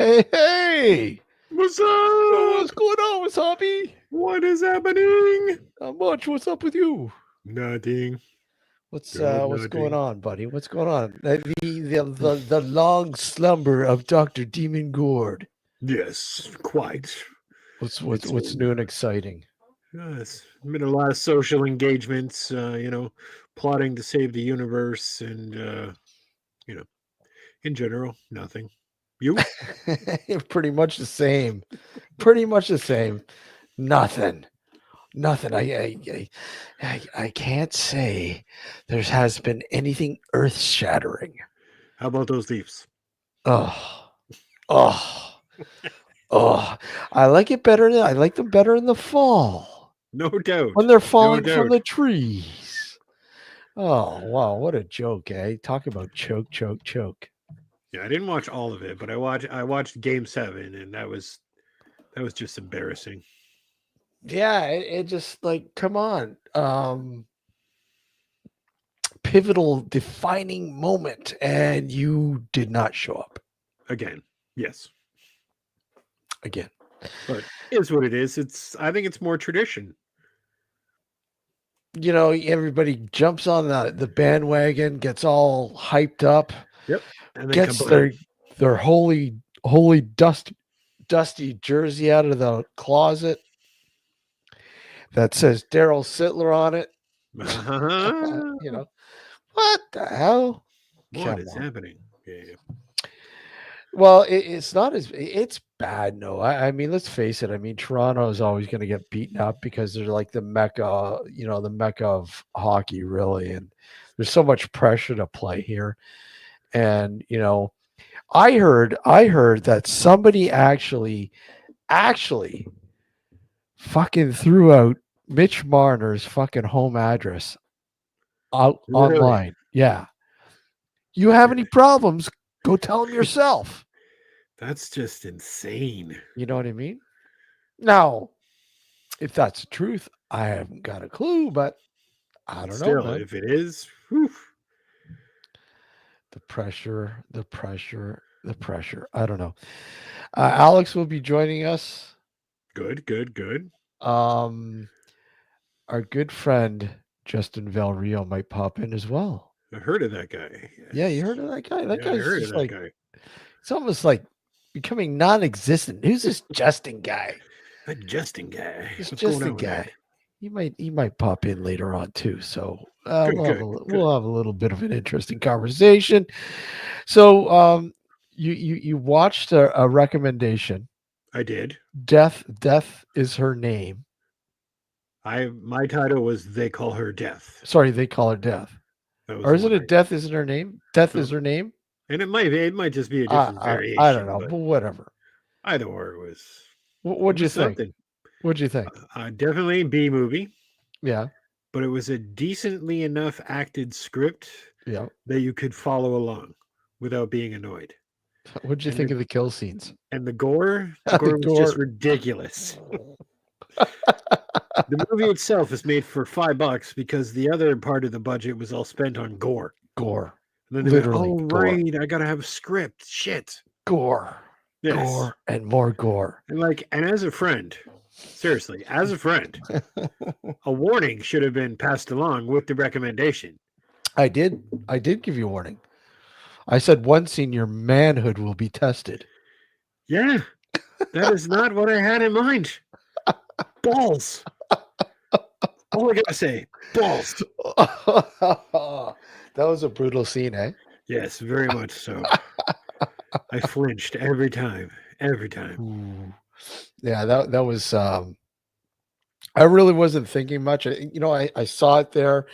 Hey! What's What's up? going on, Wasabi? What is happening? Not much. What's up with you? Nothing. What's going Nothing. on, buddy? What's going on? The long slumber of Dr. Demon Gord. Yes, quite. It's What's new and exciting? yes, been a lot of social engagements. Plotting to save the universe, and you know, in general, nothing. You? Pretty much the same. Pretty much the same. Nothing. Nothing. I can't say there has been anything earth shattering. How about those leaves? Oh, oh. Oh, I like it better. I like them better in the fall No doubt. when they're No falling from doubt. the trees. Oh wow, what a joke, eh? Talk about choke, choke, choke. Yeah, I didn't watch all of it, but I watched Game 7, and that was just embarrassing. Yeah, it just like come on, pivotal, defining moment, and you did not show up Again, yes, again. but it's what it is. I think it's more tradition. You know, everybody jumps on the bandwagon, gets all hyped up, Yep. And then gets kablam. their holy dusty jersey out of the closet that says Daryl Sittler on it. You know, what the hell? What Come is on. happening? Yeah. Well, it's not as it's bad. No, I mean, let's face it. I mean, Toronto is always going to get beaten up because they're like the mecca, the mecca of hockey, really. And there's so much pressure to play here. And I heard that somebody actually fucking threw out Mitch Marner's fucking home address out Really? online. Yeah. You have any problems, go tell him yourself. That's just insane. You know what I mean? Now, if that's the truth, I haven't got a clue, but I But don't know, still, man. if it is, whew, The pressure, the pressure, the pressure. I don't know. Alex will be joining us. good, good, good. Um, our good friend Justin Val Rio might pop in as well. I heard of that guy. Yeah, Yes. you heard of that guy? That Yeah, I guy's heard of just that like guy. it's almost like becoming non-existent. Who's this Justin guy? That Justin guy. This What's going Justin on with that? guy. He might pop in later on too. So Good, good, good. we'll have a little bit of an interesting conversation. So you watched a recommendation. I did. Death is her name. My title was They Call Her Death. Sorry, they call her Death. That was Or the is it one a I Death isn't her name? Death is no. her name. And it might just be a I different I don't variation, know, but but whatever. either or it What'd you was think? something. What'd you think? Definitely a B movie, Yeah, but it was a decently enough acted script yeah. that you could follow along without being annoyed. What'd you And think the of the kill scenes? and the The gore was just gore. ridiculous. The movie itself is made for $5 because the other part of the budget was all spent on gore. Gore. And then they went, Literally "Oh gore. right, I gotta have a script." Shit. Gore. Yes. Gore and more gore. And as a friend, seriously, as a friend, a warning should have been passed along with the recommendation. I did give you a warning. I said one scene your manhood will be tested. Yeah, that is not what I had in mind. Balls. All I gotta say, balls. That was a brutal scene, eh? Yes, very much so. I flinched every time. Every time. Ooh. Yeah, that was I really wasn't thinking much. I saw it there.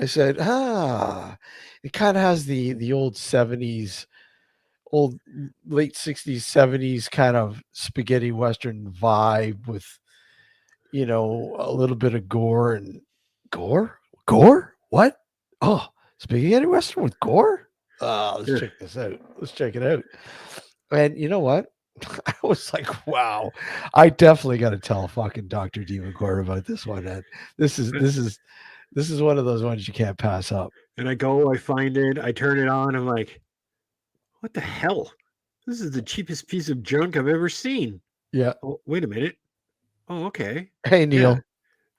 I said, it kind of has the old 70s, old late 60s, 70s kind of spaghetti western vibe with, a little bit of gore and gore? Gore? What? Oh, spaghetti western with gore? Let's Ugh. check this out. Let's check it out. And you know what? I was like, wow, I definitely got to tell fucking Dr. D McCord about this one. And this is this is this is one of those ones you can't pass up. And I go, I find it, I turn it on, I'm like, what the hell? This is the cheapest piece of junk I've ever seen. Yeah. Oh, wait a minute. Oh, okay. Hey, Yeah. Neil.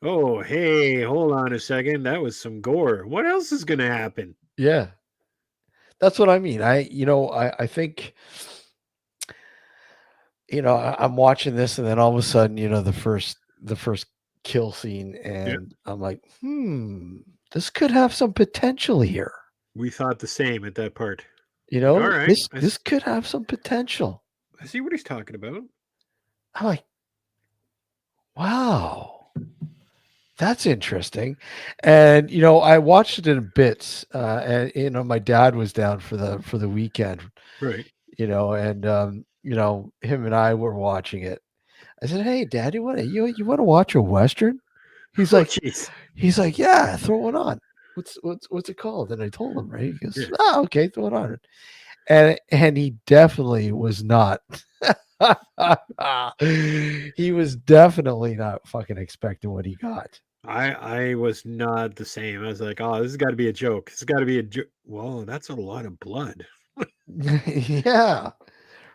Oh, hey, hold on a second. That was some gore. What else is going to happen? Yeah. That's what I mean. I think, I'm watching this and then all of a sudden, the first kill scene Yeah. and I'm like, this could have some potential here. We thought the same at that part. Like, all You know, right. this could have some potential. I see what he's talking about. I'm like, wow, that's interesting. And I watched it in bits. And my dad was down for the weekend, Right. and him and I were watching it. I said, "Hey, Dad, you want to watch a western?" He's Oh, like, jeez. "Yeah, throw one on. What's it called?" And I told him, right? He goes, Yeah. "Oh, okay, throw it on." And he definitely was not. He was definitely not fucking expecting what he got. I was not the same. I was like, oh, this has got to be a joke. This has got to be a joke. Whoa, that's a lot of blood. Yeah,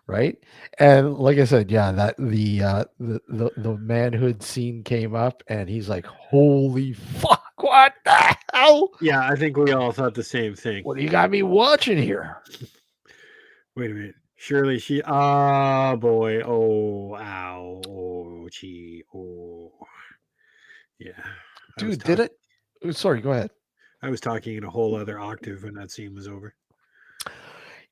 right. And like I said, yeah, that the manhood scene came up, and he's like, "Holy fuck, what the hell? Yeah, I think we all thought the same thing. What do you got me watching here?" Wait a minute. Surely she. Ah, boy. Oh, ow. Oh, gee. Oh, yeah. I was Dude, did talking. it? Sorry, go ahead. I was talking in a whole other octave when that scene was over.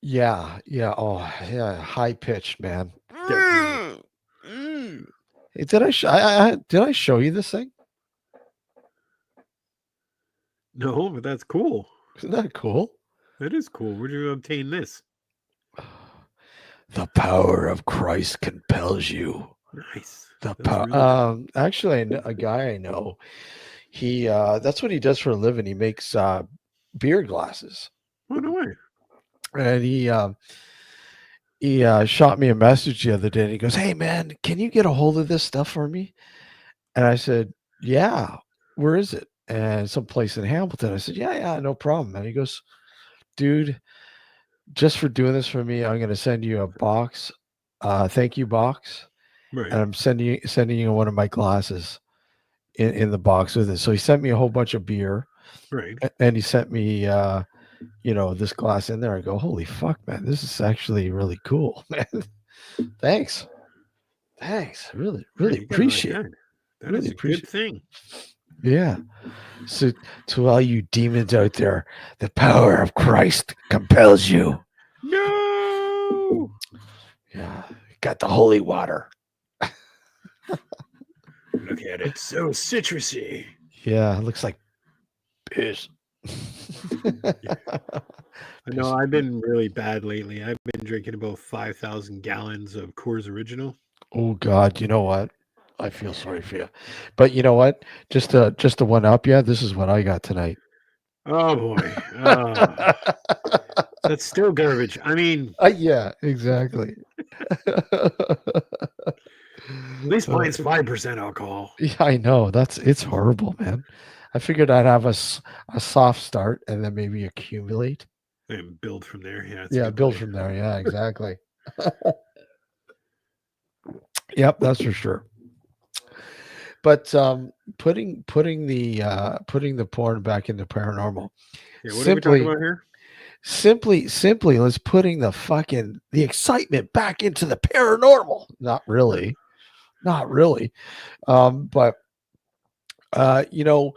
Yeah, yeah. Oh, yeah. High pitched, man. Definitely. Hey, did I show you this thing? No, but that's cool. Isn't that cool? That is cool. Where'd you obtain this? The power of Christ compels you. Nice. The That's power. really nice. Actually, a guy I know. He that's what he does for a living. He makes beer glasses, Oh, no way. and he shot me a message the other day. And he goes, "Hey man, can you get a hold of this stuff for me?" And I said, "Yeah. Where is it?" And someplace in Hamilton. I said, "Yeah, yeah, no problem." And he goes, "Dude, just for doing this for me, I'm going to send you a box, thank you box, Right. and I'm sending you one of my glasses in the box with it." So he sent me a whole bunch of beer, Right. and he sent me this glass in there. I go, "Holy fuck, man, this is actually really cool, man. Thanks, thanks. Really, Yeah, really you got to like appreciate, that. That really is a good appreciate." thing. Yeah. So to all you demons out there, the power of Christ compels you. No. Yeah, got the holy water. Look at it. So citrusy. Yeah, it looks like piss. Yeah. I know Piss. I've been really bad lately. I've been drinking about 5,000 gallons of Coors Original. Oh God, you know what? I feel sorry for you, but you know what? Just to one up, yeah. This is what I got tonight. Oh boy. Oh, that's still garbage. I mean, Yeah, exactly. at least Uh, mine's 5% alcohol. yeah, I know. It's horrible, man. I figured I'd have a soft start and then maybe accumulate. And build from there. Yeah, it's a Yeah, good build plan. from there. Yeah, exactly. Yep, that's for sure. But putting the porn back into paranormal, Yeah, what are we talking simply about here? simply let's putting the excitement back into the paranormal. Not Huh. really, not really. But you know,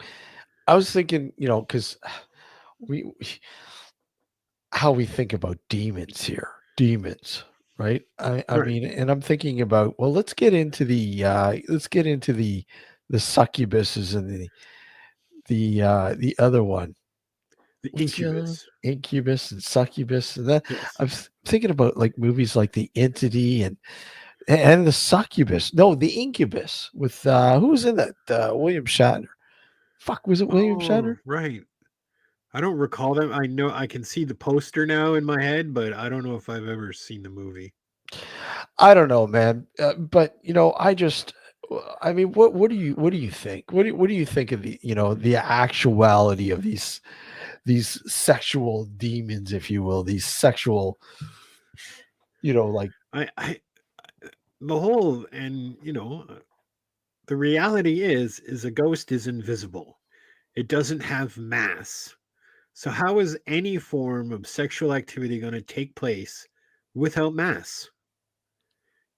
I was thinking, because we how we think about demons here, demons, right? I Right. mean, and I'm thinking about, well, let's get into the succubuses and the other one. The What's the other one? incubus. Incubus and succubus, and that Yes. thinking about like movies like The Entity and the succubus. No, the incubus with who was in that? William Shatner. Fuck, was it William Oh, Shatner? right. I don't recall them. I know I can see the poster now in my head, but I don't know if I've ever seen the movie. I don't know, man. But I mean, what do you think? What do you think of the actuality of these sexual demons, if you will, these sexual like I the whole and the reality is a ghost is invisible. It doesn't have mass. So how is any form of sexual activity going to take place without mass?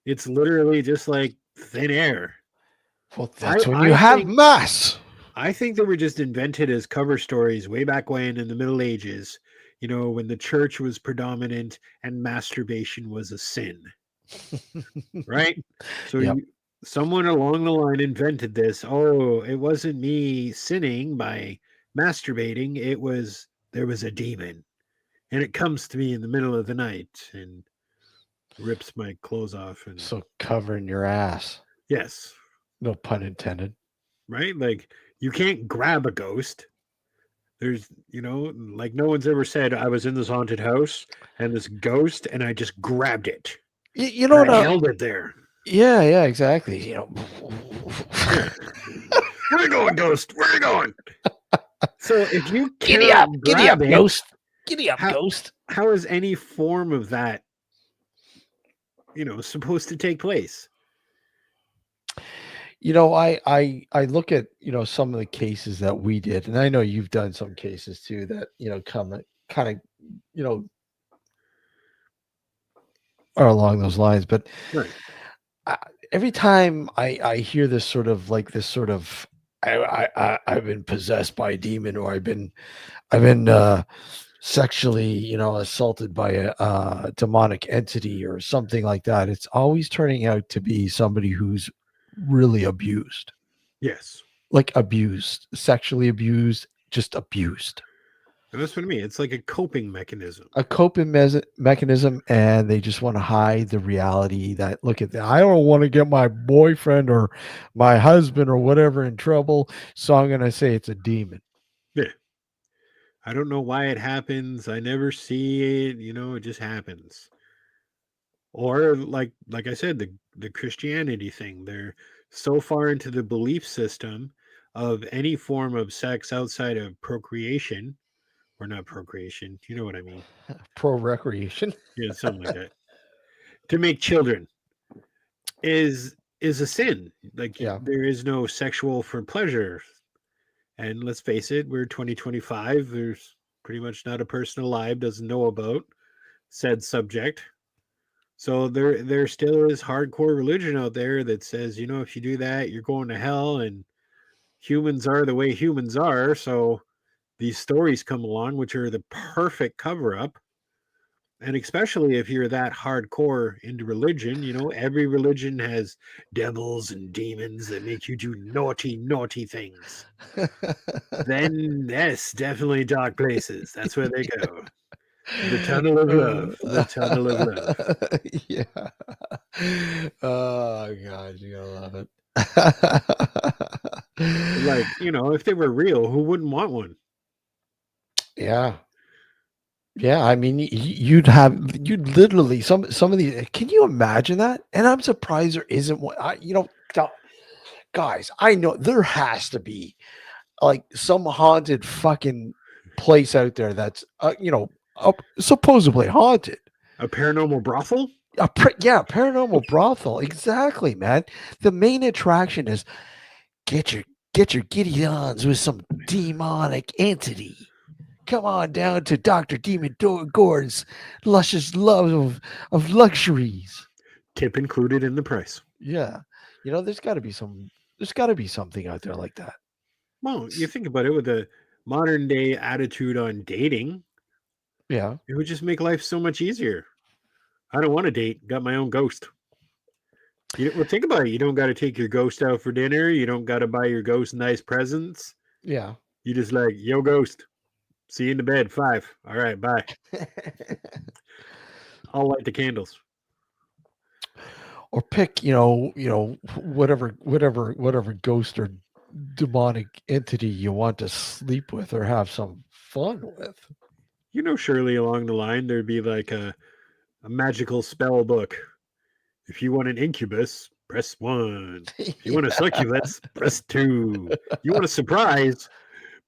It's literally just like thin air. well, I that's when you I have think mass. I think they were just invented as cover stories way back when in the Middle Ages, when the church was predominant and masturbation was a sin, right? So Yep. someone along the line invented this. Oh, it wasn't me sinning by masturbating, there was a demon and it comes to me in the middle of the night and rips my clothes off and So covering your ass. yes, No pun intended. right? Like you can't grab a ghost. There's, like no one's ever said I was in this haunted house and this ghost and I just grabbed it You and know I what? held it there. Yeah, yeah, exactly. Yeah. Where you going, ghost? Where you going? So if you can't Giddy grab up, it, ghost. Giddy up, how ghost. how is any form of that, supposed to take place? I look at some of the cases that we did, and I know you've done some cases too that come kind of you know are along those lines. But Right. I, every time I hear this sort of I've been possessed by a demon, or I've been sexually assaulted by a demonic entity or something like that, it's always turning out to be somebody who's really abused, Yes. like abused, sexually abused, just abused. And that's what I mean. It's like a coping mechanism. A coping mechanism, and they just want to hide the reality that, look at that, I don't want to get my boyfriend or my husband or whatever in trouble, so I'm going to say it's a demon. Yeah. I don't know why it happens. I never see it. It just happens. Or like I said, the Christianity thing. They're so far into the belief system of any form of sex outside of procreation, or not procreation. You know what I mean? Pro recreation. Yeah, something like that. To make children is a sin. Like Yeah. there is no sexual for pleasure. And let's face it, we're 2025. There's pretty much not a person alive doesn't know about said subject. So there still is hardcore religion out there that says, if you do that, you're going to hell and humans are the way humans are. So these stories come along, which are the perfect cover up. And especially if you're that hardcore into religion, every religion has devils and demons that make you do naughty, naughty things. Then, yes, definitely dark places. That's where they go. The tunnel of love. The tunnel of love. Yeah. Oh god, you gotta love it. Like, if they were real, who wouldn't want one? Yeah. Yeah, I mean, you'd literally some of the, can you imagine that? And I'm surprised there isn't one. Guys, I know there has to be like some haunted fucking place out there that's supposedly haunted. A paranormal brothel? Yeah, paranormal brothel. Exactly, man. The main attraction is get your get your giddy ons with some demonic entity. Come on down to Dr. Demon Gordon's luscious love of luxuries. Tip included in the price. Yeah. There's gotta be something out there like that. Well, you think about it with the modern day attitude on dating, Yeah. it would just make life so much easier. I don't want to date, got my own ghost. Well, think about it. You don't got to take your ghost out for dinner. You don't got to buy your ghost nice presents. Yeah. You just like, yo, ghost, see you in the bed, 5. All right, bye. I'll light the candles. Or pick, whatever ghost or demonic entity you want to sleep with or have some fun with. Surely along the line, there'd be like a magical spell book. If you want an incubus, press 1. If you want a succubus, press 2. You want a surprise,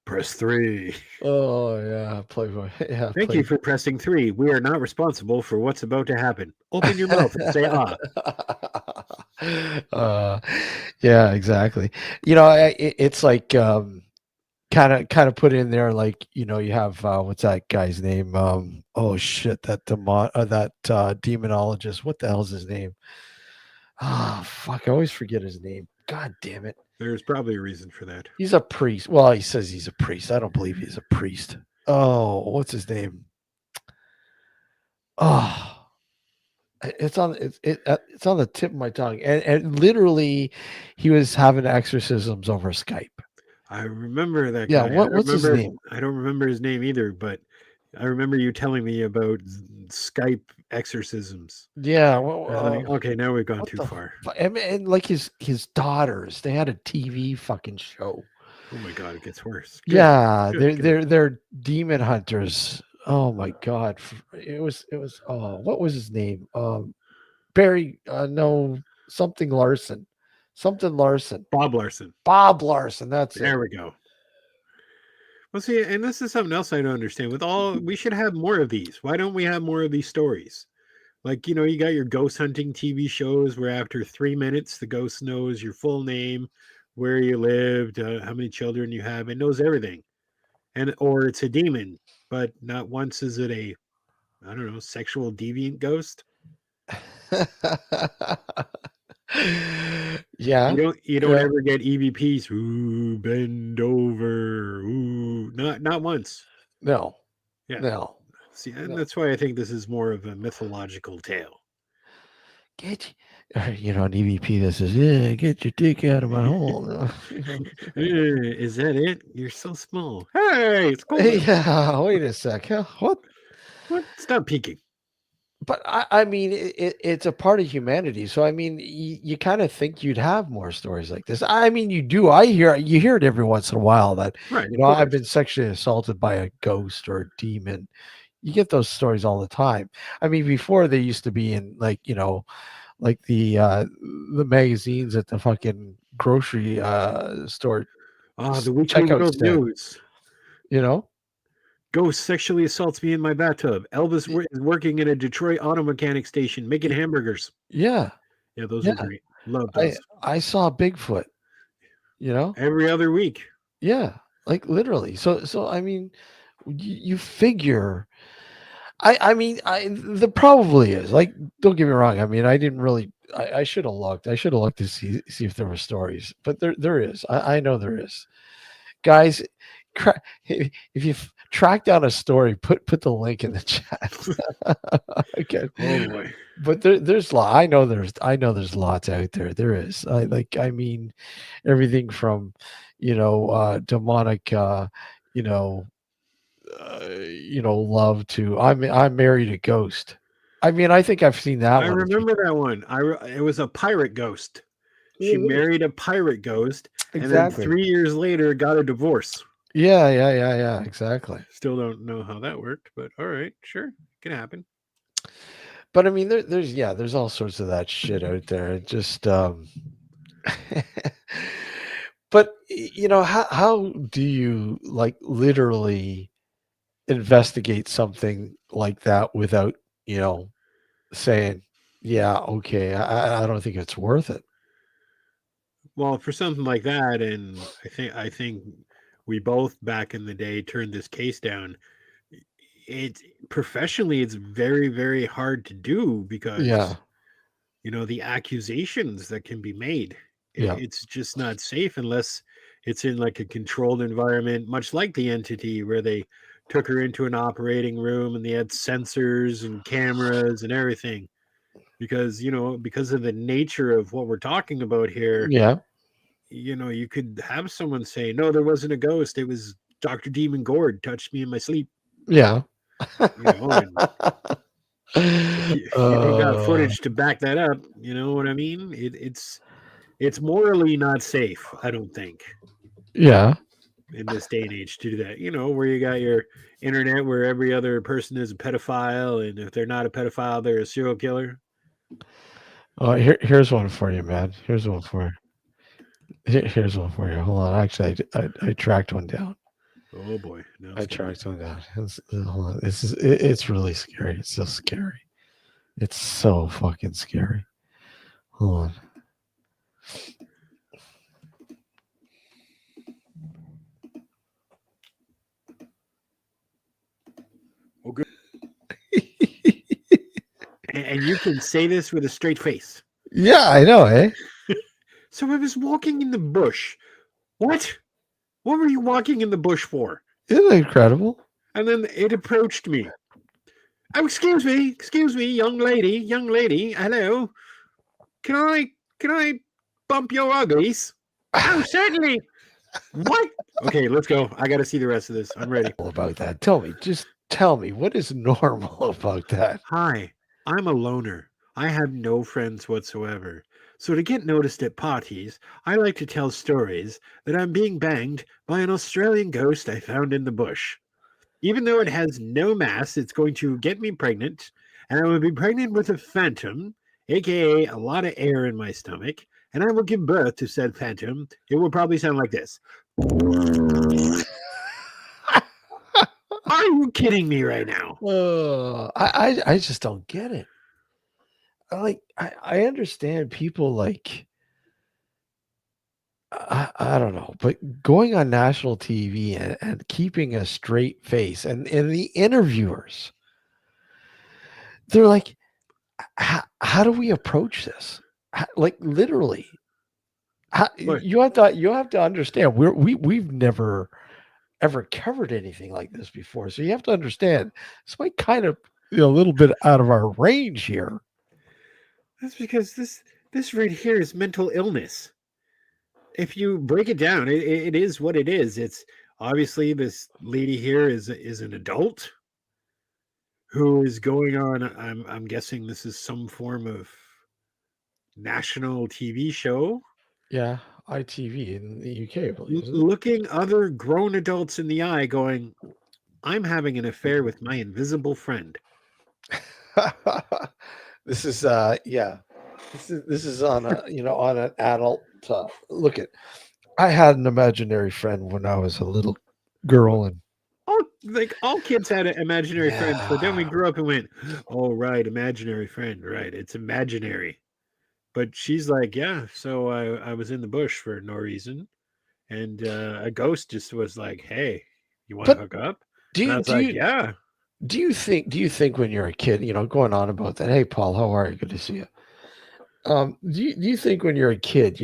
Press 3. Oh yeah, Playboy. Yeah, Thank you Playboy. for pressing 3. We are not responsible for what's about to happen. Open your mouth and say ah. uh, yeah, exactly. It's like kind of put in there like you have what's that guy's name? Oh shit, that demonologist. What the hell's his name? Ah, fuck, I always forget his name. God damn it. There's probably a reason for that. He's a priest. Well, he says he's a priest. I don't believe he's a priest. Oh, what's his name? Oh, it's on the tip of my tongue. And literally, he was having exorcisms over Skype. I remember that Yeah, guy. what's his name? I don't remember his name either, but I remember you telling me about Skype exorcisms. Yeah, I was like, well, okay, now we've gone what too the far. and like his daughters, they had a TV fucking show. Oh my god, it gets worse. Good, Yeah, good, they're good. they're they're demon hunters. Oh my god, it was. Oh, what was his name? Barry. No, something Larson, something Larson. Bob Larson. Bob Larson. That's it. There we go. Well, see, and this is something else I don't understand. We should have more of these. Why don't we have more of these stories? Like, you got your ghost hunting TV shows where after 3 minutes, the ghost knows your full name, where you lived, how many children you have, it knows everything. Or it's a demon, but not once is it a, I don't know, sexual deviant ghost. Yeah. You don't Yeah. ever get EVPs. Ooh, bend over. Ooh, not once. No. Yeah. No. See, and No. that's why I think this is more of a mythological tale. Get an EVP that says, "Yeah, get your dick out of my hole." Is that it? You're so small. Hey, it's cold out. Yeah. Wait a sec. Huh? What? What? Stop peeking. But I mean, it's a part of humanity. So I mean, you kind of think you'd have more stories like this. I mean, you do. You hear it every once in a while that Right, of I've been course. sexually assaulted by a ghost or a demon. You get those stories all the time. I mean, before they used to be in like like the magazines at the fucking grocery store Ah, the weekly checkout world stand. news. You know? Ghost sexually assaults me in my bathtub. Elvis is working in a Detroit auto mechanic station making Y- hamburgers. Yeah, Yeah, those were yeah. great. Love I those. I saw Bigfoot. You know? Every other week. Yeah, like literally. So I mean, you figure. I mean, the probably is like. Don't get me wrong. I mean, I didn't really. I should have looked. I should have looked to see if there were stories, but there is. I know there is. Guys, if you track down a story, put the link in the chat. Okay, Oh boy. but I know there's lots out there. There is. I mean everything from demonic you know love to I'm married a ghost. I mean, I think I've seen that I one a few remember that one. It was a pirate ghost. She times. married a pirate ghost and then Exactly. 3 years later got a divorce. Yeah, exactly. Still don't know how that worked, but all right, sure. Can happen. But I mean, there's all sorts of that shit out there. It just but how do you like literally investigate something like that without you know saying, yeah, okay, I don't think it's worth it. Well, for something like that, and I think we both back in the day turned this case down. It professionally, it's very very hard to do Yeah, because the accusations that can be made. yeah, It's just not safe unless it's in like a controlled environment, much like the entity where they took her into an operating room and they had sensors and cameras and everything. Because of the nature of what we're talking about here, yeah, you could have someone say, "No, there wasn't a ghost. It was Dr. Demon Gord touched me in my sleep." yeah. And if you don't got uh, footage to back that up, you know what I mean? It's morally not safe, I don't think, yeah. in this day and age to do that. Where you got your internet where every other person is a pedophile, and if they're not a pedophile, they're a serial killer. Here's one for you, man. Here's one for you. Here's one for you. Hold on. Actually, I tracked one down. Oh boy, now I it's gonna be. tracked one down. Hold on. It's really scary. It's so scary. It's so fucking scary. Hold on. Oh, good. And you can say this with a straight face. Yeah, I know, eh? So I was walking in the bush. What? What were you walking in the bush for? Isn't it incredible? And then it approached me. Oh, excuse me, young lady, hello. Can I bump your uglies? Oh, certainly. What? Okay, let's go. I got to see the rest of this. I'm ready. About that. Tell me, just tell me, what is normal about that? Hi, I'm a loner. I have no friends whatsoever. So to get noticed at parties, I like to tell stories that I'm being banged by an Australian ghost I found in the bush. Even though it has no mass, it's going to get me pregnant, and I will be pregnant with a phantom, aka a lot of air in my stomach, and I will give birth to said phantom. It will probably sound like this. Are you kidding me right now? I just don't get it. I understand people like I don't know, but going on national TV and keeping a straight face and the interviewers, they're like, how do we approach this? Like literally, But you have to understand we've never ever covered anything like this before, so you have to understand this might kind of be a little bit out of our range here. that's because this right here is mental illness. If you break it down, it is what it is. It's obviously this lady here is an adult who is going on. I'm guessing this is some form of national TV show, Yeah, ITV in the UK, I believe, isn't looking other grown adults in the eye, going, "I'm having an affair with my invisible friend." it? This is yeah. This is on a on an adult look at I had an imaginary friend when I was a little girl and All kids had imaginary friends, but then we yeah. grew up and went, "Oh right, imaginary friend, right? It's imaginary." But she's like, "Yeah, so I was in the bush for no reason, and a ghost just was like, 'Hey, you want to But hook up?'" do And I you was do like, you "Yeah." do you think when you're a kid, going on about that, hey Paul, how are you? Good to see you. Do you think when you're a kid,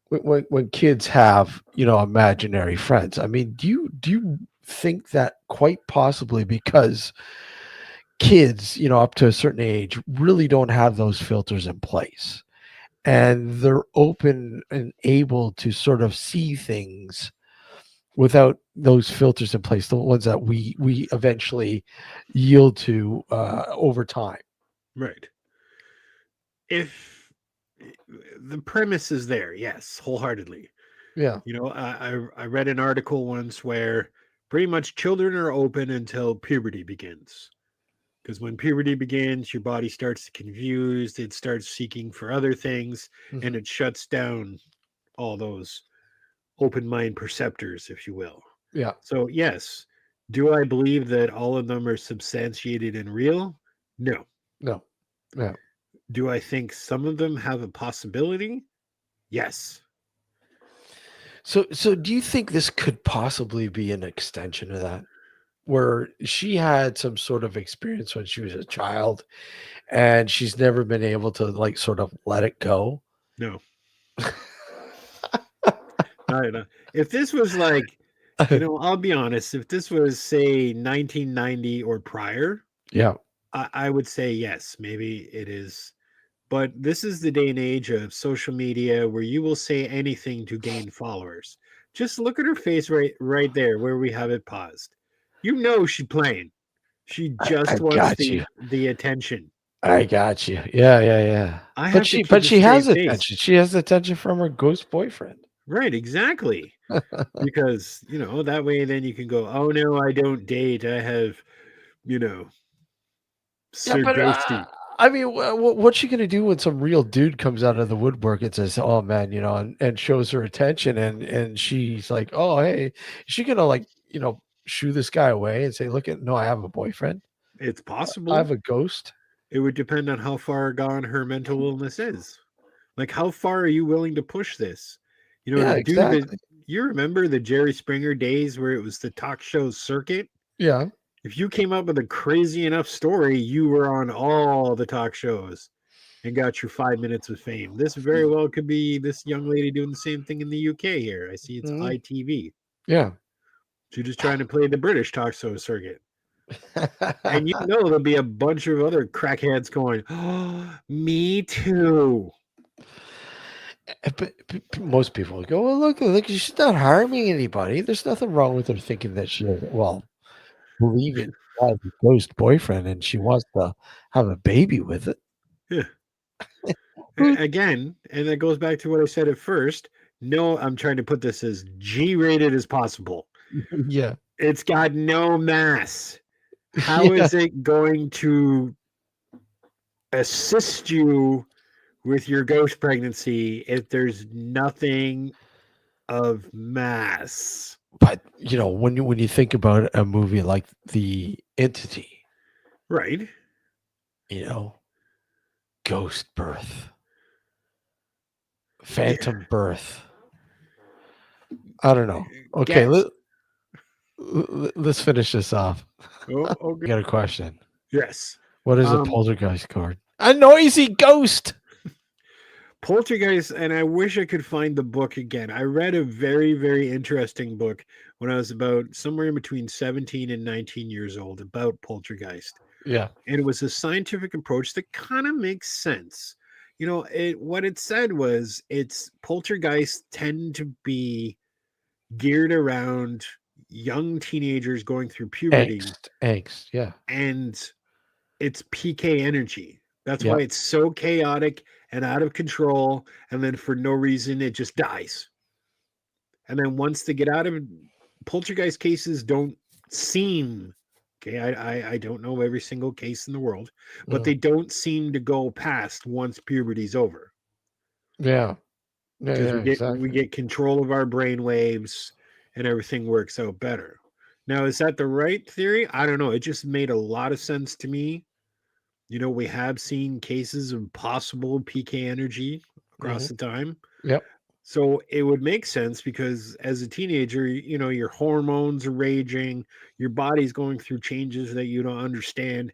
when kids have, imaginary friends, I mean, do you think that quite possibly because kids, up to a certain age really don't have those filters in place and they're open and able to sort of see things without those filters in place, the ones that we eventually yield to over time. Right. If the premise is there, yes, wholeheartedly. Yeah. I read an article once where pretty much children are open until puberty begins. Because when puberty begins, your body starts to confuse, it starts seeking for other things, and Hmm. it shuts down all those open mind perceptors, if you will. Yeah. So, yes, do I believe that all of them are substantiated and real? No. No. Yeah. Do I think some of them have a possibility? Yes. So do you think this could possibly be an extension of that? Where she had some sort of experience when she was a child and she's never been able to like sort of let it go. No. No. If this was like, I'll be honest, if this was, say, 1990 or prior, Yeah. I would say yes, maybe it is. But this is the day and age of social media where you will say anything to gain followers. Just look at her face right there where we have it paused. You know she's playing. She I just wants got the you. the attention. I got you. Yeah, yeah, yeah. I But have to she keep but a she has straight face. attention. She has attention from her ghost boyfriend. Right, exactly. Because, that way then you can go, "Oh no, I don't date. I have, you know, Yeah, Sir but Ghosty." I mean, what's she gonna do when some real dude comes out of the woodwork and says, "Oh man," and shows her attention, and she's like, "Oh hey," is she gonna like shoo this guy away and say, "Look at no, I have a boyfriend, It's I possible. have a ghost." It would depend on how far gone her mental illness is. Like, how far are you willing to push this? Yeah, To do the. exactly. You remember the Jerry Springer days where it was the talk show circuit? Yeah. If you came up with a crazy enough story, you were on all the talk shows and got your 5 minutes of fame. This very well could be this young lady doing the same thing in the UK here. I see it's Mhm. ITV. Yeah. She's just trying to play the British talk show circuit. And there'll be a bunch of other crackheads going, oh, me too. But most people would go, "Well, look, she's not harming anybody. There's nothing wrong with her thinking that she, well, believing she has a ghost boyfriend and she wants to have a baby with it." Yeah. Who- Again, and that goes back to what I said at first. No, I'm trying to put this as G rated as possible. Yeah. It's got no mass. How Yeah. is it going to assist you with your ghost pregnancy if there's nothing of mass? But when you think about a movie like The Entity, Right. you know, ghost birth, Yeah. phantom birth. I don't know. Okay, Get. let's finish this off. Oh, I okay. got a question. Yes. What is a poltergeist card? A noisy ghost. Poltergeist, and I wish I could find the book again. I read a very, very interesting book when I was about somewhere in between 17 and 19 years old about poltergeist. Yeah. And it was a scientific approach that kind of makes sense. What it said was it's poltergeists tend to be geared around young teenagers going through puberty, Angst. Yeah. and it's PK energy. That's why Yep. it's so chaotic and out of control, and then for no reason it just dies. And then once they get out of it, poltergeist cases don't seem okay. I don't know every single case in the world, but Mm. they don't seem to go past once puberty's over Yeah. Yeah. because Yeah. we Exactly. get control of our brain waves and everything works out better. Now, is that the right theory? I don't know. It just made a lot of sense to me. We have seen cases of possible PK energy across Hmm. the time. Yep. So it would make sense because as a teenager, your hormones are raging, your body's going through changes that you don't understand.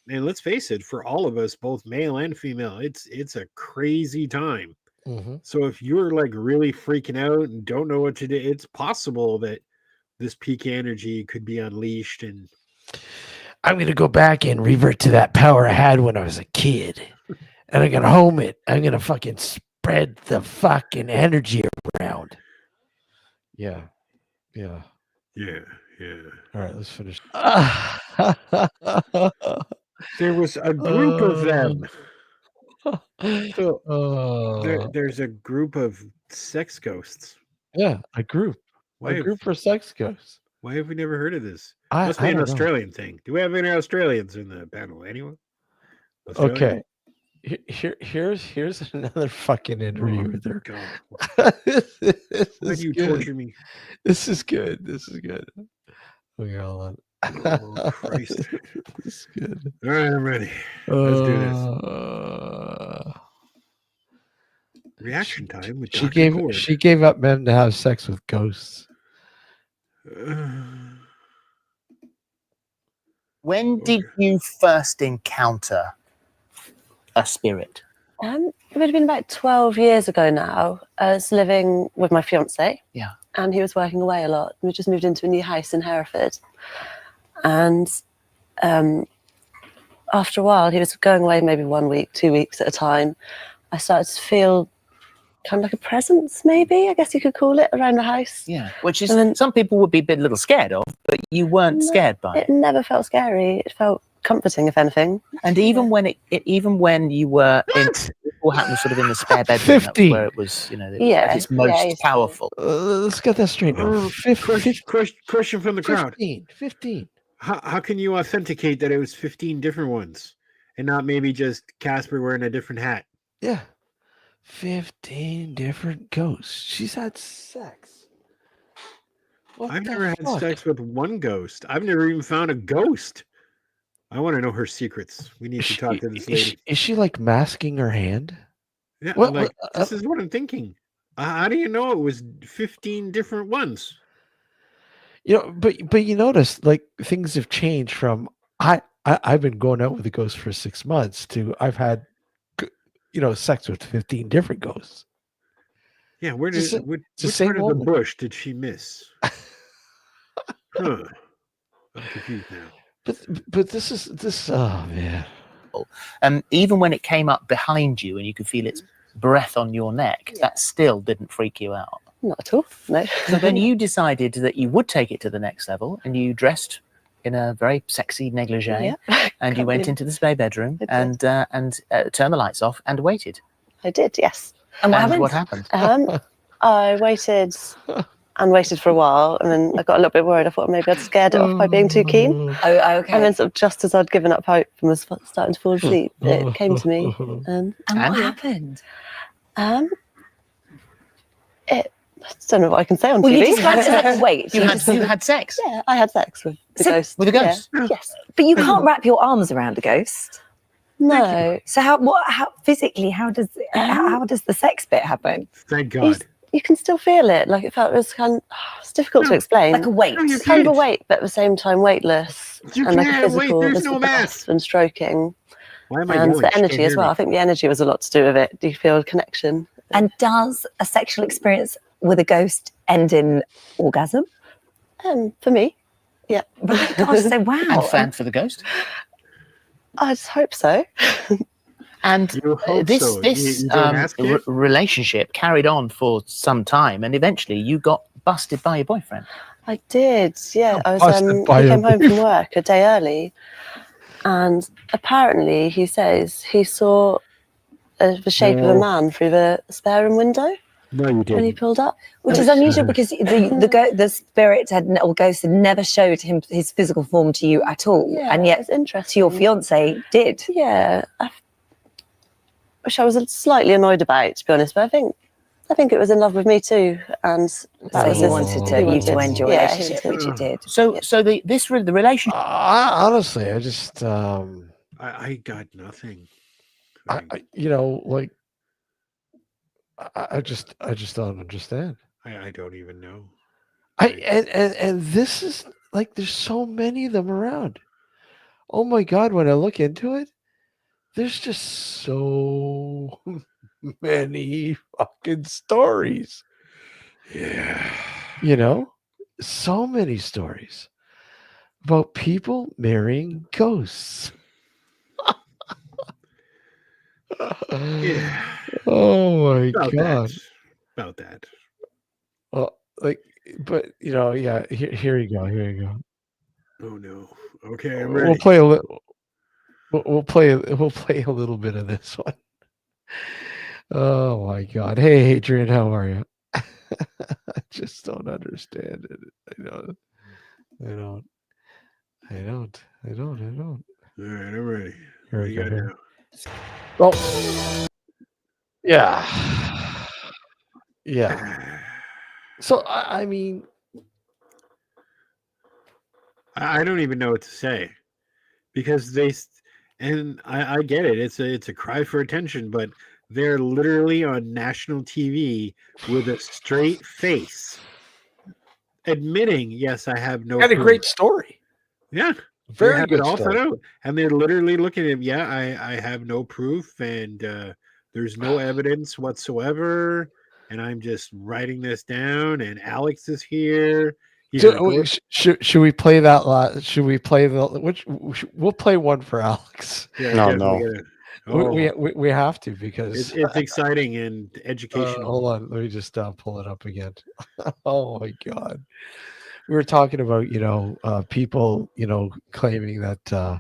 And let's face it, for all of us, both male and female, it's a crazy time. Hmm. So if you're like really freaking out and don't know what to do, it's possible that this peak energy could be unleashed. And I'm gonna go back and revert to that power I had when I was a kid, and I'm gonna home it. I'm gonna fucking spread the fucking energy around. Yeah. Yeah. yeah, yeah. All right. Let's finish. There was a group of Uh, them. So uh, there's a group of sex ghosts. yeah, a group. Why A have group for sex ghosts. why have we never heard of this? I Must be I an don't know. Australian thing. Do we have any Australians in the panel? Anyone? Australian? Okay. Here's another fucking interview Oh with her. God! This Why is do you good. torture me? This is good. This is good. Okay, hold on. Oh Christ! This is good. All right, I'm ready. Let's do this. Reaction time with She Dr. gave Cord. she gave up men to have sex with ghosts. When did you first encounter a spirit? It would have been about 12 years ago now. I was living with my fiance. Yeah. And he was working away a lot. We just moved into a new house in Hereford. And after a while, he was going away maybe 1 week, 2 weeks at a time. I started to feel kind of like a presence, maybe, I guess you could call it, around the house. Yeah. Which is And then- some people would be a little scared of, but you weren't No, scared by It never felt scary. It felt comforting, if anything. And even when even when you were in, what happened sort of in the spare bedroom, that's 50. where it was, Yeah, at its most yeah, powerful. Let's get that straight now. Question from the crowd. 15. How can you authenticate that it was 15 different ones? and not maybe just Casper wearing a different hat. Yeah. 15 different ghosts. She's had sex. What I've the never had fuck? sex with one ghost. I've never even found a ghost. I want to know her secrets. We need to talk to this lady. Is she like masking her hand? Yeah, What, this is what I'm thinking. How do you know it was 15 different ones? but you notice like things have changed from I've been going out with a ghost for 6 months to I've had sex with 15 different ghosts. Yeah, where It's did the which same part of the woman. bush did she miss? Huh. I'm confused now. But this oh man. Even when it came up behind you and you could feel its breath on your neck, that still didn't freak you out. Not at all. No. So then you decided that you would take it to the next level, and you dressed in a very sexy negligee, Yeah. and you went into the spare bedroom I did. and turned the lights off and waited. I did, yes. And what And happened? what happened? I waited and waited for a while, and then I got a little bit worried. I thought maybe I'd scared it off by being too keen. Oh, okay. And then sort of just as I'd given up hope and was starting to fall asleep, it came to me. and what And? happened? I don't know what I can say on Well, TV. you just had to wait. You had sex Yeah, I had sex with the So- ghost. with a ghost. Yeah. Yes. But you can't wrap your arms around a ghost. No. So how physically, how does the sex bit happen? Thank God. You can still feel it. Like it was it's difficult to explain. Like a weight. No, you It's kind of a can't. weight, but at the same time weightless. You and like a can't wait, physical, there's no the mass. breath and stroking. Why am I And yelling? the She can't energy as hear well. me. I think the energy was a lot to do with it. Do you feel a connection? And does a sexual experience with a ghost end in orgasm? For me, yeah. Gosh, so wow. and fan for the ghost. I just hope so. And You hope this so. this You don't ask it? relationship carried on for some time, and eventually you got busted by your boyfriend. I did, yeah. I was. Busted by He a came home from work a day early, and apparently he says he saw the shape of a man through the spare room window No, you when he didn't. pulled up. Which is unusual because the spirit or ghost had never showed him his physical form to you at all, Yeah, and it's yet interesting. to your fiance did. Yeah, which I was slightly annoyed about, to be honest. But I think it was in love with me too, and So that was he his- wanted he you to end your yeah, he relationship, wanted- which you did. So the relationship Honestly, I just I got nothing. like I just don't understand. I don't even know. And this is like there's so many of them around. Oh my god, when I look into it, there's just so many fucking stories. Yeah. So many stories about people marrying ghosts. Yeah. Oh my About god. that. About that. Well, but yeah. Here you go. Here you go. Oh no. Okay, I'm We'll ready. play a little. We'll play a little bit of this one. Oh my god. Hey Adrian, how are you? I just don't understand it. I don't. All right, I'm ready. Here What we do you go. got Here. now? Well, yeah. So I mean, I don't even know what to say because and I get it. It's a cry for attention, but they're literally on national TV with a straight face, admitting, "Yes, I have no." had a proof." great story. Yeah, they Very have good it all story. set out, and they're literally looking at him. Yeah, I have no proof, and there's no evidence whatsoever, and I'm just writing this down. And Alex is here. He's So, recording. should we play that lot? Should we play we'll play one for Alex. Yeah, No, definitely gotta- We have to because it's exciting and educational. hold on, let me just pull it up again. Oh my god, we were talking about people claiming that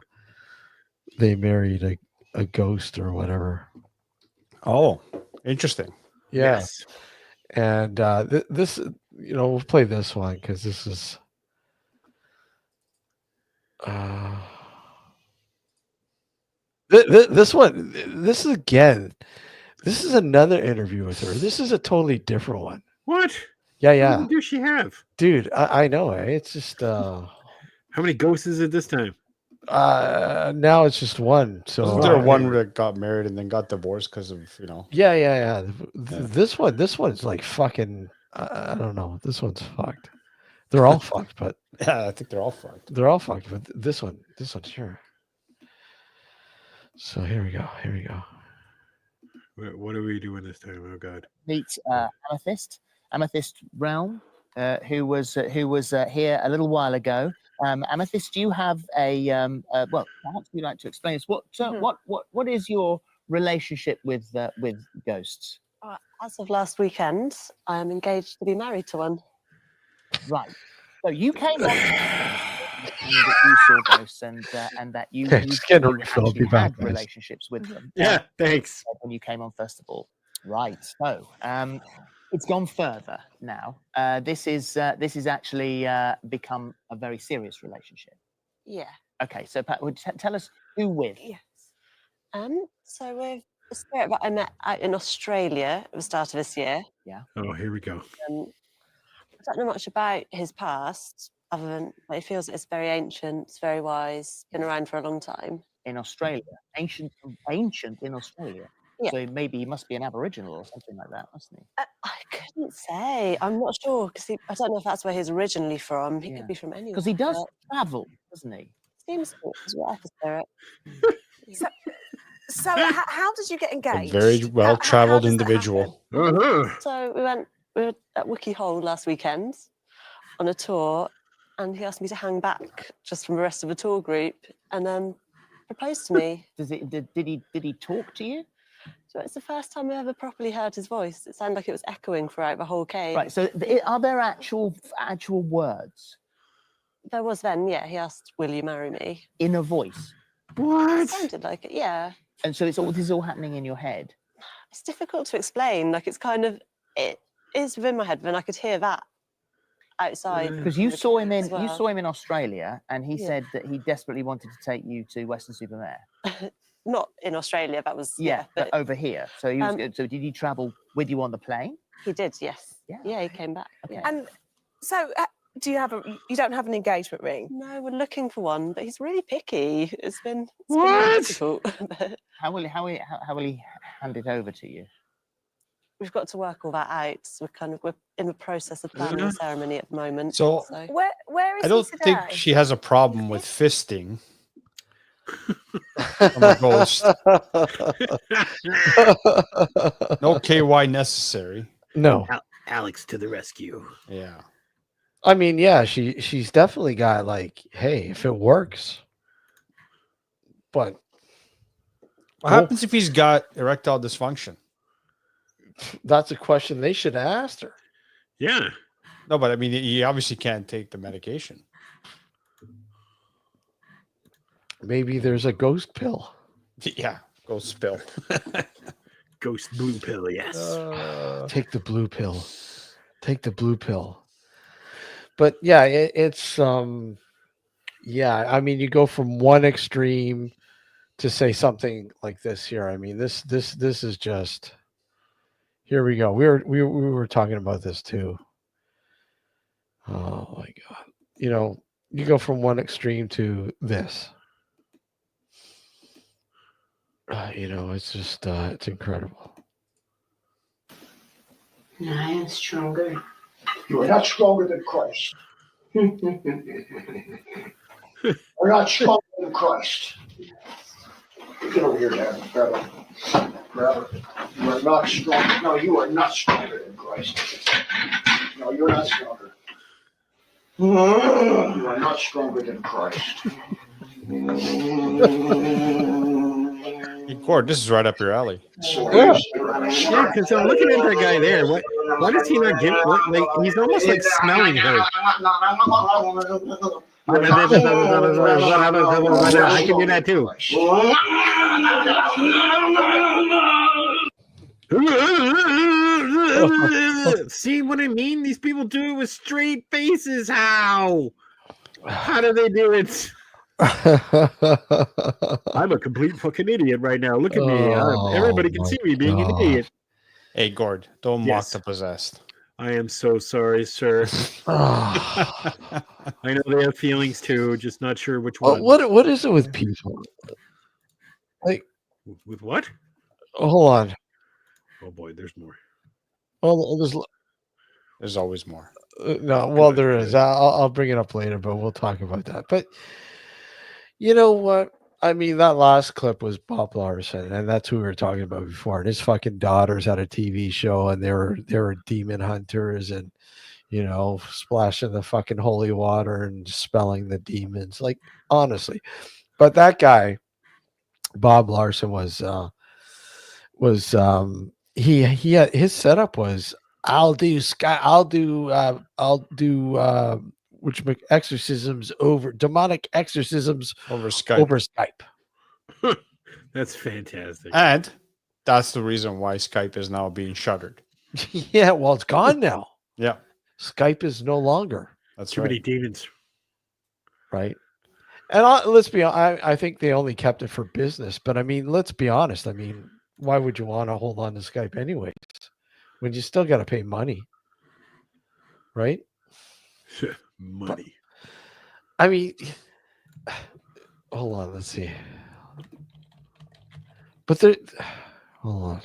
they married a ghost or whatever. Oh, interesting. Yeah, Yes. and this we'll play this one because this is This one, this is again. This is another interview with her. This is a totally different one. What? Yeah, How yeah, many does she have? dude. I know. It's just How many ghosts is it this time? now it's just one. So Wasn't there okay. one that got married and then got divorced because of yeah. Yeah. This one's like fucking. I don't know. This one's fucked. They're all fucked, but Yeah, I think they're all fucked. they're all fucked. But this one, sure. So here we go. What are we doing this time? Oh God. Meet Amethyst Realm, who was here a little while ago. Amethyst, do you have a well? Perhaps you'd like to explain this. What is your relationship with ghosts? As of last weekend, I am engaged to be married to one. Right. So you came on and that you saw ghosts and that you, Okay, just getting a you refill. I'll actually be back, had guys. relationships with them. Yeah, thanks. When you came on first of all. Right. So it's gone further now. This is actually become a very serious relationship. Yeah. Okay. So Pat, would tell us who with? Yes. So with the spirit that I met out in Australia at the start of this year. Oh, here we go. I don't know much about his past, other than he feels it's very ancient, it's very wise, been around for a long time. In Australia, ancient in Australia. Yeah. So maybe he must be an Aboriginal or something like that, mustn't he? I couldn't say. I'm not sure because I don't know if that's where he's originally from. He Yeah. could be from anywhere. Because he does travel, doesn't he? Seems to as well, spirit. So how did you get A engaged? very How well-traveled does that individual. Uh-huh. So we were at Wookie Hole last weekend on a tour, and he asked me to hang back just from the rest of the tour group, and proposed to me. Did he talk to you? So it's the first time I ever properly heard his voice. It sounded like it was echoing throughout the whole cave. Right. So are there actual words There was then, yeah. He asked, "Will you marry me?" in a voice? It What? sounded like it, yeah. And so this is all happening in your head. It's difficult to explain. Like it is within my head, but then I could hear that outside. Because you the saw him cave in as well. you saw him in Australia, and he Yeah. said that he desperately wanted to take you to Western-super-Mare. Not in Australia. That was But but over here. So he was. Um, So did he travel with you on the plane? he did. Yes. Yeah, Yeah. He came back. Okay. Yeah. And so do you don't have an engagement ring? No, we're looking for one, but he's really picky. It's been What? difficult. But How will he hand it over to you? we've got to work all that out. So we're in the process of planning the ceremony at the moment. So- Where is I don't he think today? she has a problem with fisting from a ghost. No KY necessary. No, Alex to the rescue. Yeah. I mean, yeah, she's definitely got like, hey, if it works. But What happens if he's got erectile dysfunction? that's a question they should have asked her. Yeah. No, but I mean, he obviously can't take the medication. Maybe there's a ghost pill. Yeah, go spill. Ghost blue pill, yes. Take the blue pill. Take the blue pill. But yeah, it's yeah, I mean, you go from one extreme to say something like this here. I mean, this is just, here we go. We were talking about this too. Oh my God. You know, you go from one extreme to this. You know, it's just it's incredible. I am stronger. You are not stronger than Christ. You're not stronger than Christ. Get over here, Dad. Grab it. You are not stronger. No, you are not stronger than Christ. No, you're not stronger. You are not stronger than Christ. Hey, Cord, this is right up your alley. Yeah, because I'm looking at that guy there. Why does he not give? Like he's almost like smelling her. I can do that too. See what I mean? These people do it with straight faces. How do they do it? I'm a complete fucking idiot right now. Look at me. Oh, Everybody can my see me being an God. idiot. Hey, Gord, don't mock Yes. the possessed. I am so sorry, sir. Ah. I know they have feelings too, just not sure which Well, one. what is it with people? Like, With what? hold on. Oh boy, there's more. Well, There's always more. no, well, Good, there is. good. I'll bring it up later, but we'll talk about that. But you know what? I mean, that last clip was Bob Larson, and that's who we were talking about before. And his fucking daughters had a TV show, and they were demon hunters, and splashing the fucking holy water and spelling the demons. Like, honestly, but that guy, Bob Larson, was he had his setup was I'll do which exorcisms over demonic exorcisms Over Skype. over Skype. That's fantastic. And that's the reason why Skype is now being shuttered. Yeah, well, it's gone now. Yeah, Skype is no longer, that's Too right. many demons. right? And let's be honest, I think they only kept it for business. But I mean, let's be honest. I mean, why would you want to hold on to Skype anyways? When you still got to pay money, right? Money. I mean, hold on, let's see. But hold on.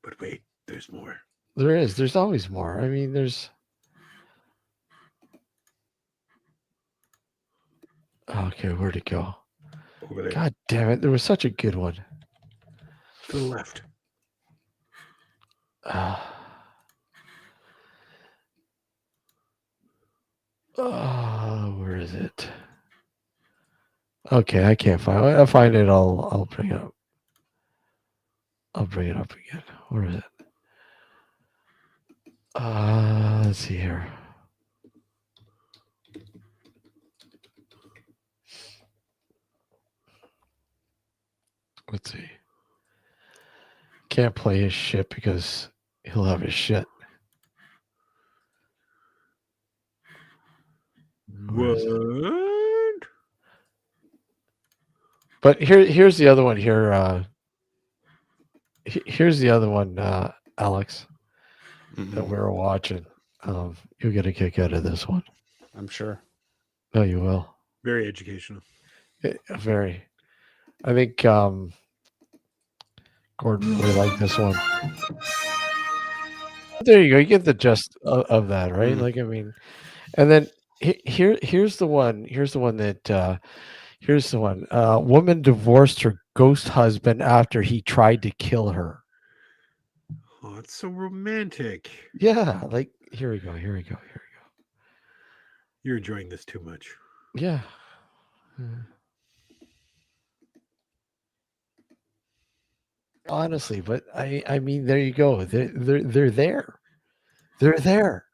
But wait, there's more. There's always more. I mean, okay, where'd it go? Over there. God damn it. There was such a good one. To the left. Where is it? Okay, I can't find it. I'll find it. I'll bring it up. I'll bring it up again. Where is it? Let's see here. Let's see. Can't play his shit because he'll have his shit. Where is it? What? But here's the other one here. Here's the other one, Alex, that we were watching. You'll get a kick out of this one. I'm sure. No, you will. Very educational. Very. I think Gordon really liked this one. There you go. You get the gist of that, right? Mhm. Like, I mean, and then here's the one. Here's the one that. Here's the one. Woman divorced her ghost husband after he tried to kill her. Oh, it's so romantic. Yeah, like here we go. Here we go. Here You're enjoying this too much. we go. Yeah. Honestly, but I mean, there you go. They're there. They're there,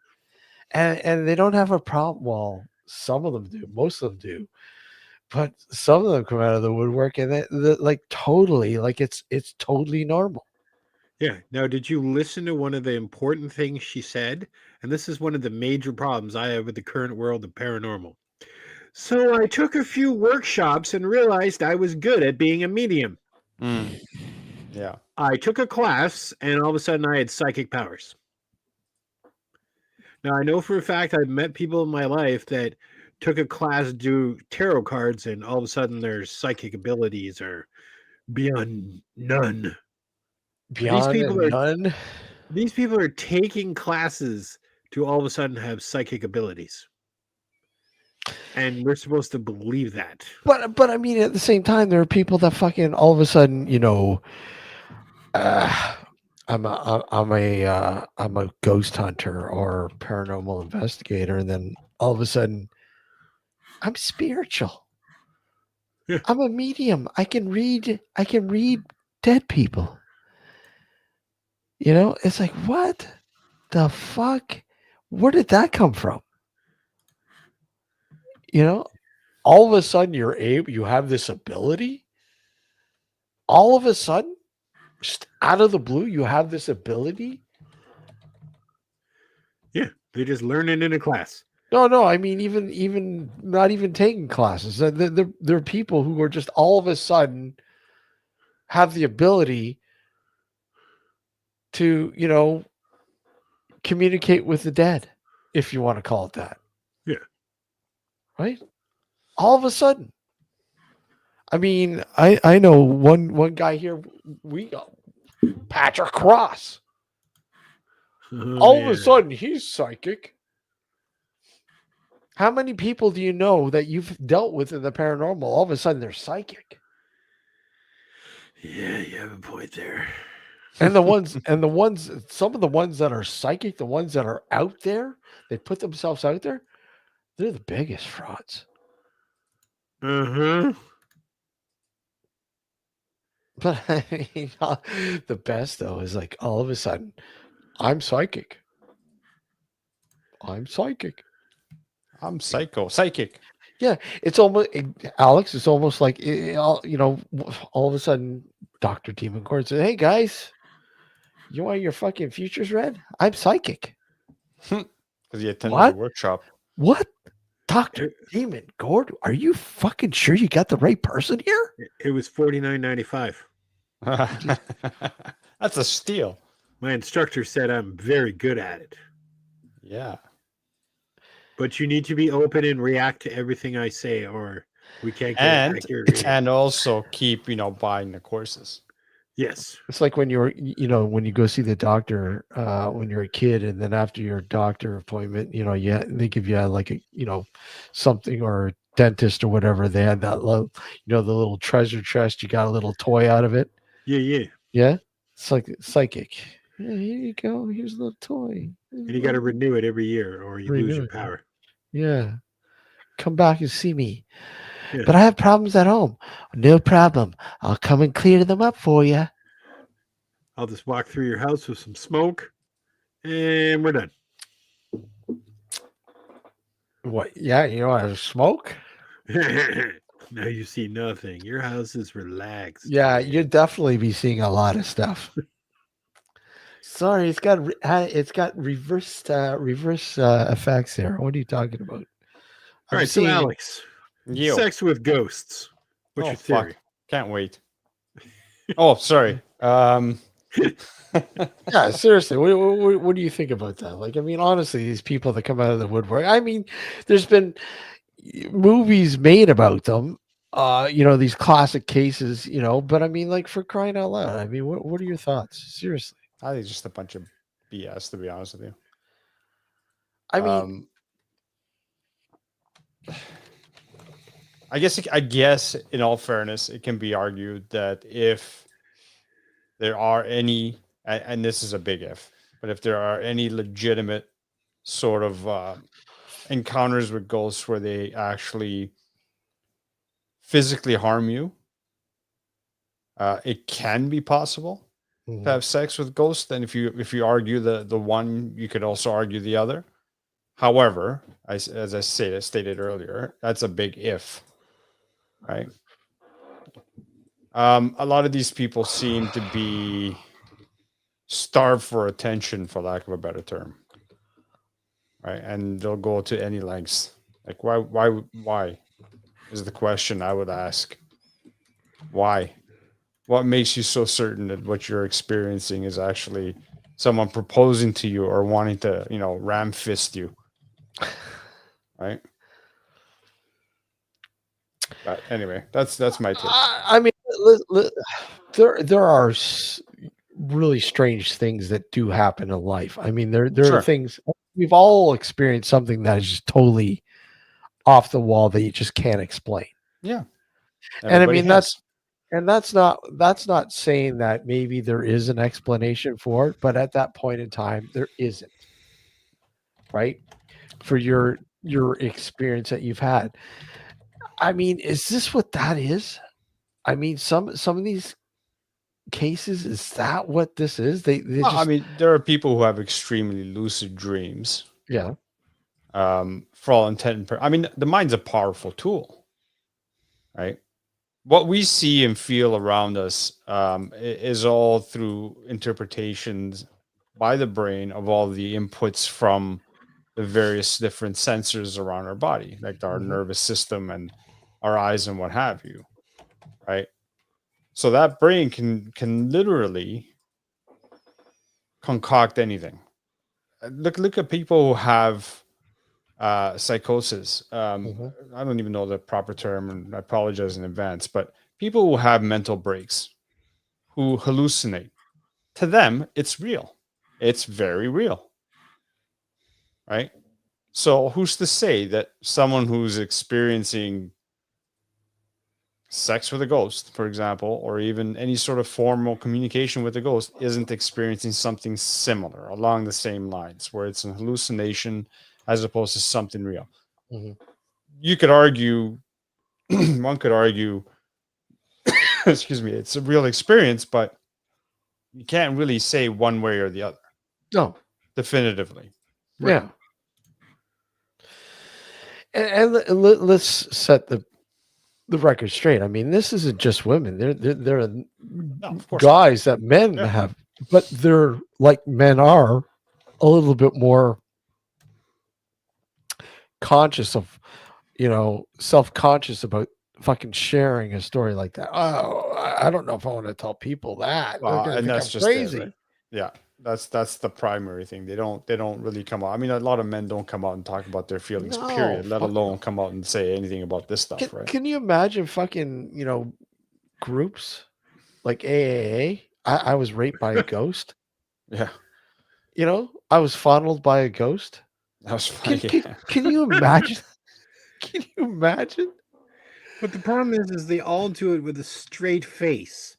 and they don't have a problem. Well, some of them do. Most of them do. But some of them come out of the woodwork and like totally, like it's totally normal. Yeah. Now, did you listen to one of the important things she said? And this is one of the major problems I have with the current world of paranormal. So I took a few workshops and realized I was good at being a medium. Yeah. I took a class and all of a sudden I had psychic powers. Now, I know for a fact I've met people in my life that took a class to do tarot cards and all of a sudden their psychic abilities are beyond none. Beyond none. These people are taking classes to all of a sudden have psychic abilities. And we're supposed to believe that. But I mean, at the same time, there are people that fucking all of a sudden, I'm a ghost hunter or paranormal investigator, and then all of a sudden, I'm spiritual. Yeah. I'm a medium. I can read dead people. It's like, what the fuck? Where did that come from? All of a sudden you have this ability. All of a sudden, just out of the blue, you have this ability. Yeah, they just learn it in a class. No. I mean, even not even taking classes. There are people who are just all of a sudden have the ability to, communicate with the dead, if you want to call it that. Yeah. Right? All of a sudden. I mean, I know one guy here. We got Patrick Cross. Oh, All of yeah. a sudden, he's psychic. How many people do you know that you've dealt with in the paranormal? All of a sudden, they're psychic, Yeah, you have a point there. and some of the ones that are psychic, the ones that are out there, they put themselves out there. They're the biggest frauds. Uh-huh. But I mean, the best though is like all of a sudden, I'm psychic. I'm psychic. I'm psychic. Yeah, it's almost Alex. It's almost like all of a sudden, Doctor Demon Court said, "Hey guys, you want your fucking futures read? I'm psychic." Because he attended What? the workshop. What? Dr. Demon Gord, are you fucking sure you got the right person here? It was $49.95. That's a steal. My instructor said I'm very good at it. Yeah. But you need to be open and react to everything I say, or we can't get And accurate reading. and also keep, buying the courses. Yes. It's like when when you go see the doctor when you're a kid, and then after your doctor appointment, they give you like a, something, or a dentist or whatever. They had that little, the little treasure chest. You got a little toy out of it. Yeah. Yeah. It's like psychic. Yeah, here you go. Here's a little toy. And you got to renew it every year, or you lose your power. Yeah. Come back and see me. Yeah. But I have problems at home. No problem. I'll come and clear them up for you. I'll just walk through your house with some smoke, and we're done. What? Yeah, I have smoke. Now you see nothing. Your house is relaxed. Yeah, you'd definitely be seeing a lot of stuff. Sorry, it's got reverse effects there. What are you talking about? All right, so Alex, sex with ghosts. What's your theory? Fuck. Can't wait. Oh, sorry. Yeah, seriously, what do you think about that? Like, I mean, honestly, these people that come out of the woodwork. I mean, there's been movies made about them. These classic cases. But I mean, like, for crying out loud. I mean, what are your thoughts? Seriously. I think it's just a bunch of BS, to be honest with you. I mean, I guess in all fairness, it can be argued that if there are any, and this is a big if, but if there are any legitimate sort of encounters with ghosts where they actually physically harm you, it can be possible to have sex with ghosts. And if you argue the one, you could also argue the other. However, as I stated earlier, that's a big if, right? A lot of these people seem to be starved for attention, for lack of a better term, right? And they'll go to any lengths. Like, why is the question I would ask. Why? What makes you so certain that what you're experiencing is actually someone proposing to you or wanting to, ram fist you? Right? But anyway, that's my take. I mean, there are really strange things that do happen in life. I mean, there Sure. are things we've all experienced, something that is just totally off the wall that you just can't explain. Yeah. And I mean, that's not saying that maybe there is an explanation for it, but at that point in time, there isn't. Right? For your experience that you've had. I mean, is this what that is? I mean, some of these cases, is that what this is? They Well, just, I mean, there are people who have extremely lucid dreams. yeah. For all intent and I mean, the mind's a powerful tool, right? What we see and feel around us is all through interpretations by the brain of all the inputs from the various different sensors around our body, like our nervous system and our eyes and what have you, right? So that brain can literally concoct anything. Look at people who have psychosis. I don't even know the proper term, and I apologize in advance. But people who have mental breaks, who hallucinate, to them it's real. It's very real, right? So who's to say that someone who's experiencing sex with a ghost, for example, or even any sort of formal communication with a ghost isn't experiencing something similar along the same lines, where it's an hallucination as opposed to something real? You could argue, one could argue, excuse me, it's a real experience, but you can't really say one way or the other. No. Definitively. Yeah. And let's set the record straight. I mean, this isn't just women. There are of course guys that men have, but they're like men are a little bit more conscious of, self-conscious about fucking sharing a story like that. Oh, I don't know if I want to tell people that. They're gonna And think that's I'm just crazy. it, right? Yeah. That's the primary thing. They don't really come out. I mean, a lot of men don't come out and talk about their feelings, No, period, let fuck alone come out and say anything about this stuff, right? Can you imagine fucking, groups like AAA? I was raped by a ghost. Yeah. I was fondled by a ghost. That was funny. Can you imagine? Can you imagine? But the problem is they all do it with a straight face.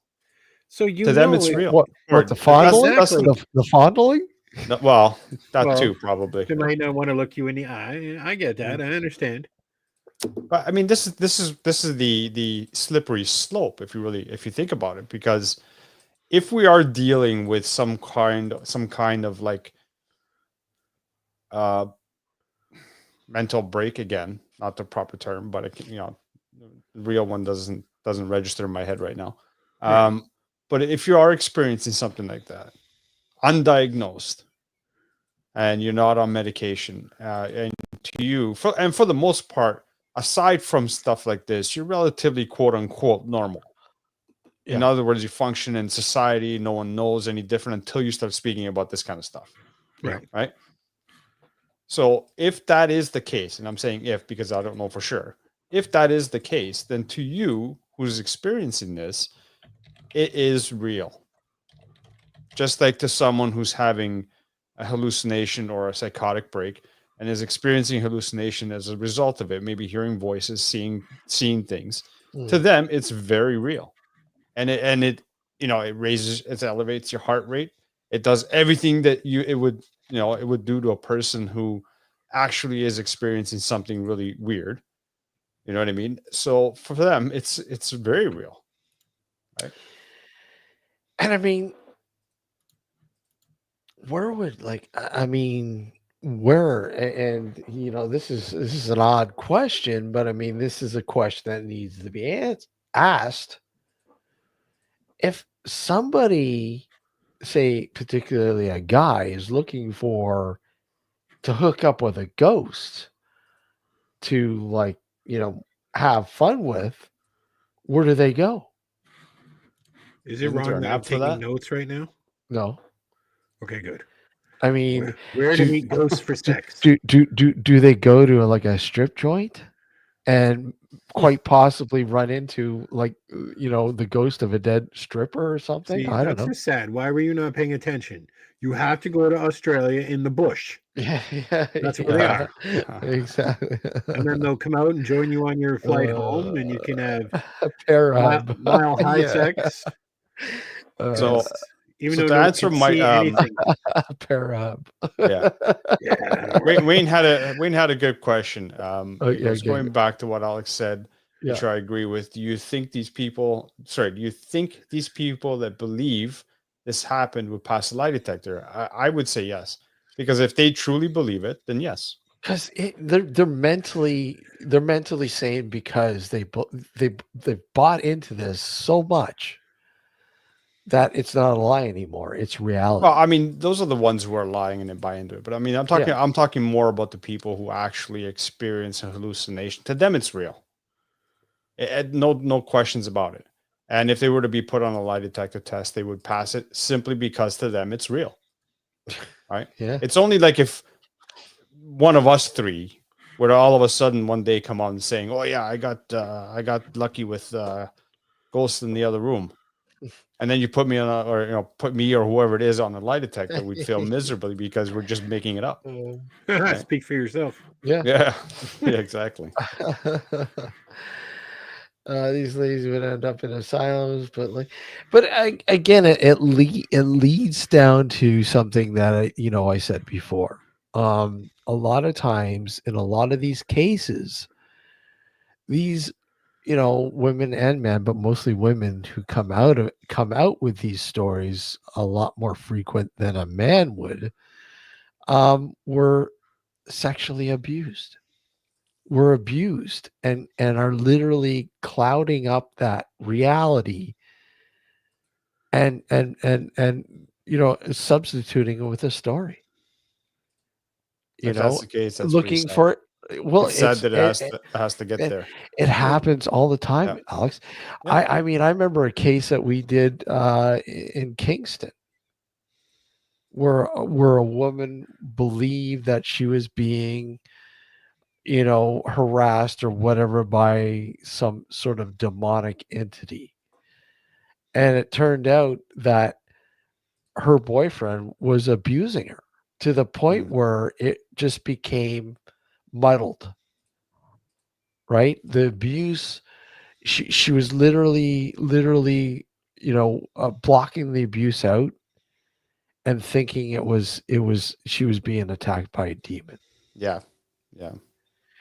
So To them, it's real. What the fondling? Exactly. The fondling? No, well, that Well, too, probably. They might not want to look you in the eye. I get that. I understand. But I mean, this is the slippery slope if you think about it, because if we are dealing with some kind of like mental break, again, not the proper term, but the real one doesn't register in my head right now. But if you are experiencing something like that, undiagnosed, and you're not on medication, and for the most part, aside from stuff like this, you're relatively quote unquote normal. In other words, you function in society. No one knows any different until you start speaking about this kind of stuff. Right. So if that is the case, and I'm saying if because I don't know for sure, if that is the case, then to you who's experiencing this, it is real. Just like to someone who's having a hallucination or a psychotic break and is experiencing hallucination as a result of it, maybe hearing voices, seeing things. To them, it's very real. And it elevates your heart rate. It does everything that it would do to a person who actually is experiencing something really weird. You know what I mean? So for them, it's very real. Right? And I mean, where this is an odd question, but I mean, this is a question that needs to be asked. If somebody, say particularly a guy, is looking to hook up with a ghost to have fun with, where do they go? Is it wrong that I'm taking notes right now? No. Okay, good. I mean, where to meet ghosts for sex? Do they go to like a strip joint and quite possibly run into the ghost of a dead stripper or something? See, I don't that's know. just sad. Why were you not paying attention? You have to go to Australia in the bush. Yeah, that's where they are. Exactly. And then they'll come out and join you on your flight home, and you can have mile high sex. So, even to though answer my anything. Parahub. Yeah. Wayne had a good question. Going back to what Alex said, which I agree with. Do you think these people that believe this happened would pass a lie detector? I would say yes, because if they truly believe it, then yes. Because they're mentally sane, because they bought into this so much that it's not a lie anymore. It's reality. Well, I mean, those are the ones who are lying and then buy into it. But I mean, I'm talking more about the people who actually experience a hallucination. To them, it's real. No questions about it. And if they were to be put on a lie detector test, they would pass it simply because to them it's real. Right? Yeah. It's only like if one of us three would all of a sudden one day come on saying, "Oh yeah, I got lucky with ghosts in the other room," and then you put me on put me or whoever it is on a lie detector, we'd feel miserably because we're just making it up. Right. Speak for yourself. Yeah. Yeah, yeah, exactly. These ladies would end up in asylums, again, it leads down to something that I said before. A lot of times in a lot of these cases, these women and men, but mostly women who come out with these stories a lot more frequent than a man would, were sexually abused, were abused, and are literally clouding up that reality and substituting it with a story, If that's the case, that's pretty looking sad. for well, It's sad that it it, has to get it, there. it happens all the time, Yeah. Alex. Yeah. I mean, I remember a case that we did in Kingston where a woman believed that she was being harassed or whatever by some sort of demonic entity, and it turned out that her boyfriend was abusing her to the point where it just became muddled, right? The abuse, she was literally blocking the abuse out and thinking it was she was being attacked by a demon. Yeah, yeah.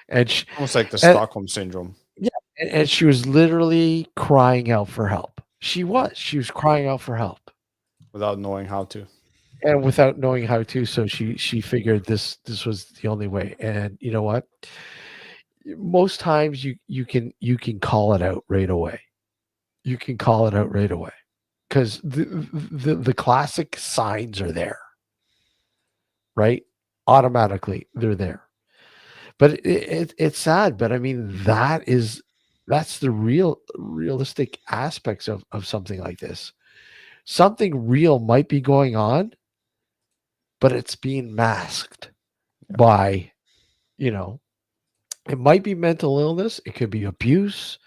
And she, Almost like the and, Stockholm syndrome. yeah, and she was literally crying out for help. She was crying out for help Without knowing how to. and without knowing how to. So she figured this was the only way. And you know what? Most times you can call it out right away. You can call it out right away because the classic signs are there, right? Automatically they're there. But it's sad. But I mean that's the realistic aspects of something like this. Something real might be going on, but it's being masked by, it might be mental illness, it could be abuse,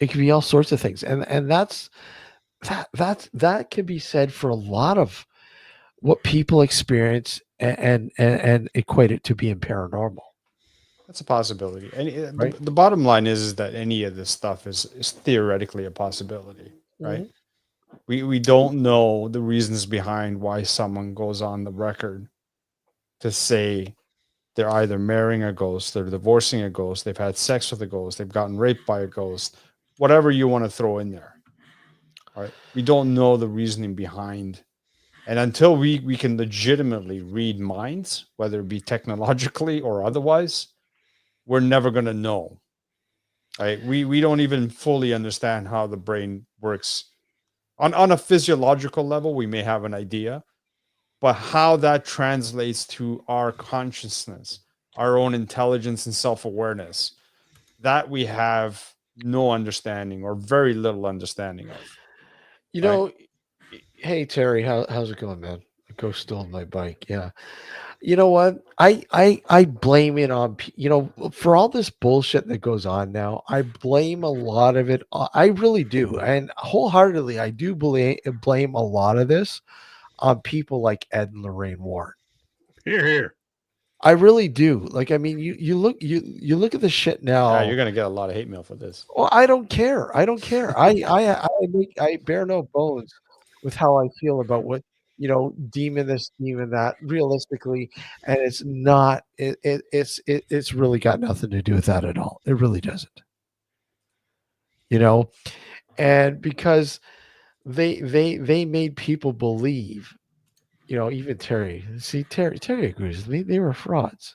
it could be all sorts of things. And that can be said for a lot of what people experience and equate it to being paranormal. That's a possibility. And Right. the bottom line is that any of this stuff is theoretically a possibility, right? We don't know the reasons behind why someone goes on the record to say they're either marrying a ghost, they're divorcing a ghost, they've had sex with a ghost, they've gotten raped by a ghost, whatever you want to throw in there. All right. We don't know the reasoning behind. And until we can legitimately read minds, whether it be technologically or otherwise, we're never going to know. Right? We don't even fully understand how the brain works. On a physiological level, we may have an idea, but how that translates to our consciousness, our own intelligence and self-awareness, that we have no understanding or very little understanding of. You Right. know, hey Terry, how's it going, man? The ghost stole my bike. Yeah. You know what? I blame it on for all this bullshit that goes on now. I blame a lot of it. I really do, and wholeheartedly, I do blame a lot of this on people like Ed and Lorraine Warren. Here, here. I really do. Like, I mean, you look at the shit now. Yeah, you're going to get a lot of hate mail for this. Well, I don't care. I don't care. I bear no bones with how I feel about what demon this, demon that. Realistically, and it's not. It's really got nothing to do with that at all. It really doesn't. And because they made people believe. Even Terry. See, Terry agrees with me. They were frauds.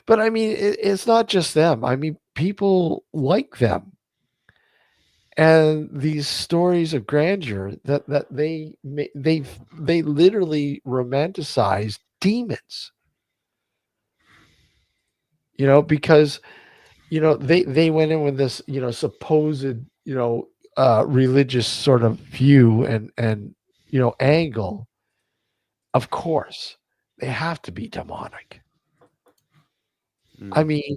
But I mean, it's not just them. I mean, people like them. and these stories of grandeur that they literally romanticize demons, because they went in with this supposed religious sort of view and angle. Of course they have to be demonic. I Mm. mean,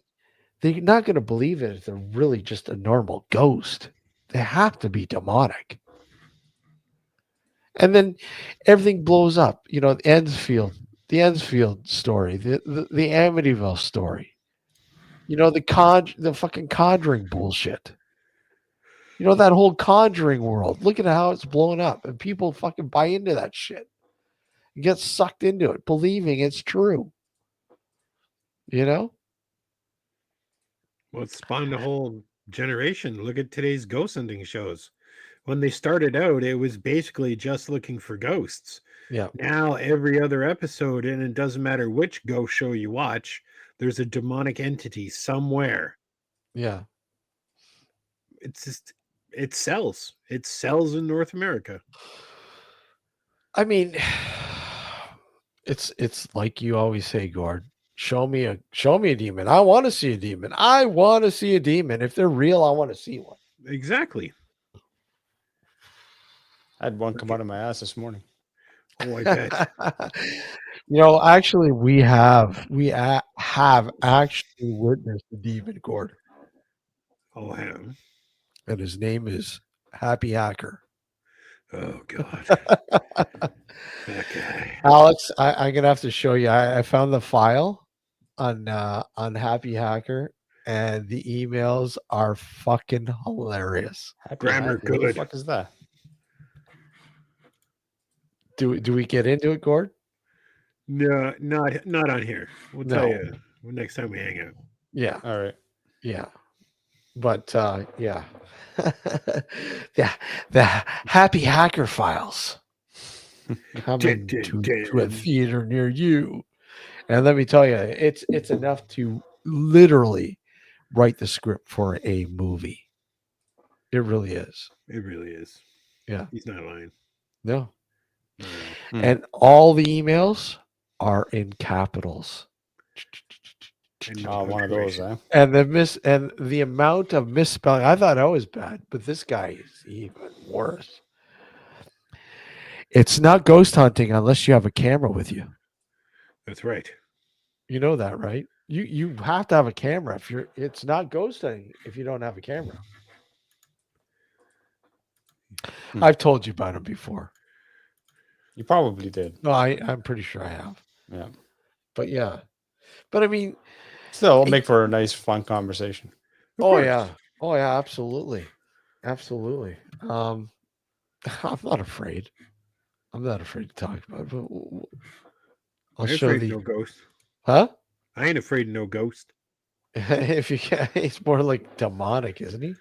they're not going to believe it if they're really just a normal ghost. They have to be demonic. And then everything blows up. The Ensfield story, the Amityville story. The fucking Conjuring bullshit. That whole Conjuring world. Look at how it's blown up, and people fucking buy into that shit. You get sucked into it, believing it's true. You know? Well, it spawned a whole generation. Look at today's ghost hunting shows. When they started out, it was basically just looking for ghosts. Yeah. Now, every other episode, and it doesn't matter which ghost show you watch, there's a demonic entity somewhere. Yeah. It's just, it sells. It sells in North America. I mean, it's like you always say, Gord. Show me a demon. I want to see a demon. I want to see a demon. If they're real, I want to see one. Exactly. I had one come out of my ass this morning. Oh, I bet. Actually, we have actually witnessed a demon, Gord, Oh, him. and his name is Happy Hacker. Oh, God. That guy. Alex, I'm gonna have to show you. I found the file on Happy Hacker, and the emails are fucking hilarious. Happy Grammar Hacker, Who the good. fuck is that? Do we get into it, Gord? No, not on here. We'll tell No. you next time we hang out. Yeah, All right. yeah. But yeah. the Happy Hacker files coming Dun, to dun, a dun. theater near you. And let me tell you, it's enough to literally write the script for a movie. It really is. It really is. Yeah. He's not lying. No. Not at all. Hmm. And all the emails are in capitals. And no Oh, one of those, punctuation. And the amount of misspelling, I thought I was bad, but this guy is even worse. It's not ghost hunting unless you have a camera with you. That's right. You know that, right? You have to have a camera it's not ghost hunting if you don't have a camera. Hmm. I've told you about him before. You probably did. No, I'm pretty sure I have. Yeah. But yeah. But I mean, Still, it'll make for a nice, fun conversation. Of oh course. yeah. Oh yeah, absolutely. Absolutely. I'm not afraid. I'm not afraid to talk about it, but I I'll ain't show afraid the of no ghost. huh? I ain't afraid of no ghost. If you can, he's more like demonic, isn't he?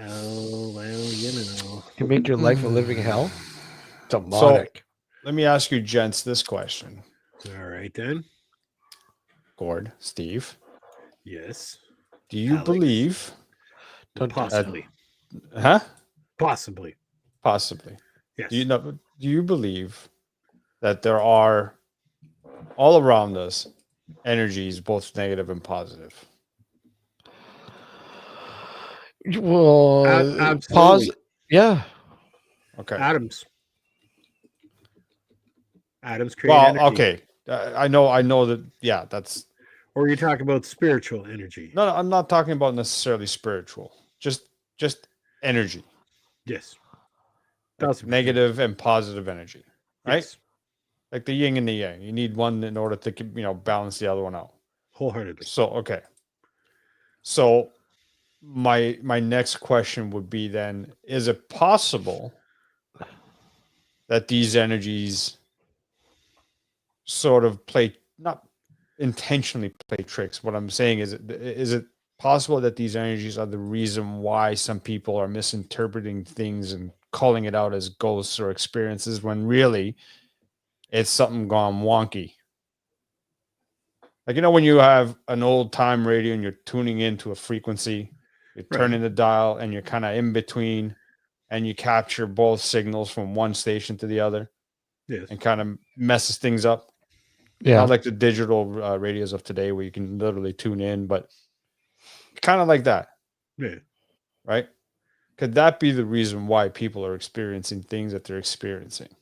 Oh, well, you know. Can make your life a living hell. Demonic. Let me ask you, gents, this question. All right, then. Gord, Steve, Yes. do you Alex. believe? Possibly. Huh? Possibly. Possibly. Yes. Do you believe that there are all around us energies, both negative and positive? Well, absolutely. Yeah. Okay. Atoms create Well, energy. okay. I know that. Yeah, that's. Or you talk about spiritual energy. No, I'm not talking about necessarily spiritual. Just energy. Yes. Like 1000%. negative and positive energy, right? Yes. Like the yin and the yang. You need one in order to balance the other one out. Wholeheartedly. So okay. So my next question would be then: is it possible that these energies sort of not intentionally play tricks? What I'm saying is it possible that these energies are the reason why some people are misinterpreting things and calling it out as ghosts or experiences when really it's something gone wonky? Like, when you have an old time radio and you're tuning into a frequency You're Right. turning the dial and you're kind of in between, and you capture both signals from one station to the other Yes. and kind of messes things up. Yeah. Not like the digital radios of today where you can literally tune in, but kind of like that, Yeah. right? Could that be the reason why people are experiencing things that they're experiencing?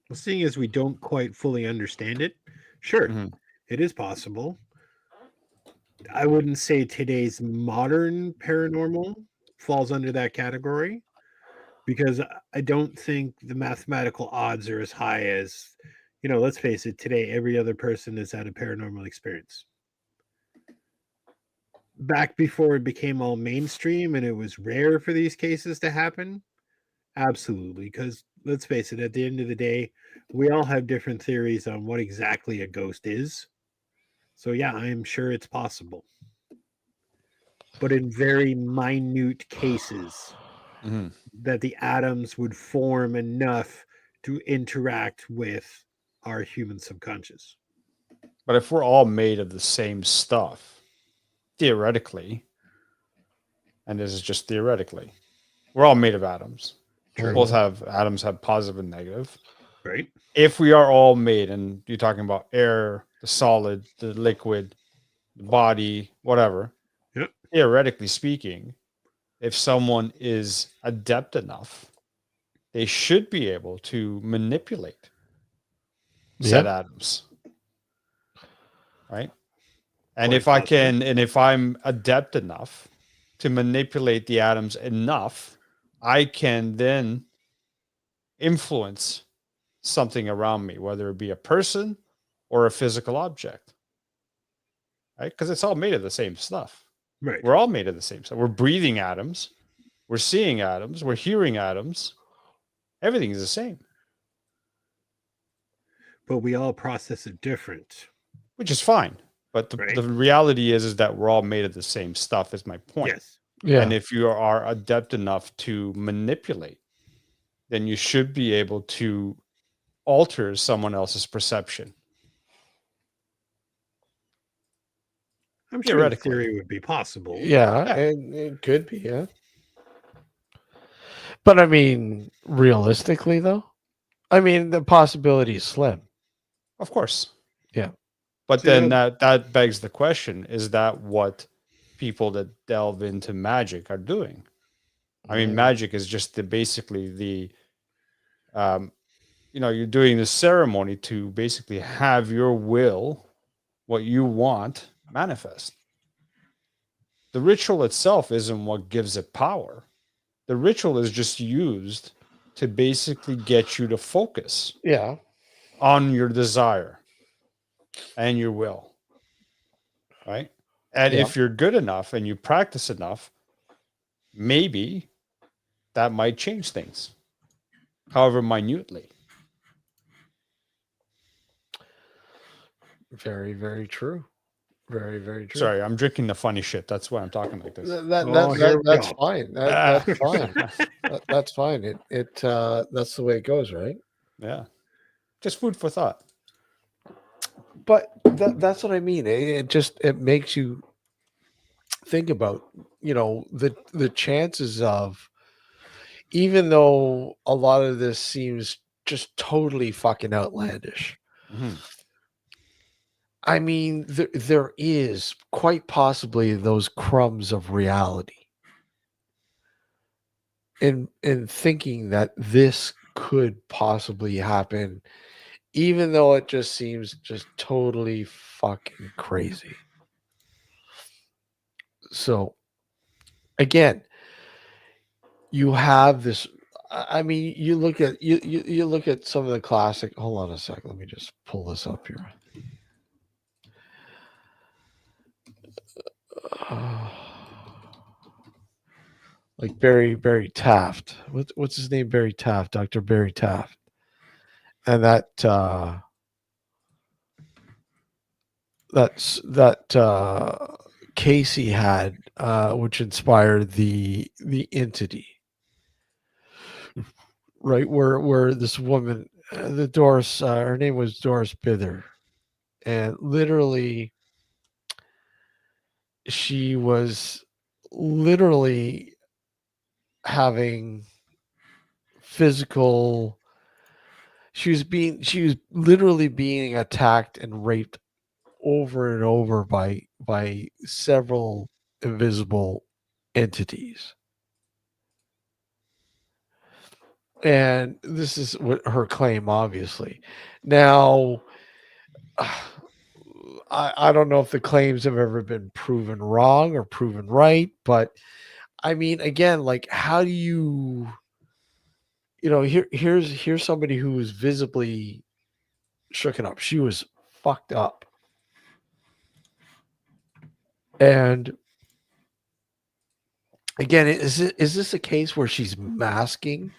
Well, seeing as we don't quite fully understand it, sure, Mhm. it is possible. I wouldn't say today's modern paranormal falls under that category because I don't think the mathematical odds are as high as, let's face it, today every other person has had a paranormal experience. Back before it became all mainstream and it was rare for these cases to happen, absolutely. Because let's face it, at the end of the day, we all have different theories on what exactly a ghost is. So, yeah, I am sure it's possible. But in very minute cases, Mhm. that the atoms would form enough to interact with our human subconscious. But if we're all made of the same stuff, theoretically, and this is just theoretically, we're all made of atoms. True. Both have atoms have positive and negative. Right? If we are all made, and you're talking about air, the solid, the liquid, the body, whatever, Yep. theoretically speaking, if someone is adept enough, they should be able to manipulate said Yeah. atoms, right? And Quite if I possible. can, and if I'm adept enough to manipulate the atoms enough, I can then influence something around me, whether it be a person or a physical object, right? Because it's all made of the same stuff. Right. We're all made of the same stuff. We're breathing atoms, we're seeing atoms, we're hearing atoms. Everything is the same, But we all process it different. which is fine. But Right. the reality is that we're all made of the same stuff, is my point. Yes. Yeah. And if you are adept enough to manipulate, then you should be able to alter someone else's perception. I'm sure the Theoretically. theory would be possible. Yeah, Yeah. and it could be, yeah. But I mean, realistically, though, I mean, the possibility is slim. Of course. Yeah. But See, then that begs the question, is that what people that delve into magic are doing? I mean, magic is just basically the you're doing the ceremony to basically have your will, what you want, manifest. The ritual itself isn't what gives it power. The ritual is just used to basically get you to focus Yeah. on your desire and your will, right? And Yeah. if you're good enough and you practice enough, maybe that might change things, however minutely. Very, very true. Very, very true. Sorry, I'm drinking the funny shit. That's why I'm talking like this. Here we That's go. fine. That's fine. That's fine. That's the way it goes, right? Yeah. Just food for thought. But that's what I mean. It makes you think about, the chances of, even though a lot of this seems just totally fucking outlandish. Mhm. I mean, there is quite possibly those crumbs of reality in thinking that this could possibly happen, even though it just seems just totally fucking crazy. So again, you have this. I mean, you look at you look at some of the classic. Hold on a sec. Let me just pull this up here. Like Barry Taft. What's his name? Barry Taft, Dr. Barry Taft. And that Casey had, which inspired the entity, right? Where this woman, the Doris, her name was Doris Bither, and literally she was literally having physical she was literally being attacked and raped over and over by several invisible entities. And this is what her claim, obviously. Now, I don't know if the claims have ever been proven wrong or proven right, but I mean, again, like, how do you, here's somebody who was visibly shooken up. She was fucked up, and again, is this a case where she's masking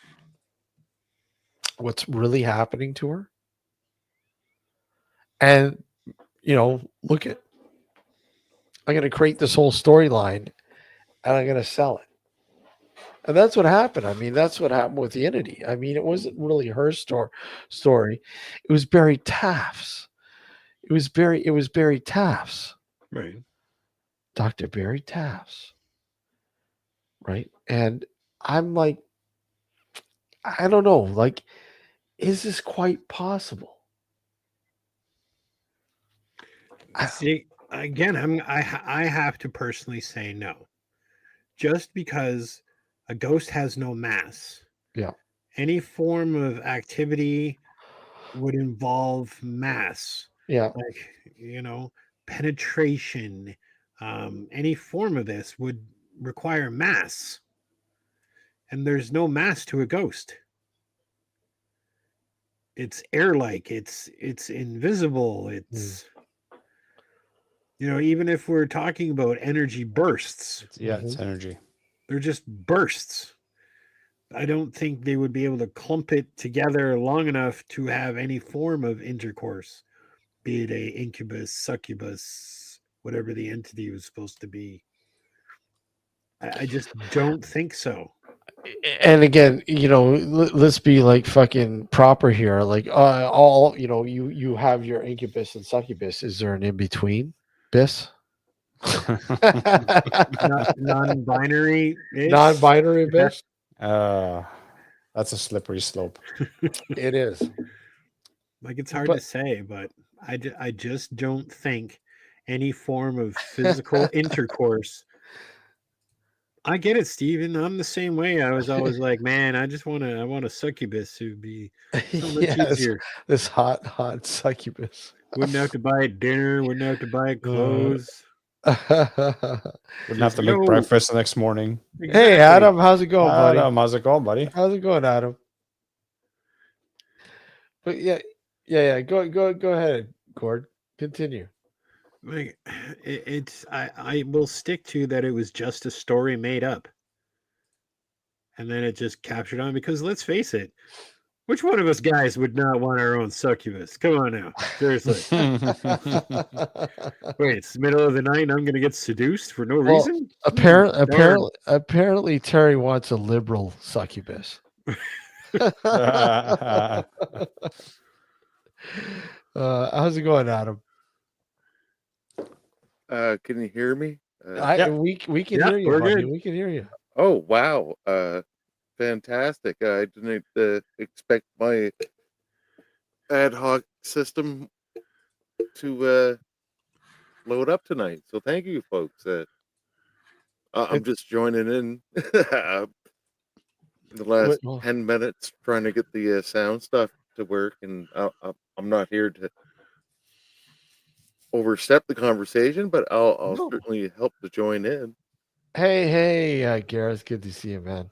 what's really happening to her? And look at, I'm going to create this whole storyline and I'm going to sell it. And that's what happened. I mean, that's what happened with Unity. I mean, it wasn't really her story. It was Barry Taft's. It was Barry Taft's. Right. Dr. Barry Taft's. Right. And I'm like, I don't know. Like, is this quite possible? See, again, I have to personally say no. Just because a ghost has no mass. Yeah. Any form of activity would involve mass. Yeah. Like, penetration. Any form of this would require mass. And there's no mass to a ghost. It's air-like, it's invisible, it's even if we're talking about energy bursts, It's energy. they're just bursts. I don't think they would be able to clump it together long enough to have any form of intercourse, be it a incubus, succubus, whatever the entity was supposed to be. I just don't think so. And again, let's be like fucking proper here. Like, all you have your incubus and succubus. Is there an in between? Bis? Non-binary. Non-binary bis? That's a slippery slope. It is. Like, it's hard to say, but I just don't think any form of physical intercourse. I get it, Steven. I'm the same way. I was always like, man, I want a succubus who'd be so much easier. This hot succubus. Wouldn't have to buy dinner, wouldn't have to buy clothes. Wouldn't have to make breakfast the next morning. Exactly. Hey, Adam, how's it going, buddy? Adam, how's it going, buddy? How's it going, Adam? But yeah. Go ahead, Gord. Continue. Like, I will stick to that. It was just a story made up, and then it just captured on. Because let's face it, which one of us guys would not want our own succubus? Come on now, seriously. Wait, it's the middle of the night and I'm going to get seduced for no reason? Apparently, Terry wants a liberal succubus. How's it going, Adam? Can you hear me? We can hear you, buddy. We can hear you. Oh, wow. Fantastic. I didn't expect my ad hoc system to load up tonight. So thank you, folks. I'm just joining in the last 10 minutes trying to get the sound stuff to work, and I'm not here to overstep the conversation, but I'll certainly help to join in. Hey, Gareth, good to see you, man.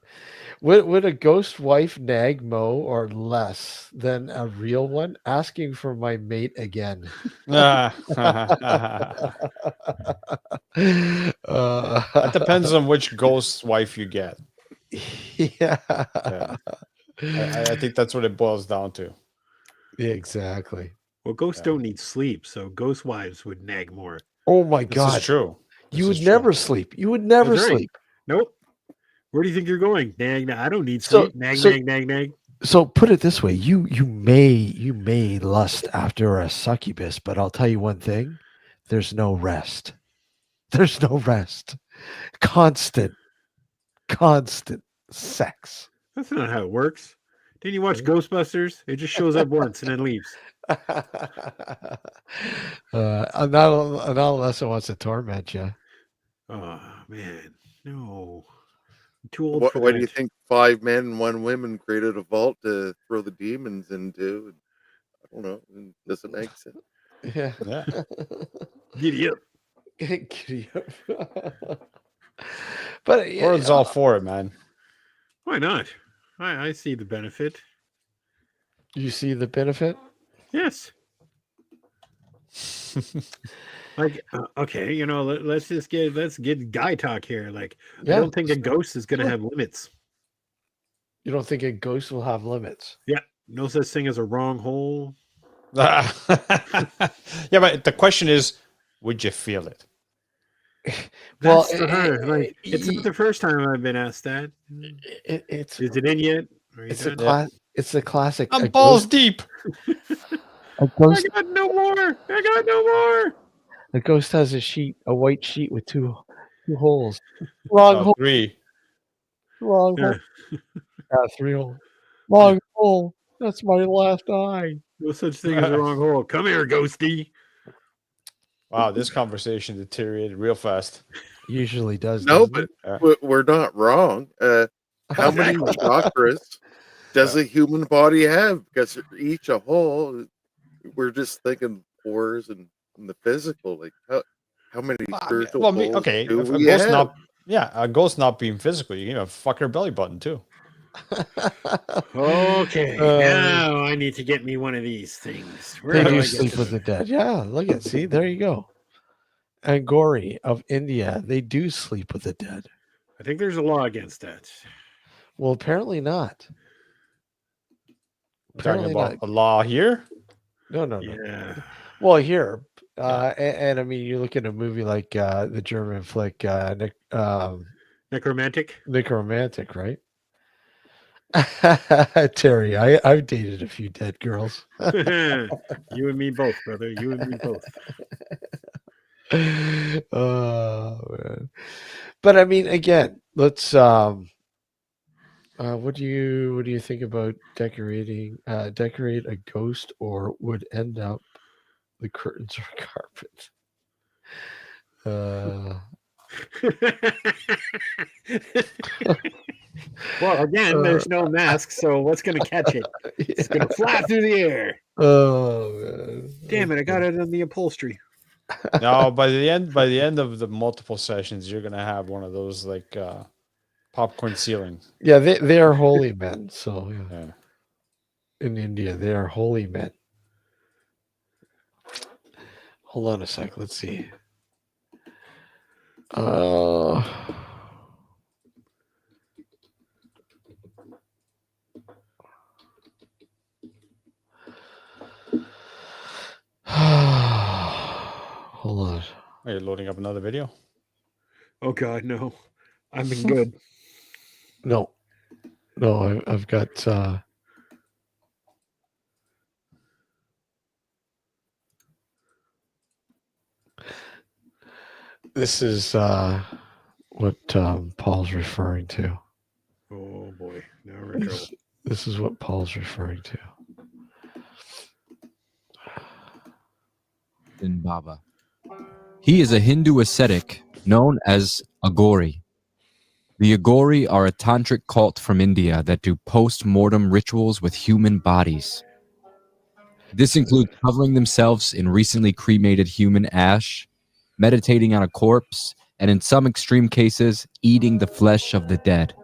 Would a ghost wife nag Mo or less than a real one? Asking for my mate again. That depends on which ghost wife you get. Yeah. I think that's what it boils down to. Yeah, exactly. Well, ghosts don't need sleep, so ghost wives would nag more. Oh my God. This is true. You would never sleep. You would never sleep. Nope. Where do you think you're going? Nag, I don't need sleep. Nag. So put it this way: you may lust after a succubus, but I'll tell you one thing: there's no rest. There's no rest. Constant sex. That's not how it works. Didn't you watch Ghostbusters? It just shows up once and then leaves. Not unless it wants to torment you. Oh man, no. I'm too old What, for why that. do you think 5 men and 1 woman created a vault to throw the demons into? I don't know. Does it make sense? Yeah. Yeah. Giddy up. Giddy up. But yeah, World's all for it, man. Why not? I see the benefit. you see the benefit. Yes. Like, okay, you know, let's get guy talk here. Like, I Yeah. don't think a ghost is going to have limits. You don't think a ghost will have limits? Yeah, no such thing as a wrong hole. Yeah, but the question is, would you feel it? Well, That's the hard. Like, it's not the first time I've been asked that. it's Is it in yet? Are you it's the done? it's the classic. I'm a balls ghost, deep. a I ghost got no more. I got no more. a ghost has a white sheet with two holes. Long hole, 3. long Yeah. hole. 3 holes. Long hole. That's my left eye. No such thing as a wrong hole. Come here, ghosty. Wow, this conversation deteriorated real fast. Usually does. No, doesn't but we're not wrong. How many chakras does a human body have? Because each a whole. We're just thinking pores and the physical. Like how many spiritual holes okay, do if a we ghost have? a ghost not being physical, you can even fuck your belly button too. Okay, Uh, now I need to get me one of these things. Where They do do I get sleep with them? the dead. Yeah, look at see, there you go. Angori of India, they do sleep with the dead. I think there's a law against that. Well, apparently not. We're talking Apparently about not. a law here. No. Yeah. Well, here, and I mean, you look at a movie like the German flick Necromantic. Necromantic, right? Terry, I've dated a few dead girls. You and me both, brother. You and me both. Oh man. But I mean, again, let's what do you think about decorate a ghost, or would end up the curtains or carpet? Well, again, there's no mask, so what's going to catch it? It's going to fly through the air. Oh man. Damn it! I got it on the upholstery. No, by the end of the multiple sessions, you're gonna have one of those like popcorn ceilings. Yeah, they are holy men. So yeah. Yeah. In India, they are holy men. Hold on a sec. Let's see. Hold on. Are you loading up another video? Oh God, no! I've been good. No, I've got. This is what Paul's referring to. Oh boy, now we're in trouble. This is what Paul's referring to. Baba. He is a Hindu ascetic known as Agori. The Agori are a tantric cult from India that do post-mortem rituals with human bodies. This includes covering themselves in recently cremated human ash, meditating on a corpse, and in some extreme cases, eating the flesh of the dead.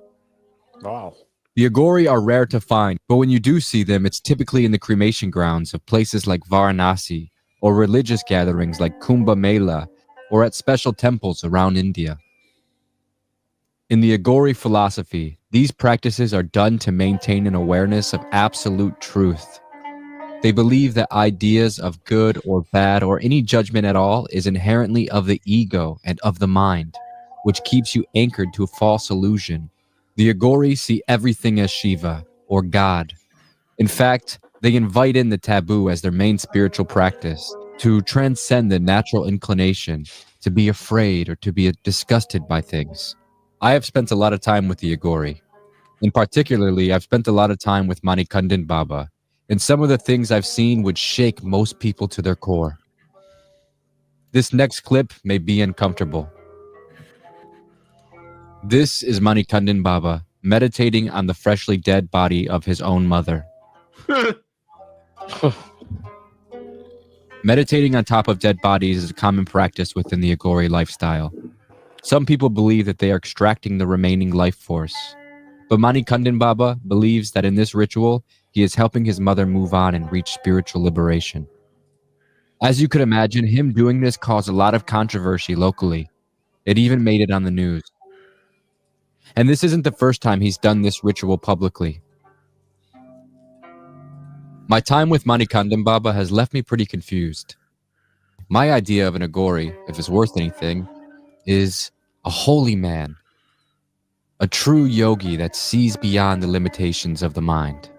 Wow. The Agori are rare to find, but when you do see them, it's typically in the cremation grounds of places like Varanasi, or religious gatherings like Kumbh Mela, or at special temples around India. In the Agori philosophy, these practices are done to maintain an awareness of absolute truth. They believe that ideas of good or bad or any judgment at all is inherently of the ego and of the mind, which keeps you anchored to a false illusion. The Agori see everything as Shiva, or God. In fact, they invite in the taboo as their main spiritual practice to transcend the natural inclination to be afraid, or to be disgusted by things. I have spent a lot of time with the Agori. And particularly, I've spent a lot of time with Manikandin Baba, and some of the things I've seen would shake most people to their core. This next clip may be uncomfortable. This is Manikandin Baba meditating on the freshly dead body of his own mother. Meditating on top of dead bodies is a common practice within the Agori lifestyle. Some people believe that they are extracting the remaining life force. But Manikandin Baba believes that in this ritual, he is helping his mother move on and reach spiritual liberation. As you could imagine, him doing this caused a lot of controversy locally. It even made it on the news. And this isn't the first time he's done this ritual publicly. My time with Manikandin Baba has left me pretty confused. My idea of an Agori, if it's worth anything, is a holy man, a true yogi that sees beyond the limitations of the mind.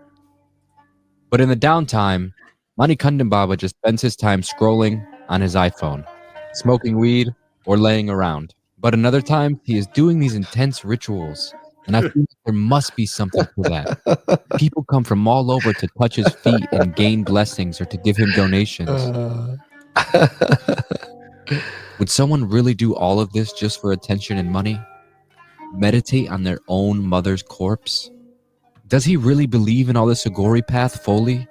But in the downtime, Manikandin Baba just spends his time scrolling on his iPhone, smoking weed, or laying around. But another time, he is doing these intense rituals, and I feel like there must be something to that. People come from all over to touch his feet and gain blessings or to give him donations. Would someone really do all of this just for attention and money? Meditate on their own mother's corpse? Does he really believe in all this Agori path fully?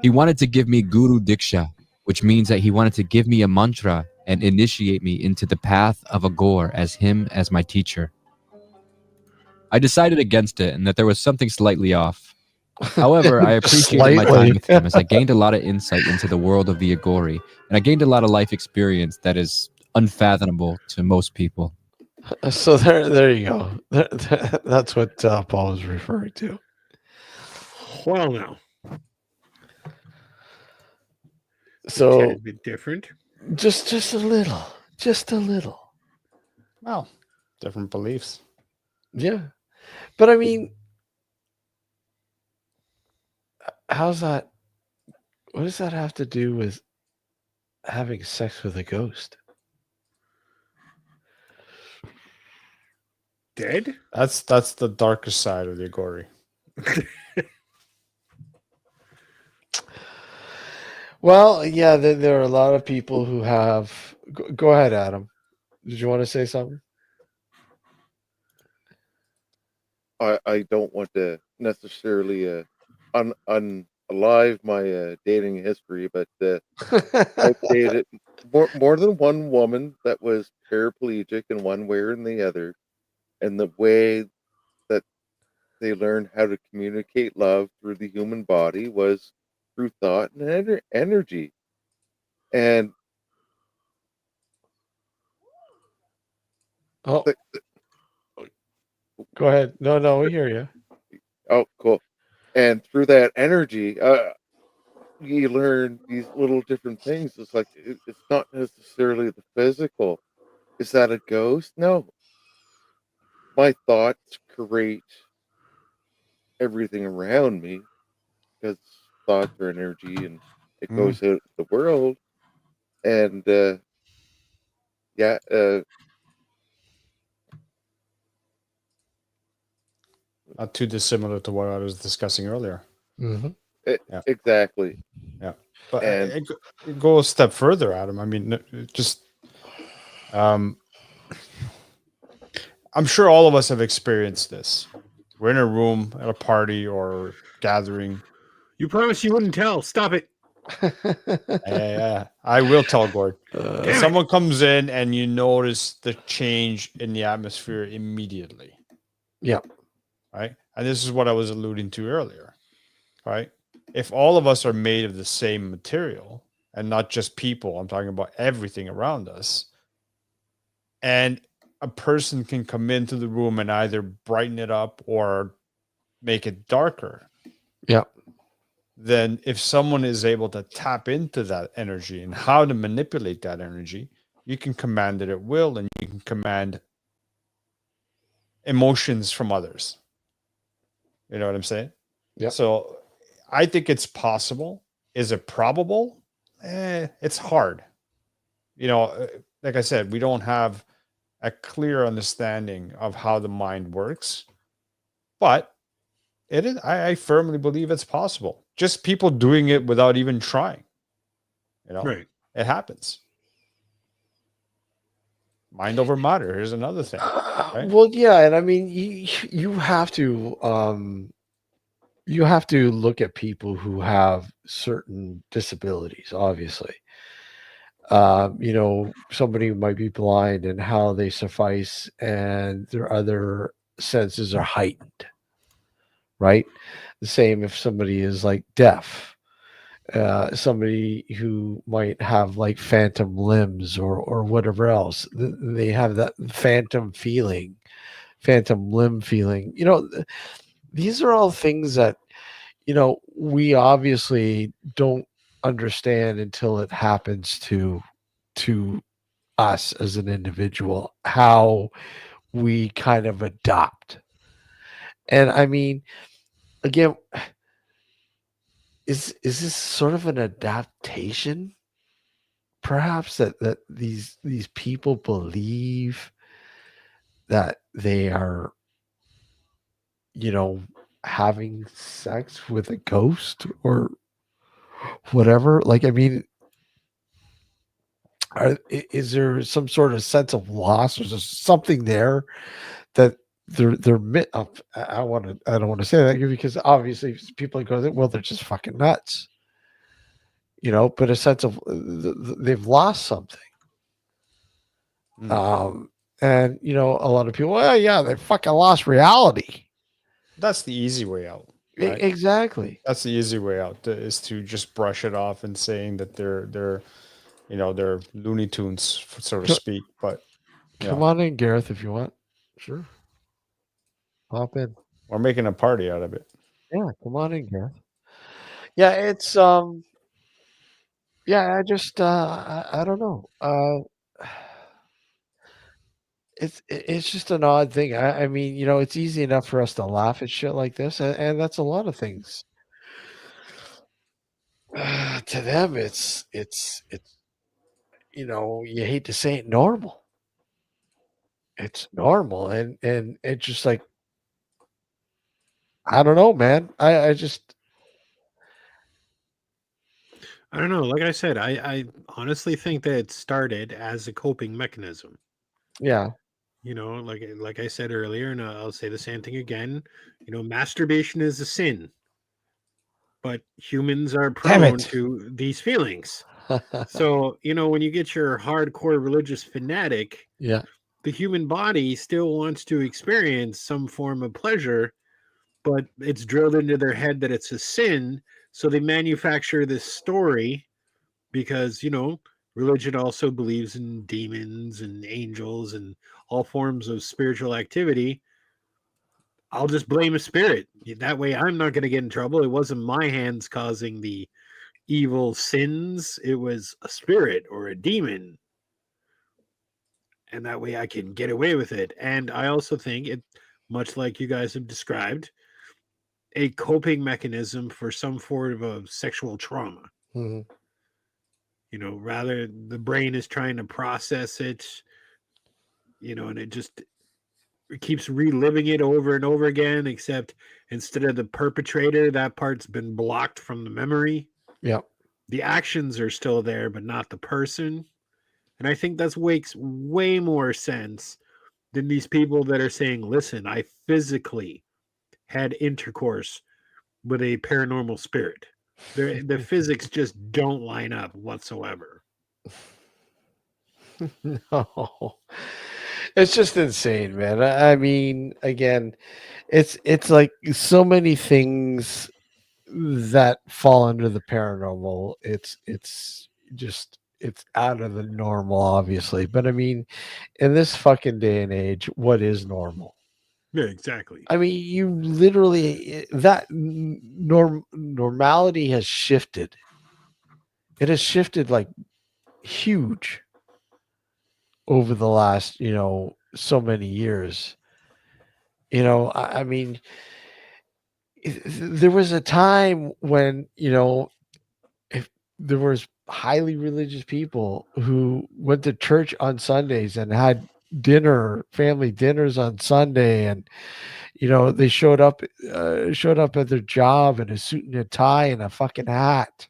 He wanted to give me Guru Diksha, which means that he wanted to give me a mantra and initiate me into the path of Agor as him as my teacher. I decided against it and that there was something slightly off. However, I appreciated my time with him as I gained a lot of insight into the world of the Agori, and I gained a lot of life experience that is unfathomable to most people. So there you go. That's what Paul was referring to. Well, now. So A tad bit different. just a little. Well, different beliefs. Yeah. But I mean, how's that? What does that have to do with having sex with a ghost? Dead? That's the darkest side of the Agori. Well, yeah, there are a lot of people who have. Go ahead, Adam. Did you want to say something? I don't want to necessarily unalive my dating history, but I've dated more than one woman that was paraplegic in one way or in the other, and the way that they learned how to communicate love through the human body was through thought and energy. And Oh, go ahead. No, we hear you. oh, cool. And through that energy, you learn these little different things. It's like it's not necessarily the physical. Is that a ghost? No. My thoughts create everything around me because thoughts are energy and it goes out into the world. And yeah, Not too dissimilar to what I was discussing earlier. Mm-hmm. Exactly. Yeah. But And it goes a step further, Adam. I mean, just I'm sure all of us have experienced this. We're in a room at a party or gathering. You promised you wouldn't tell. Stop it. Yeah, I will tell Gord. Damn Someone comes in and you notice the change in the atmosphere immediately. Yeah. Right. And this is what I was alluding to earlier. Right. If all of us are made of the same material and not just people, I'm talking about everything around us. And a person can come into the room and either brighten it up or make it darker. Yeah. Then if someone is able to tap into that energy and how to manipulate that energy, you can command it at will and you can command emotions from others. You know what I'm saying? Yeah. So I think it's possible. Is it probable? It's hard. like I said, we don't have a clear understanding of how the mind works, but it is. I firmly believe it's possible. Just people doing it without even trying. Right. It happens. Mind over matter. Here's another thing. Right? Well, yeah, and I mean, you have to look at people who have certain disabilities. Obviously, somebody who might be blind and how they suffice, and their other senses are heightened. Right. The same if somebody is like deaf, somebody who might have like phantom limbs or whatever else. They have that phantom limb feeling. These are all things that we obviously don't understand until it happens to us as an individual, how we kind of adopt. And I mean, again, is this sort of an adaptation perhaps, that these people believe that they are having sex with a ghost or whatever? Like, I mean, is there some sort of sense of loss, or is there something there that I don't want to say that here, because obviously people go, well, they're just fucking nuts, but a sense of they've lost something. And a lot of people, well, yeah, they fucking lost reality. That's the easy way out. Right? Exactly. That's the easy way out, is to just brush it off and saying that they're Looney Tunes, so to speak. But come on in, Gareth, if you want. Sure. Pop in. We're making a party out of it. Yeah, come on in, Gareth. Yeah, it's yeah, I just I don't know. It's just an odd thing. I mean, it's easy enough for us to laugh at shit like this, and that's a lot of things. To them, it's you hate to say it, normal. It's normal, and it's just like, I don't know, man. I just I don't know. Like I said, I honestly think that it started as a coping mechanism. yeah. Like I said earlier, and I'll say the same thing again. Masturbation is a sin, but humans are prone to these feelings. So, when you get your hardcore religious fanatic, Yeah. the human body still wants to experience some form of pleasure, but it's drilled into their head that it's a sin. So they manufacture this story because, religion also believes in demons and angels and all forms of spiritual activity. I'll just blame a spirit. That way I'm not going to get in trouble. It wasn't my hands causing the evil sins, it was a spirit or a demon. And that way I can get away with it. And I also think it, much like you guys have described, a coping mechanism for some form of sexual trauma. Mhm. Rather the brain is trying to process it, and it keeps reliving it over and over again, except instead of the perpetrator, that part's been blocked from the memory. Yeah. The actions are still there, but not the person. And I think that makes way more sense than these people that are saying, listen, I physically had intercourse with a paranormal spirit. The physics just don't line up whatsoever. No. It's just insane, man. I mean, again, it's like so many things that fall under the paranormal. It's just it's out of the normal, obviously. But I mean, in this fucking day and age, what is normal? Yeah, exactly. I mean, you literally that normality has shifted. It has shifted like huge over the last, so many years. I mean, there was a time when, if there was highly religious people who went to church on Sundays and had family dinners on Sunday, and they showed up at their job in a suit and a tie and a fucking hat.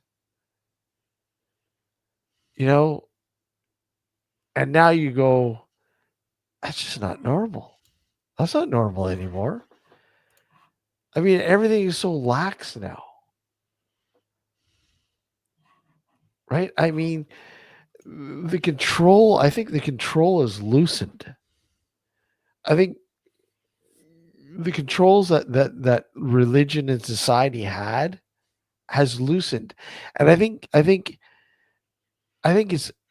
And now you go, that's just not normal. That's not normal anymore. I mean, everything is so lax now. Right? I mean, I think the control is loosened. I think the controls that religion and society has loosened. And I think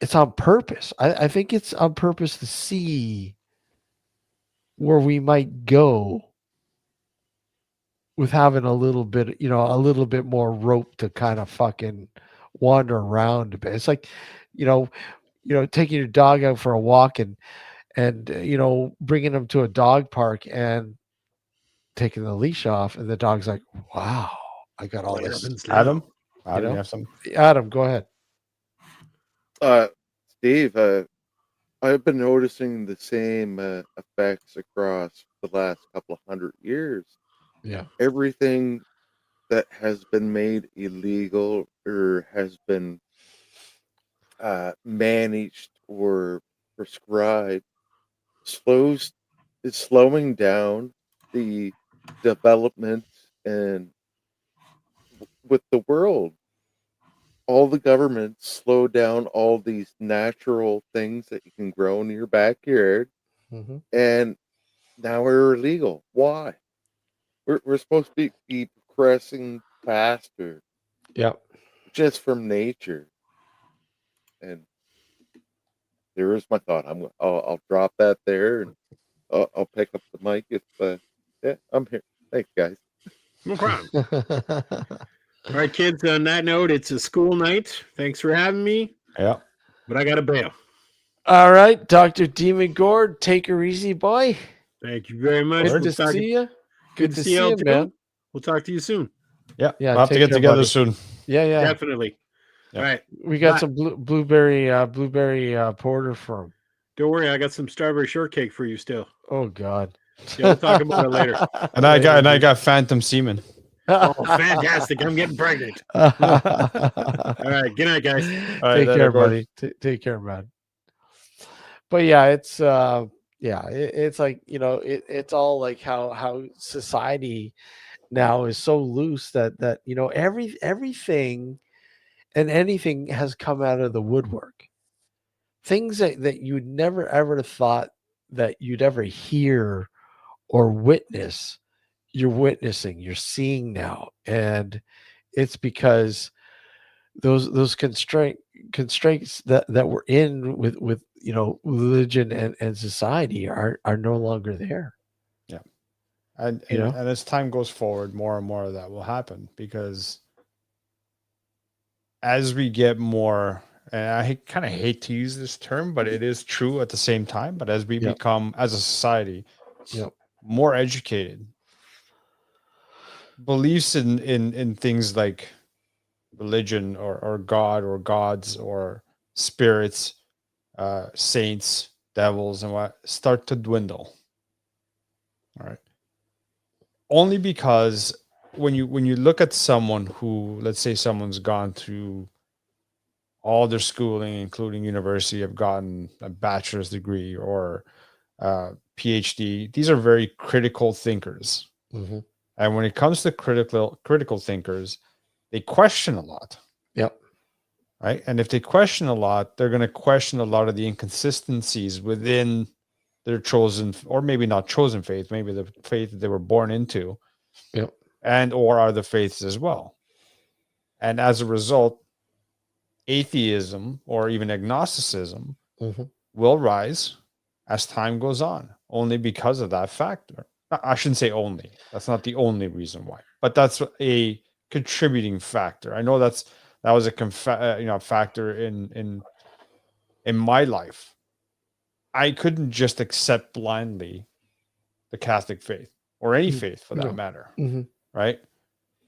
it's on purpose. I think it's on purpose to see where we might go with having a little bit more rope to kind of fucking wander around a bit. It's like, you know, taking your dog out for a walk and bringing them to a dog park and taking the leash off, and the dog's like, "Wow, I got all What this." happens now? Adam, You Adam, know? you have some. Adam, go ahead. Steve, I've been noticing the same effects across the last couple of 100 years. Yeah. Everything that has been made illegal or has been managed or prescribed is slowing down the development and with the world. All the governments slow down all these natural things that you can grow in your backyard, Mm-hmm. and now we're illegal. Why? We're supposed to be progressing faster Yep. just from nature. And there is my thought. I'll drop that there, and I'll pick up the mic if yeah, I'm here. Thanks, guys. No problem. All right, kids. On that note, it's a school night. Thanks for having me, Yeah. but I got to bail. All right, Dr. Demon Gord, take her easy, boy. Thank you very much. Good We'll to see you. Good to see you, you, man. We'll talk to you soon. Yeah. Yeah, We'll have to take get care, together buddy. soon. Yeah, yeah. Definitely. Yeah. All right. We got Bye. some blueberry porter for him. Don't worry, I got some strawberry shortcake for you still. Oh God. Yeah, we'll talk about it later. And I got phantom semen. Oh, fantastic. I'm getting pregnant. All right. Good night, guys. All right, Take later, care, Gordon. buddy. Take care, man. But yeah, it's it's like, it's all like how society now is so loose that everything and anything has come out of the woodwork. Things that you'd never ever thought that you'd ever hear or witness, you're witnessing, you're seeing now. And it's because those constraints that we're in with religion and society are no longer there. Yeah. And as time goes forward, more and more of that will happen, because as we get more, and I kind of hate to use this term, but it is true at the same time, but as we become, as a society, more educated, beliefs in things like religion or God or gods or spirits, saints, devils, and what start to dwindle. All right. Only because when you look at someone who, let's say someone's gone through all their schooling, including university, have gotten a bachelor's degree or PhD, these are very critical thinkers. Mm-hmm. And when it comes to critical thinkers, they question a lot. Yep. Right. And if they question a lot, they're going to question a lot of the inconsistencies within their chosen, or maybe not chosen faith, maybe the faith that they were born into. Yep. And or other faiths as well. And as a result, atheism or even agnosticism will rise as time goes on, only because of that factor. I shouldn't say only. That's not the only reason why, but that's a contributing factor. I know that was a factor in my life. I couldn't just accept blindly the Catholic faith or any faith for that matter, right?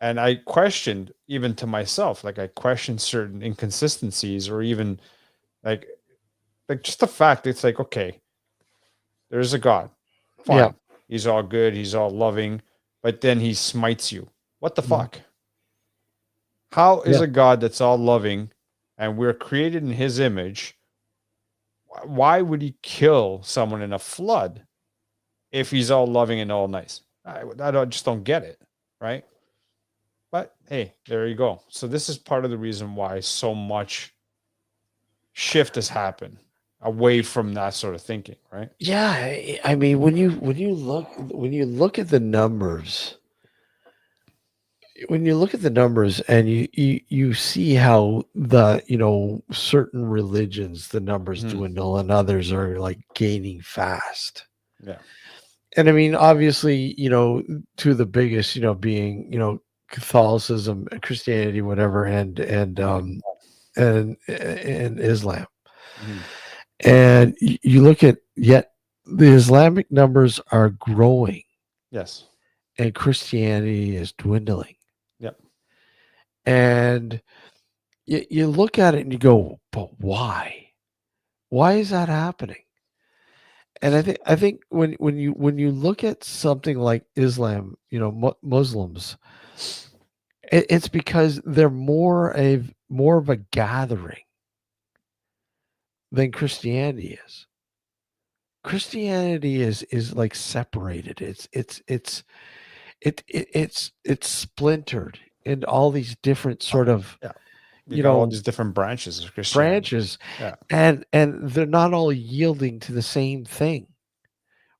And I questioned even to myself, like I questioned certain inconsistencies or even like just the fact it's like, okay, there's a God. Yeah. Fine. He's all good, he's all loving, but then he smites you. What the Mhm. fuck? How is Yeah. a God that's all loving and we're created in his image? Why would he kill someone in a flood if he's all loving and all nice? I just don't get it, right? But hey, there you go. So this is part of the reason why so much shift has happened away from that sort of thinking, right? Yeah, I mean, when you look at the numbers, and you see how certain religions, the numbers Mhm. dwindle and others are like gaining fast. Yeah. And I mean, obviously, two of the biggest, being, Catholicism, Christianity, whatever, and Islam. Mhm. And you look at, yet the Islamic numbers are growing Yes. and Christianity is dwindling. Yep. And you look at it and you go, but why? Why is that happening? And I think when you look at something like Islam, Muslims, it's because they're more of a gathering than Christianity is. Christianity is like separated. It's splintered in all these different sort of Yeah. You got all these different branches of Christianity. branches, Yeah. and they're not all yielding to the same thing.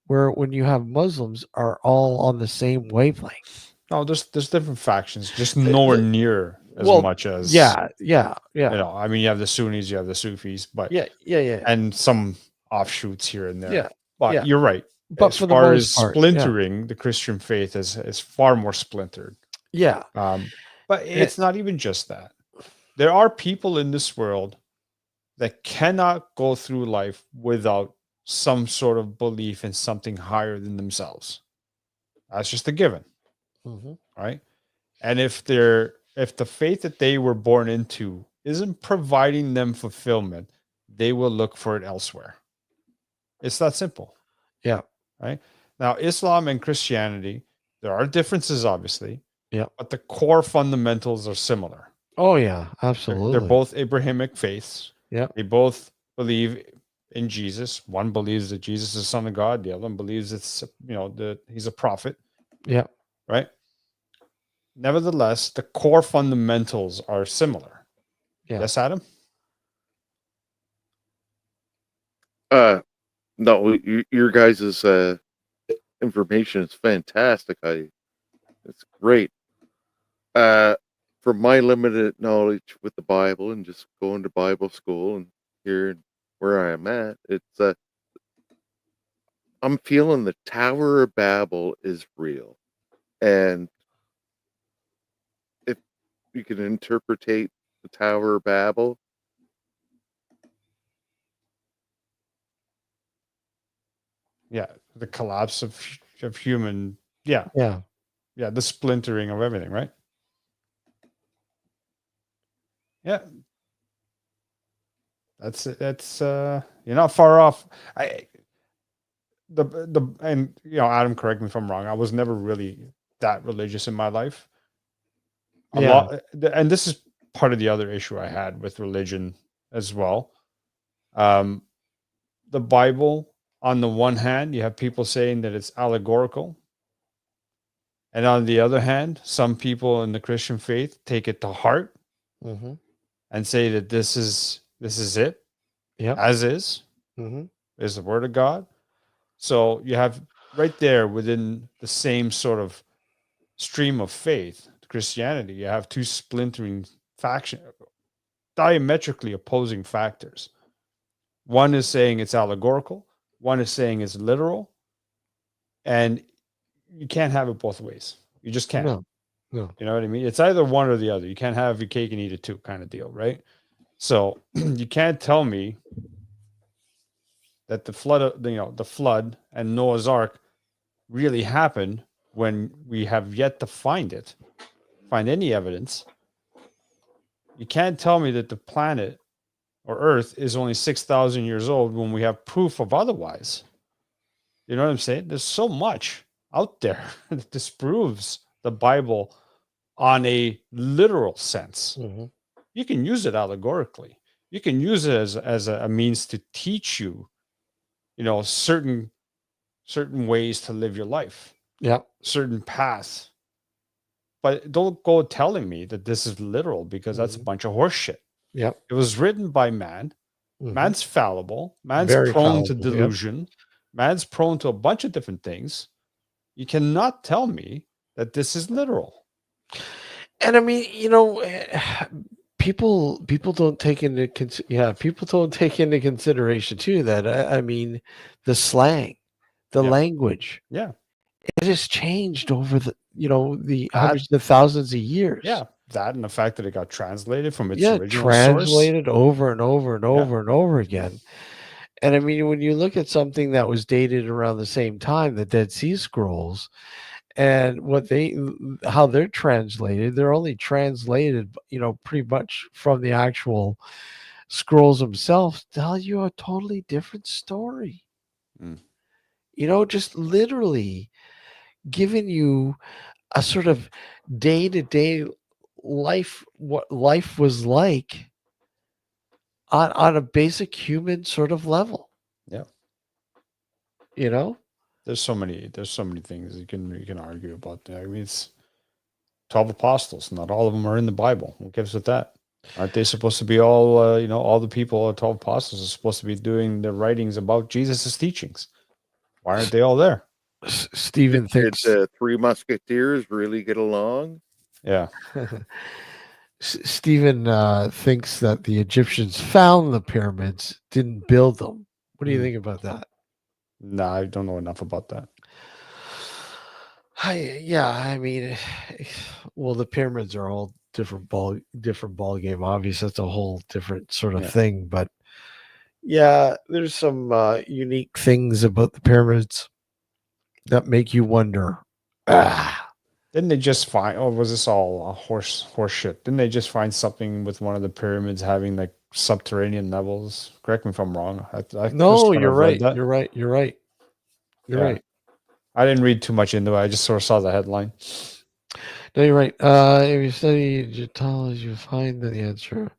Where when you have Muslims are all on the same wavelength. No, there's different factions, just nowhere near as Well, much as yeah. I mean, you have the Sunnis, you have the Sufis, but Yeah. and some offshoots here and there. Yeah, But yeah. you're right. But As for the far most as part, yeah. splintering, the Christian faith is far more splintered. Yeah. But it's not even just that. There are people in this world that cannot go through life without some sort of belief in something higher than themselves. That's just a given, Mhm. right? And if the faith that they were born into isn't providing them fulfillment, they will look for it elsewhere. It's that simple. Yeah. Right? Now, Islam and Christianity, there are differences, obviously. Yeah. But the core fundamentals are similar. Oh yeah, They're absolutely. both Abrahamic faiths. Yeah. They both believe in Jesus. One believes that Jesus is the Son of God. The other one believes that he's a prophet. Yeah. Right. Nevertheless, the core fundamentals are similar. Yeah. Yes, Adam? No, your guys' information is fantastic. It's great. From my limited knowledge with the Bible and just going to Bible school and here where I am at, it's I'm feeling the Tower of Babel is real, and if you can interpretate the Tower of Babel, Yeah. The collapse of human. Yeah. Yeah. Yeah. The splintering of everything, right? Yeah. That's you're not far off. And Adam, correct me if I'm wrong. I was never really that religious in my life. A Yeah. lot, and this is part of the other issue I had with religion as well. The Bible, on the one hand, you have people saying that it's allegorical, and on the other hand, some people in the Christian faith take it to heart Mm-hmm. and say that this is it, Yeah. as is Mm-hmm. is the word of God. So you have right there within the same sort of stream of faith, Christianity, you have two splintering faction, diametrically opposing factors. One is saying it's allegorical, one is saying it's literal, and you can't have it both ways. You just can't. No. You know what I mean? It's either one or the other. You can't have your cake and eat it too, kind of deal, right? So you can't tell me that the flood and Noah's Ark really happened when we have yet to find find any evidence. You can't tell me that the planet or Earth is only 6,000 years old when we have proof of otherwise. You know what I'm saying? There's so much out there that disproves the Bible on a literal sense. Mhm. You can use it allegorically. You can use it as a means to teach you, certain ways to live your life, Yeah. certain paths. But don't go telling me that this is literal, because that's a Mhm. bunch of horse shit. Yep. It was written by man. Mhm. Man's fallible. Man's Very prone to fallible, yep. delusion. Man's prone to a bunch of different things. You cannot tell me that this is literal. And I mean, people don't take into people don't take into consideration too that I mean, the slang, the Yeah. language, Yeah. it has changed over the That- hundreds of thousands of years. Yeah. That and the fact that it got translated from its Yeah, original source. translated over and over and over and over again. And I mean, when you look at something that was dated around the same time, the Dead Sea Scrolls, and how they're translated, they're only translated, pretty much from the actual scrolls themselves, tell you a totally different story. Mm. Just literally giving you a sort of day-to-day life, what life was like on a basic human sort of level. Yeah. There's so many things you can argue about that. I mean, it's 12 apostles. Not all of them are in the Bible. What gives it that? Aren't they supposed to be all, all the people, 12 apostles are supposed to be doing their writings about Jesus' teachings? Why aren't they all there? Stephen Did thinks the Three Musketeers really get along? Yeah. Stephen thinks that the Egyptians found the pyramids, didn't build them. What do you think about that? No, I don't know enough about that. I mean, well, the pyramids are all different ball game. Obviously, that's a whole different sort of thing. But yeah, there's some unique things about the pyramids that make you wonder. Didn't they just find, or was this all horse shit? Didn't they just find something with one of the pyramids having like subterranean levels? Correct me if I'm wrong. No, you're right. You're right. You're right. You're Yeah. right. I didn't read too much into it. I just sort of saw the headline. No, you're right. If you study Egyptology, you find that the answer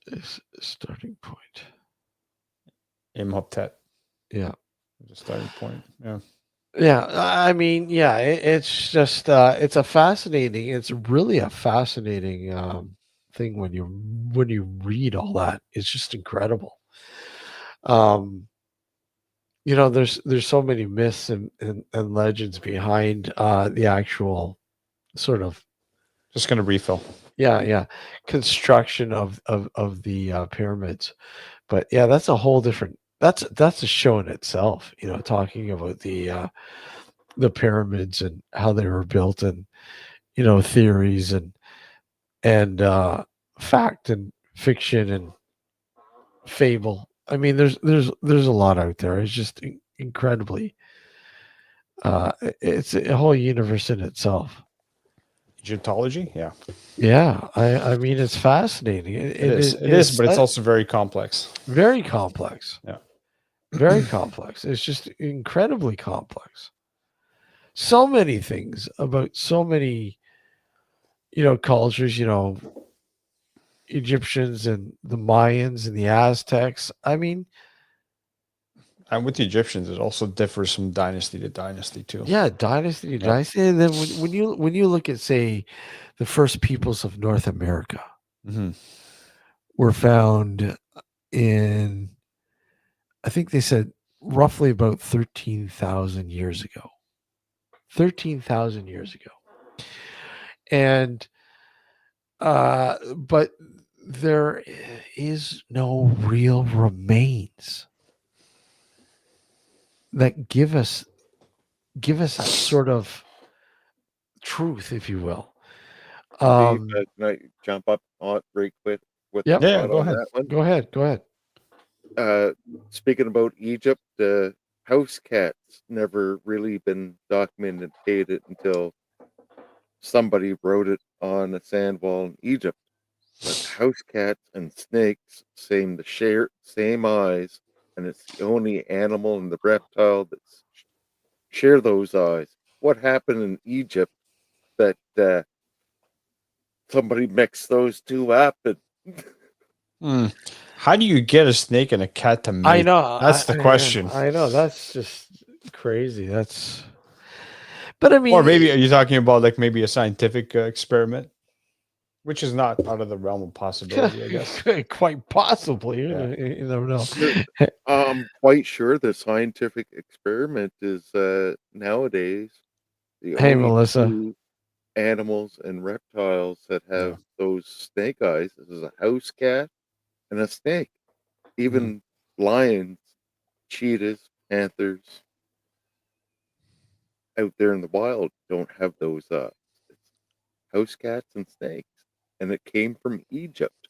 is starting point. Imhotep. Yeah. The starting point. Yeah. Yeah. I mean, yeah, it's just, it's really a fascinating thing when you read all that. It's just incredible. There's so many myths and legends behind the actual sort of Just going to refill. yeah construction of the pyramids. But yeah, that's a whole different, that's a show in itself, talking about the pyramids and how they were built, and theories and fact and fiction and fable. I mean, there's a lot out there. It's just incredibly it's a whole universe in itself. Egyptology? Yeah. Yeah, I mean, it's fascinating. It is, but it's also very complex. Very complex. Yeah. Very complex. It's just incredibly complex. So many things about so many, cultures, Egyptians and the Mayans and the Aztecs. I mean, and with the Egyptians, it also differs from dynasty to dynasty too. yeah, dynasty to dynasty. And then when you look at, say, the first peoples of North America were found in, I think they said roughly about 13,000 years ago. 13,000 years ago. And but there is no real remains that give us that sort of truth, if you will. Steve, can I jump up on it very quick with Yep. the Yeah, thought go on ahead. that one? Go ahead. Speaking about Egypt, house cats never really been documented until somebody wrote it on a sand wall in Egypt. But house cats and snakes same same eyes, and it's the only animal and the reptile that share those eyes. What happened in Egypt that somebody mixed those two up? And Hmm. How do you get a snake and a cat to mate? I know. That's the question. I know. That's just crazy. But I mean, Or maybe are you talking about like maybe a scientific experiment, which is not out of the realm of possibility, I guess. quite possibly. Yeah. You never know. I'm quite sure the scientific experiment is nowadays the Hey, only Melissa. two animals and reptiles that have Yeah. those snake eyes. This is a house cat and a snake. Even Mm-hmm. lions, cheetahs, panthers out there in the wild don't have those house cats and snakes. And it came from Egypt.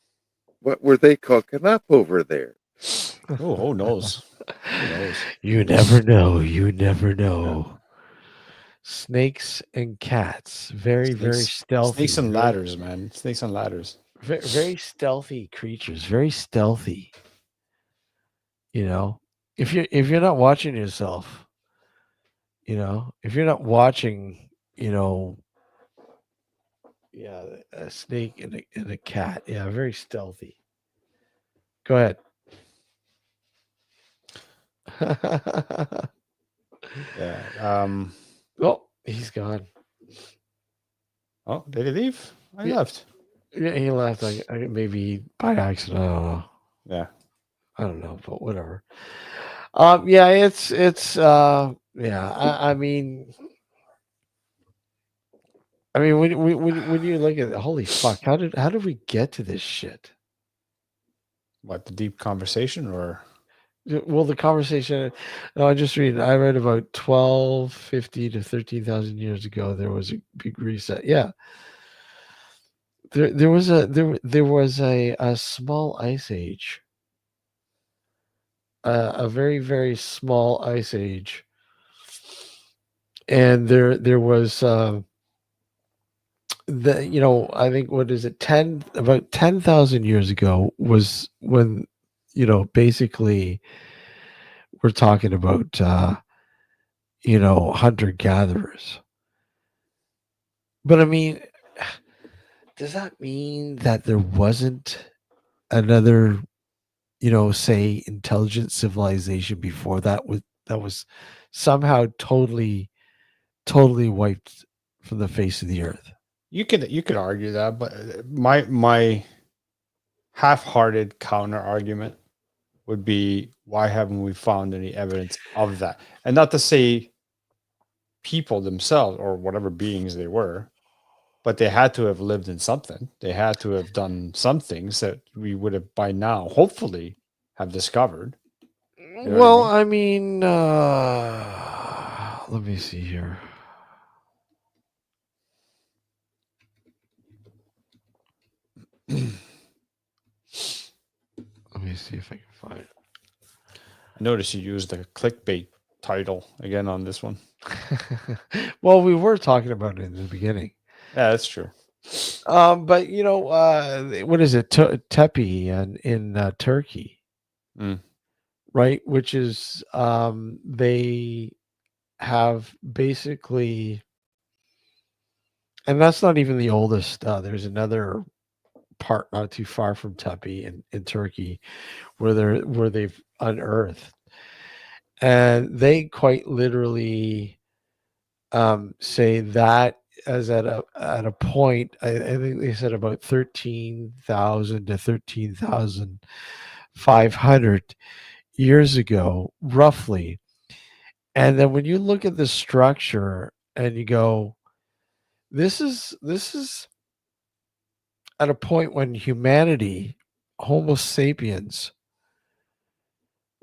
What were they cooking up over there? Oh, who knows? Who knows? You never know. You never know. Snakes and cats, very, very stealthy. Snakes and very- ladders, man. Snakes and ladders. very stealthy creatures. Very stealthy. You know, if you're not watching yourself, if you're not watching, yeah, a snake and a cat, yeah, very stealthy. Go ahead. Yeah. Oh, he's gone. Oh, did he leave? I Yeah. left. Yeah, he left. Maybe by accident. I don't know. Yeah. I don't know, but whatever. Yeah, it's yeah. I mean, when you look at it, holy fuck, how did we get to this shit? What, the deep conversation or? Well, the conversation. No, I read about 1250 to 13,000 years ago. There was a big reset. Yeah, there was a small ice age. A very, very small ice age, and there was I think, what is it, about 10,000 years ago was when, basically we're talking about hunter gatherers. But I mean, does that mean that there wasn't another, say, intelligent civilization before that was somehow totally wiped from the face of the earth? You could argue that, but my half-hearted counter argument would be, why haven't we found any evidence of that? And not to say people themselves or whatever beings they were, but they had to have lived in something. They had to have done some things that we would have by now hopefully have discovered. You know Well, what I I mean, let me see here. Let me see if I can find I noticed you used a clickbait title again on this one. it. Well, we were talking about it in the beginning. Yeah, that's true. But what is it? Tepe in Turkey, Mm. right? Which is they have basically, and that's not even the oldest. There's another part not too far from Tepe in Turkey where they've unearthed, and they quite literally say that as at a point, I think they said about 13,000 to 13,500 years ago, roughly. And then when you look at the structure and you go, this is at a point when humanity, Homo sapiens,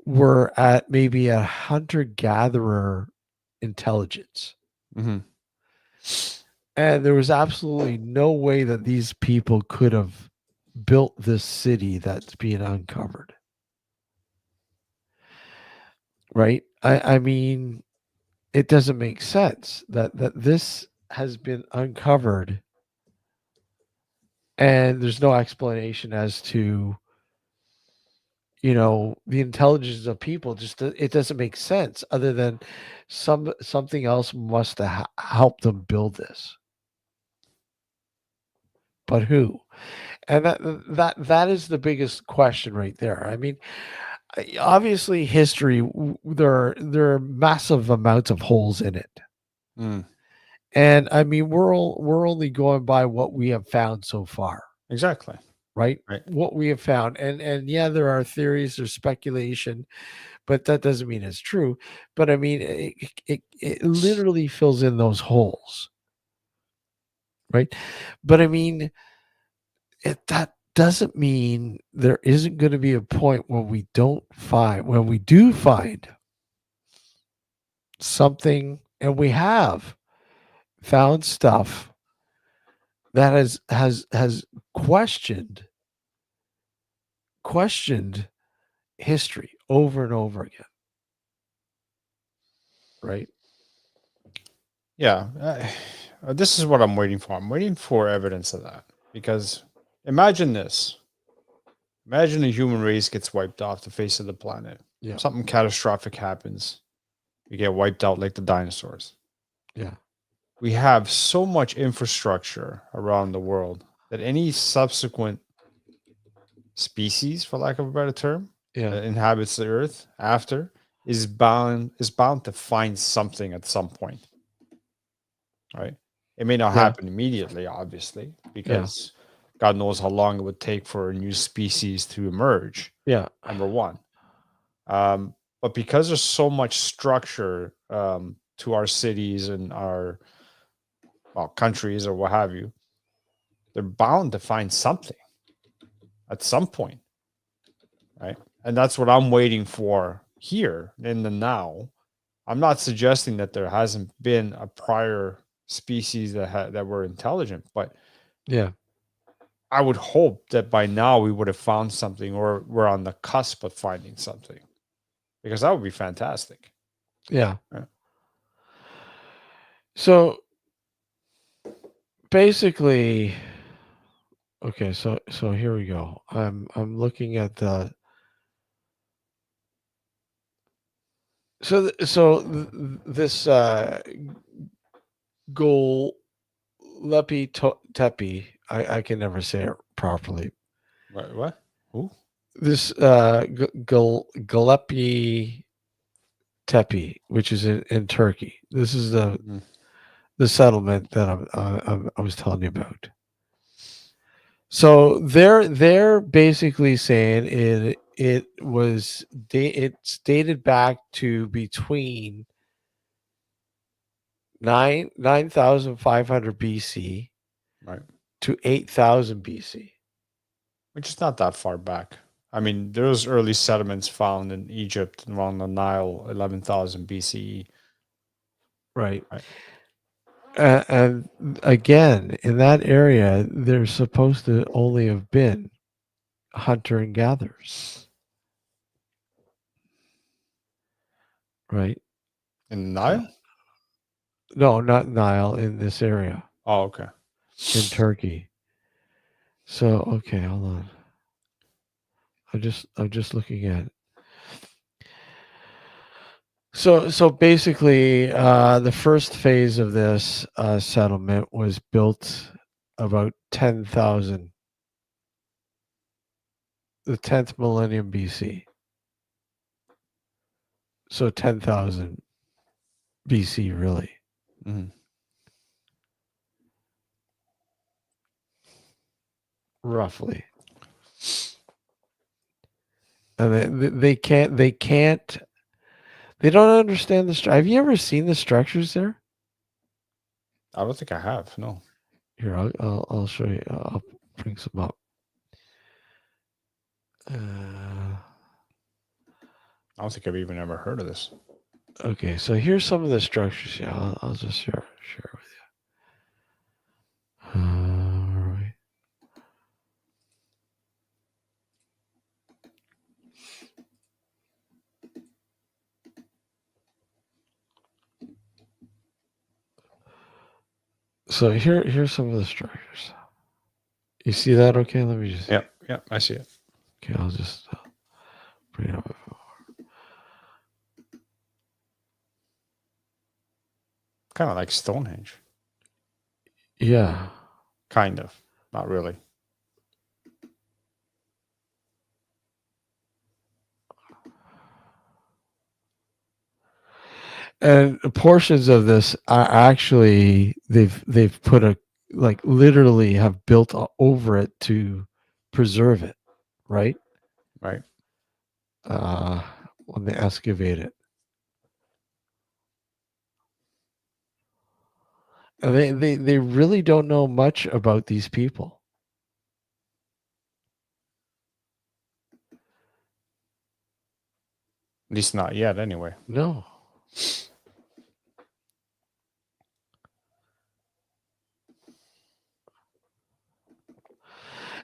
were at maybe a hunter gatherer intelligence. Mm-hmm. And there was absolutely no way that these people could have built this city that's being uncovered. Right? I mean, it doesn't make sense that this has been uncovered, and there's no explanation as to the intelligence of people. Just it doesn't make sense, other than something else must have helped them build this. But who? And that is the biggest question right there. I mean, obviously history, there are massive amounts of holes in it. Mm, And I mean, we're only going by what we have found so far, exactly. right? Right. What we have found. And yeah, there are theories, there's speculation, but that doesn't mean it's true. But I mean, it literally fills in those holes, right? But I mean, that doesn't mean there isn't going to be a point where when we do find something, and we have found stuff that has questioned history over and over again, right? Yeah. This is what I'm waiting for. I'm waiting for evidence of that, because imagine this. Imagine the human race gets wiped off the face of the planet. Yeah. Something catastrophic happens. We get wiped out like the dinosaurs. Yeah. We have so much infrastructure around the world that any subsequent species, for lack of a better term, Yeah. that inhabits the earth after is bound to find something at some point. Right? It may not Yeah. happen immediately, obviously, because God knows how long it would take for a new species to emerge. Yeah. Number one. But because there's so much structure to our cities and our countries or what have you, they're bound to find something at some point, right? And that's what I'm waiting for here in the now. I'm not suggesting that there hasn't been a prior species that were intelligent, but Yeah. I would hope that by now we would have found something, or we're on the cusp of finding something, because that would be fantastic. Yeah. Yeah. So basically, okay, so here we go. I'm looking at the this goal lepi tepi. I can never say it properly. What? Who? This Galepi Tepe, which is in Turkey. This is Mm. the settlement that I was telling you about. So they're basically saying it's dated back to between 9,500 BC Right. to 8,000 BC. Which is not that far back. I mean, there's early settlements found in Egypt around the Nile, 11,000 BCE. Right. Right. And again, in that area, there's supposed to only have been hunter and gatherers. Right. In the Nile? No, not Nile, in this area Oh, okay. in Turkey. So okay, hold on. I'm just looking at it. So basically, the first phase of this settlement was built about 10,000, the 10th millennium BC. So 10,000 BC, really. Mhm. Roughly. And they don't understand the structure. Have you ever seen the structures there? I don't think I have. No. Here, I'll show you. I'll bring some up. I don't think I've even ever heard of this. Okay, so here's some of the structures. Yeah, I'll just share with you. All right. So here's some of the structures. You see that? Okay, let me just. Yep, yep, I see it. Okay, I'll just bring it up. Kind of like Stonehenge. Yeah. Kind of. Not really. And portions of this are actually they've put a like literally have built over it to preserve it, right? Right. When they excavate it. And they really don't know much about these people. At least not yet, anyway. No.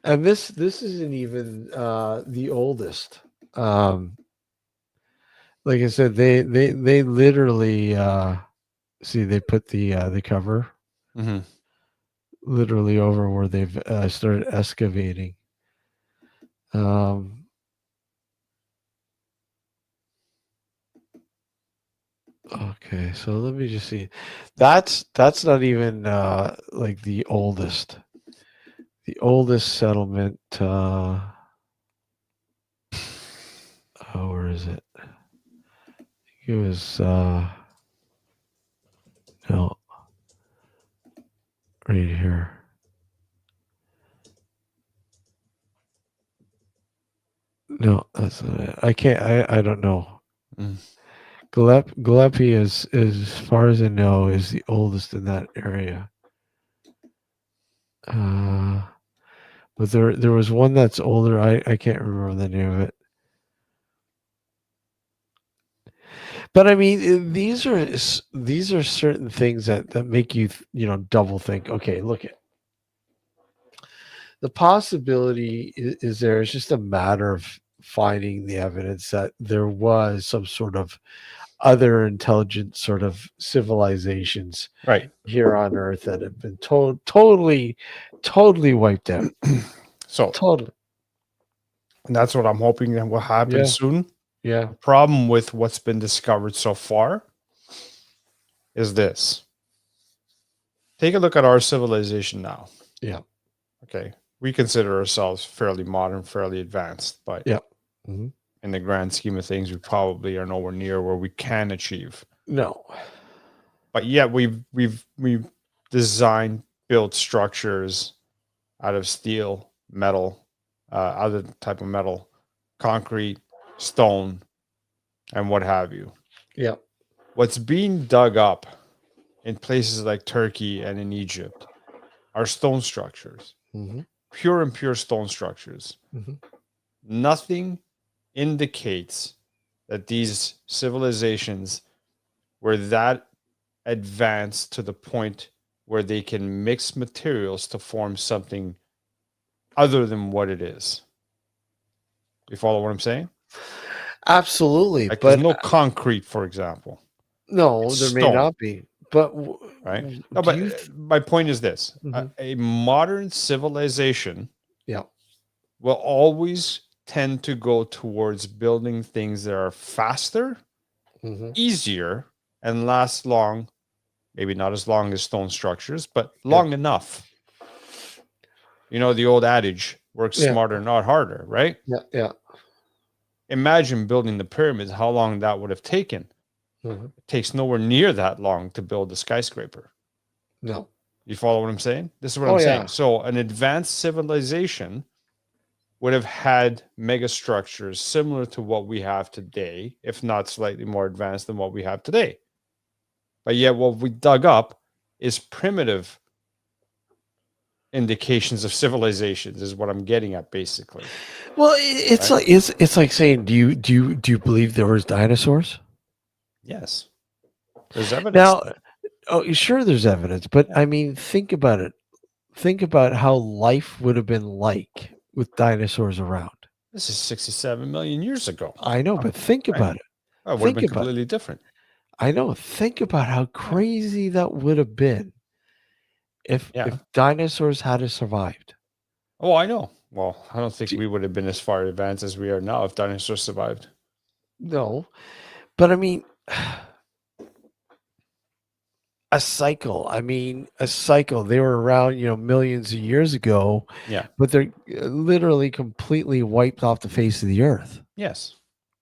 And this isn't even the oldest. Like I said, they literally see they put the cover Mm-hmm. literally over where they've started excavating. Okay, so let me just see. That's not even like the oldest. The oldest settlement. Where is it? It was no, right here. No, that's not it. I can't. I don't know. Mm. Gillespie is, as far as I know, is the oldest in that area. But there was one that's older. I can't remember the name of it. But I mean, these are certain things that make you double think. Okay, look at the possibility is there. It's just a matter of finding the evidence that there was some sort of other intelligent sort of civilizations Right. here on Earth that have been totally wiped out. So Totally. and that's what I'm hoping that will happen Yeah. soon. Yeah. The problem with what's been discovered so far is this. Take a look at our civilization now. Yeah. Okay. We consider ourselves fairly modern, fairly advanced, but Yeah. Mm-hmm. in the grand scheme of things, we probably are nowhere near where we can achieve. No. But yet we've designed, built structures out of steel, metal, other type of metal, concrete, stone, and what have you. Yeah. What's being dug up in places like Turkey and in Egypt are stone structures, Mm-hmm. pure and pure stone structures. Mm-hmm. Nothing indicates that these civilizations were that advanced to the point where they can mix materials to form something other than what it is. You follow what I'm saying? Absolutely. Like there's But no concrete, for example. no, It's there may stone. not be. But Right? do No, but you my point is this: Mhm. a modern civilization, Yeah. will always tend to go towards building things that are faster, Mm-hmm. easier, and last long. Maybe not as long as stone structures, but long enough. You know the old adage: "Work Yeah. smarter, not harder." Right? Yeah. Yeah. Imagine building the pyramids. How long that would have taken? Mm-hmm. It takes nowhere near that long to build a skyscraper. No. You follow what I'm saying? This is what Oh, I'm yeah. saying. So an advanced civilization would have had mega structures similar to what we have today, if not slightly more advanced than what we have today. But yet what we dug up is primitive indications of civilizations is what I'm getting at basically. Well, it's Right? like it's like saying, do you believe there was dinosaurs? Yes. There's evidence. Now, oh, sure, there's evidence, but Yeah. I mean, think about it. Think about how life would have been like with dinosaurs around. This is 67 million years ago. I know, but think Right. about it. Oh, it would have Think been about it. completely different. I know. Think about how crazy that would have been if Yeah. dinosaurs had survived. Oh, I know. Well, I don't think Do- we would have been as far advanced as we are now if dinosaurs survived. No, but I mean, a cycle. I mean, a cycle. They were around, millions of years ago, Yeah. but they're literally completely wiped off the face of the earth, Yes.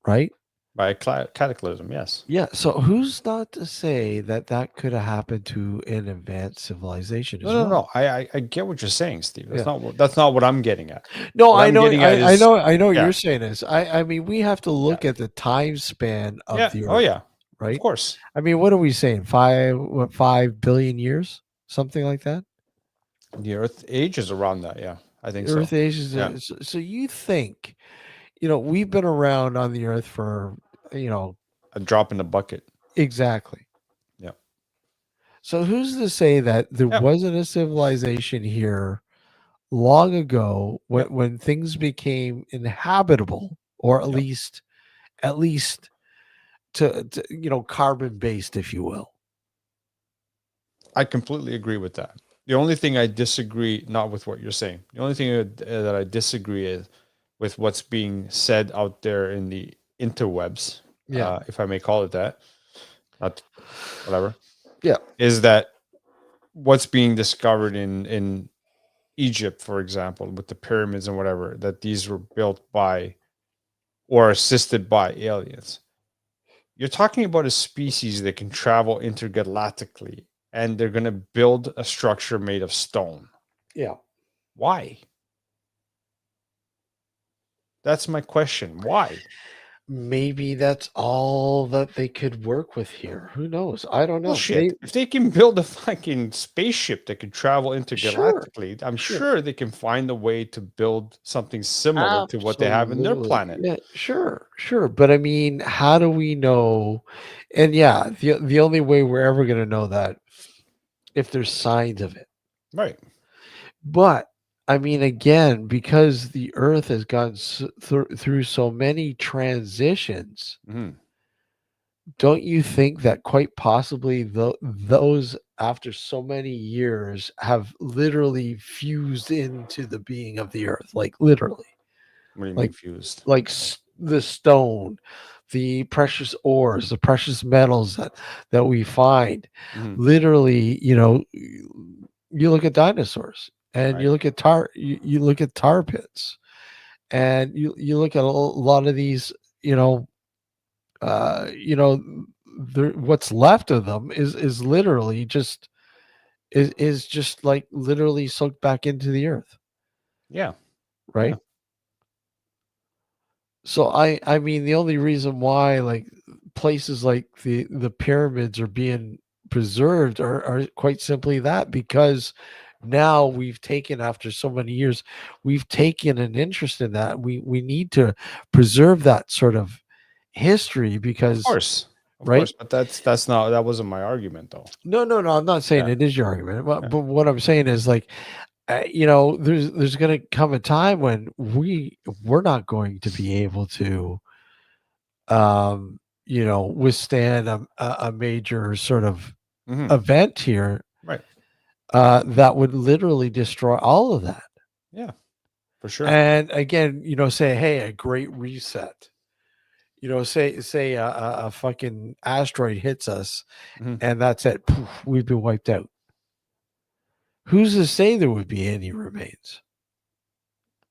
right? By a cataclysm. Yes. Yeah. So who's not to say that that could have happened to an advanced civilization No, as no, well? no. I get what you're saying, Steve. That's Yeah. not what I'm getting at. No, What I I'm know. getting at I is know. I know what yeah. you're saying is. I mean, we have to look at the time span of Yeah. the earth. Oh yeah. Right. Of course. I mean, what are we saying? 5 billion years, something like that. The Earth age is around that. Yeah, I think Earth so. age is. Yeah. So you think, we've been around on the earth for, A drop in the bucket. exactly. Yeah. So who's to say that there Yeah. wasn't a civilization here long ago when, Yep. when things became inhabitable, or at Yep. least to carbon based, if you will. I completely agree with that. The only thing I disagree, not with what you're saying, the only thing that I disagree is with what's being said out there in the interwebs, Yeah. if I may call it that, not whatever. Yeah. Is that what's being discovered in Egypt, for example, with the pyramids and whatever, that these were built by or assisted by aliens. You're talking about a species that can travel intergalactically, and they're going to build a structure made of stone. Yeah. Why? That's my question. Why? Maybe that's all that they could work with here. Who knows? I don't know. Bullshit. If they can build a fucking spaceship that can travel Sure. intergalactically, I'm Sure. sure they can find a way to build something similar to what they have in their Absolutely. planet. Yeah, sure. But I mean, how do we know? And yeah, the only way we're ever going to know that if there's signs of it. Right. But I mean, again, because the Earth has gone through so many transitions, hmm don't you think that quite possibly those after so many years have literally fused into the being of the Earth, like literally, What do you mean like fused? the stone, the precious ores, the precious metals that we find, Mhm. literally, you look at dinosaurs and Right. you look at you look at tar pits, and you look at a lot of these, uh you know what's left of them is literally just is just like literally soaked back into the earth, Yeah. right? Yeah. So I mean, the only reason why like places like the pyramids are being preserved are quite simply that, because now we've taken, after so many years, we've taken an interest in that. We need to preserve that sort of history, Of because course. Of right. course. But that wasn't my argument though. No, I'm not saying Yeah. it is your argument, but, Yeah. but what I'm saying is like, there's going to come a time when we're not going to be able to, withstand a major sort of Mhm. event here, Right. that would literally destroy all of that. Yeah. For sure. And again, say, hey, a great reset. Say a fucking asteroid hits us, Mhm. and that's it. Poof, we've been wiped out. Who's to say there would be any remains?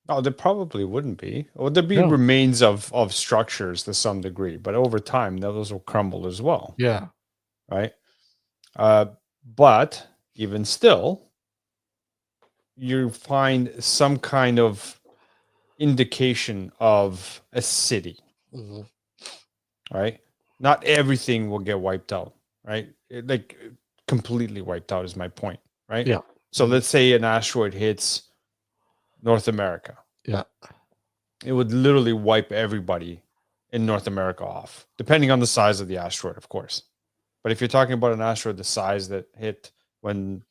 Oh, there probably wouldn't be. Or there'd be No. remains of structures to some degree, but over time those will crumble as well. Yeah. Right. But even still, you find some kind of indication of a city. Mhm. Right. Not everything will get wiped out. Right. Like completely wiped out is my point. Right. Yeah. So Mhm. let's say an asteroid hits North America. Yeah. It would literally wipe everybody in North America off, depending on the size of the asteroid, of course. But if you're talking about an asteroid the size that hit when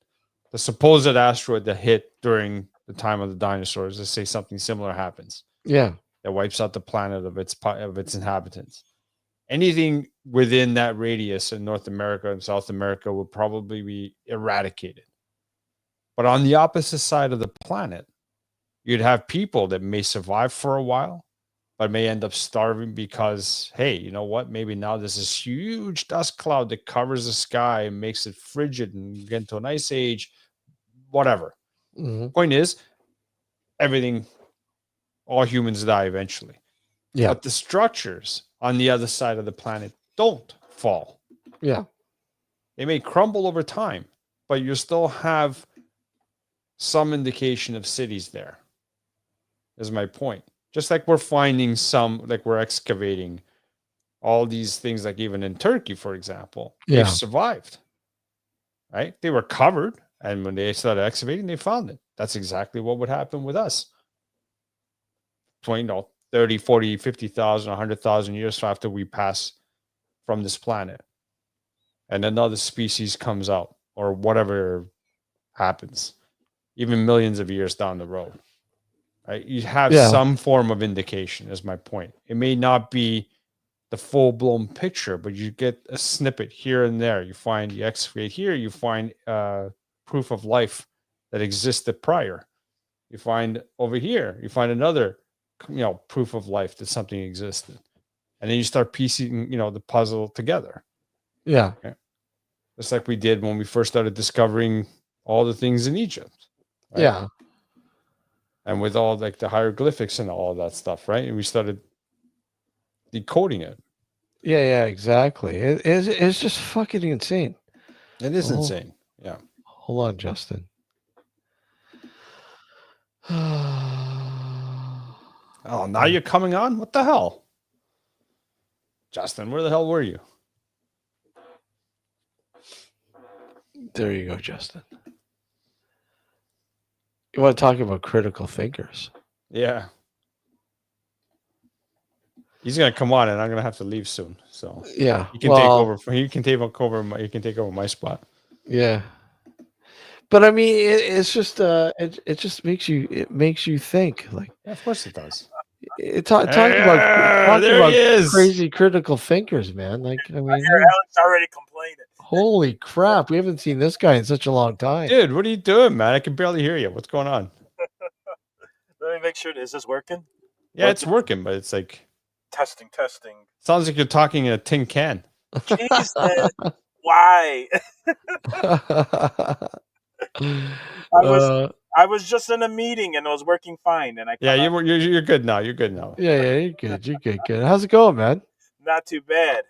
the supposed asteroid that hit during the time of the dinosaurs, let's say something similar happens Yeah. that wipes out the planet of its inhabitants. Anything within that radius in North America and South America would probably be eradicated. But on the opposite side of the planet, you'd have people that may survive for a while, but may end up starving because, hey, you know what? Maybe now there's this huge dust cloud that covers the sky and makes it frigid and get into an ice age, whatever. Mhm. Point is, everything, all humans die eventually. Yeah. But the structures on the other side of the planet don't fall. Yeah. They may crumble over time, but you still have some indication of cities there, is my point. Just like we're finding some, like we're excavating all these things, like even in Turkey, for example, they've Yeah. survived, right? They were covered, and when they started excavating, they found it. That's exactly what would happen with us 20, 30, 40, 50,000, 100,000 years after we pass from this planet. And another species comes out, or whatever happens, even millions of years down the road. Right? You have Yeah. some form of indication, is my point. It may not be the full-blown picture, but you get a snippet here and there. You excavate here, you find proof of life that existed prior. You find over here, you find another, proof of life that something existed. And then you start piecing, the puzzle together. Yeah. Okay? Just like we did when we first started discovering all the things in Egypt. Right? Yeah. And with all like the hieroglyphics and all that stuff, right? And we started decoding it. Yeah. Yeah. Exactly. It's just fucking insane. It is Oh. insane. Yeah. Hold on, Justin. Oh, now you're coming on? What the hell? Justin, where the hell were you? There you go, Justin. You want to talk about critical thinkers? Yeah. He's gonna come on, and I'm gonna have to leave soon. So Yeah. he can take over. He can take over. You can take over my spot. Yeah. But I mean, it's just it just makes you think. Like, yeah, of course it does. Talk about he is. crazy critical thinkers, man. Like, I mean, Alex already complaining. Holy crap, we haven't seen this guy in such a long time. Dude, what are you doing, man? I can barely hear you. What's going on? Let me make sure. Is this working? Yeah, it's working, but it's like testing. Sounds like you're talking in a tin can. Jeez, man. Why? I was just in a meeting and it was working fine, and you're good now. You're good now. Yeah, you're good. You're good. Good. How's it going, man? Not too bad.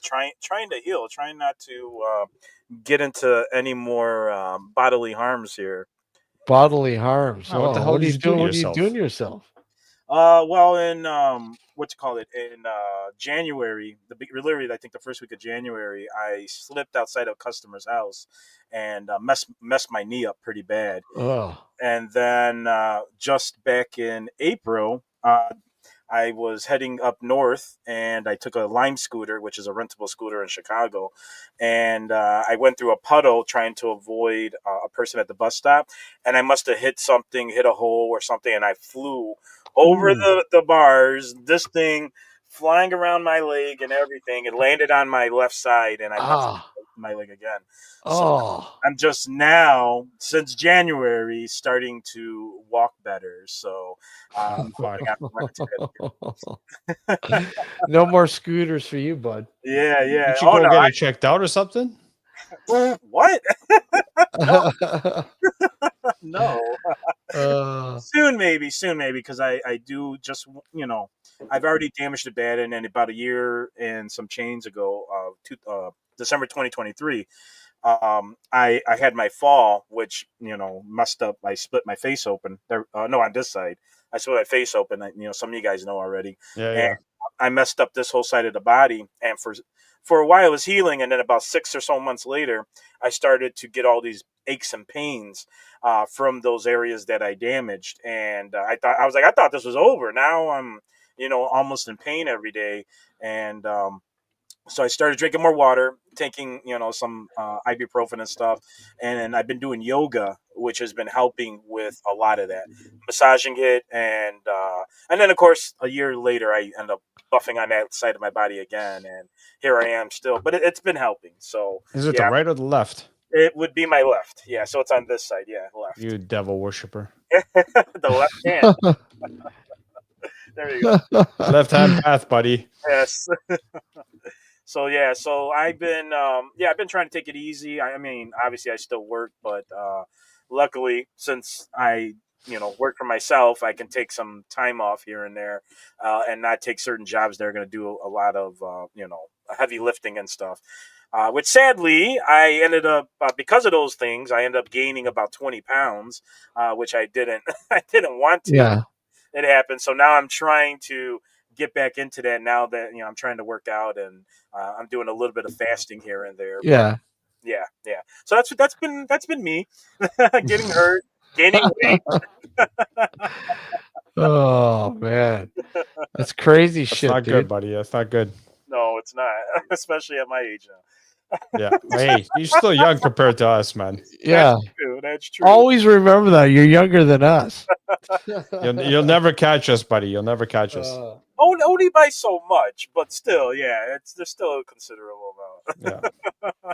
Trying to heal. Trying not to get into any more bodily harms here. Bodily harms. Oh, what the hell what are did you doing? to What are you yourself? doing to yourself? Well, in in January, literally, I think the first week of January, I slipped outside a customer's house and messed my knee up pretty bad. Oh. And then just back in April, I was heading up north, and I took a Lime scooter, which is a rentable scooter in Chicago, and I went through a puddle trying to avoid a person at the bus stop, and I must have hit a hole or something, and I flew over the bars. This thing flying around my leg and everything. It landed on my left side, and I messed my leg again. So I'm just now, since January, starting to walk better. So no more scooters for you, bud. Yeah. You should go get it checked out or something. What? No. Soon maybe, because I do just, I've already damaged it bad, and then about a year and some change ago, December 2023, I had my fall, which, messed up. I split my face open. On this side, I split my face open. Some of you guys know already. Yeah. I messed up this whole side of the body, and for a while it was healing, and then about 6 or so months later, I started to get all these aches and pains from those areas that I damaged, and I thought this was over. Now I'm almost in pain every day, and so I started drinking more water, taking some ibuprofen and stuff, and I've been doing yoga, which has been helping with a lot of that, massaging it, and then of course a year later I end up buffing on that side of my body again, and here I am still. But it's been helping. So is it the right or the left? It would be my left. Yeah, so it's on this side. Yeah, left. You devil worshiper. The left hand. There you go. Left hand path, buddy. Yes. So yeah, so I've been trying to take it easy. I mean, obviously I still work, but luckily since I work for myself, I can take some time off here and there, and not take certain jobs that are going to do a lot of heavy lifting and stuff. Which sadly, I ended up because of those things, I ended up gaining about 20 pounds, which I didn't I didn't want to. Yeah. It happened. So now I'm trying to get back into that now that I'm trying to work out, and I'm doing a little bit of fasting here and there. But Yeah. yeah. So that's been me getting hurt, gaining weight. Oh man, that's crazy That's shit, not dude. good, buddy. That's not good. No, it's not, especially at my age now. Yeah. Hey, you're still young compared to us, man. Yeah. That's true. Always remember that you're younger than us. You'll never catch us, buddy. You'll never catch us. Only by so much, but still, yeah, there's still a considerable amount. Yeah.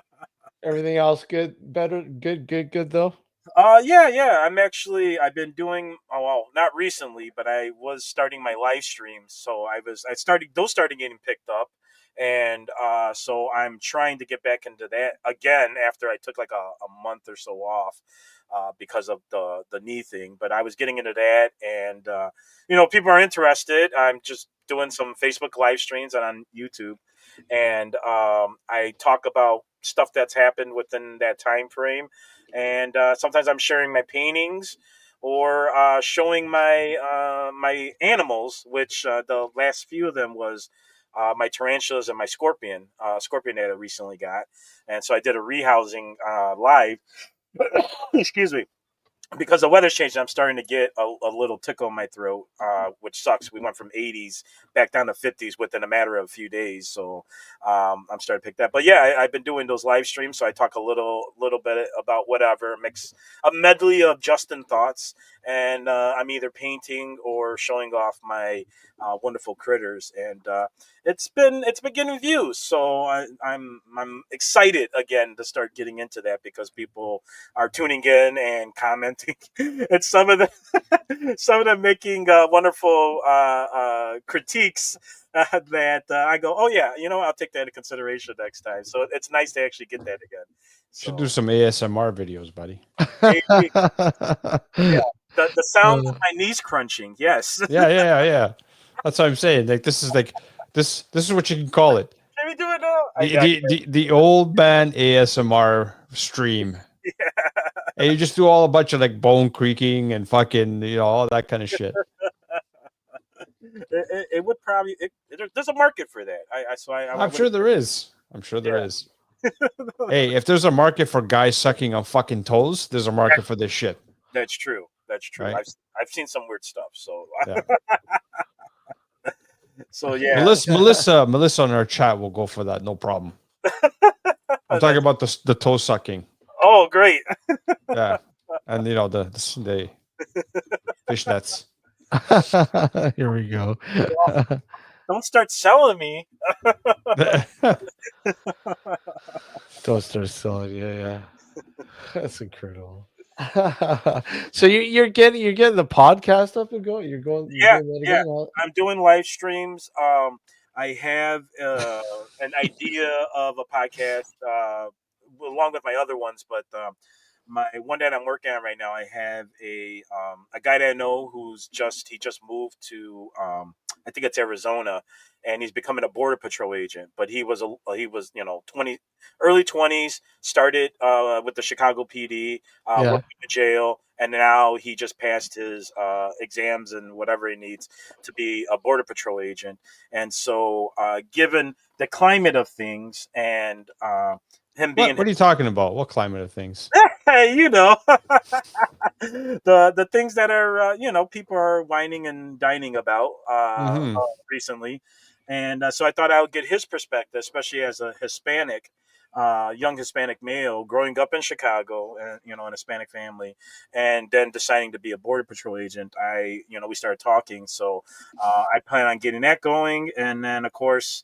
Everything else good, better, good though. Yeah. I've been doing, well, not recently, but I was starting my live streams. So those started getting picked up. And so I'm trying to get back into that again after I took like a month or so off because of the knee thing. But I was getting into that, and people are interested. I'm just doing some Facebook live streams and on YouTube, and I talk about stuff that's happened within that time frame. And sometimes I'm sharing my paintings or showing my animals, which the last few of them was my tarantulas and my scorpion that I recently got. And so I did a rehousing live. Excuse me. Because the weather's changing, I'm starting to get a little tickle in my throat, which sucks. We went from 80s back down to 50s within a matter of a few days, so I'm starting to pick that. But yeah, I've been doing those live streams, so I talk a little bit about whatever, mix a medley of Justin thoughts, and I'm either painting or showing off my wonderful critters, and it's been getting views, so I'm excited again to start getting into that because people are tuning in and commenting, and some of them making wonderful critiques that I go, oh yeah, I'll take that into consideration next time. So it's nice to actually get that again. Should do some ASMR videos, buddy. Maybe, yeah, the sounds of my knees crunching. Yes. Yeah. That's what I'm saying. Like this is what you can call it. Can we do it now? The old man ASMR stream. Yeah. And you just do all a bunch of like bone creaking and fucking all that kind of shit. It would probably there's a market for that. I'm sure there is. Hey, if there's a market for guys sucking on fucking toes, there's a market for this shit. That's true. Right? I've seen some weird stuff. So yeah. So yeah, Melissa on our chat will go for that, no problem. I'm talking about the toe sucking. Oh, great! Yeah, and the fishnets. Here we go. Don't start selling me. Don't start selling. Yeah. That's incredible. So you're getting the podcast up and going. You're doing that again? I'm doing live streams. I have an idea of a podcast along with my other ones, but my one that I'm working on right now, I have a guy that I know who's he just moved to I think it's Arizona, and he's becoming a border patrol agent. But he was early 20s, started with the Chicago PD, worked in the jail, and now he just passed his exams and whatever he needs to be a border patrol agent. And so, given the climate of things and him being, what are you talking about? What climate of things? Hey, the things that are people are whining and dining about recently, and so I thought I would get his perspective, especially as a Hispanic, young Hispanic male growing up in Chicago, and in a Hispanic family, and then deciding to be a border patrol agent. We started talking, so I plan on getting that going, and then of course.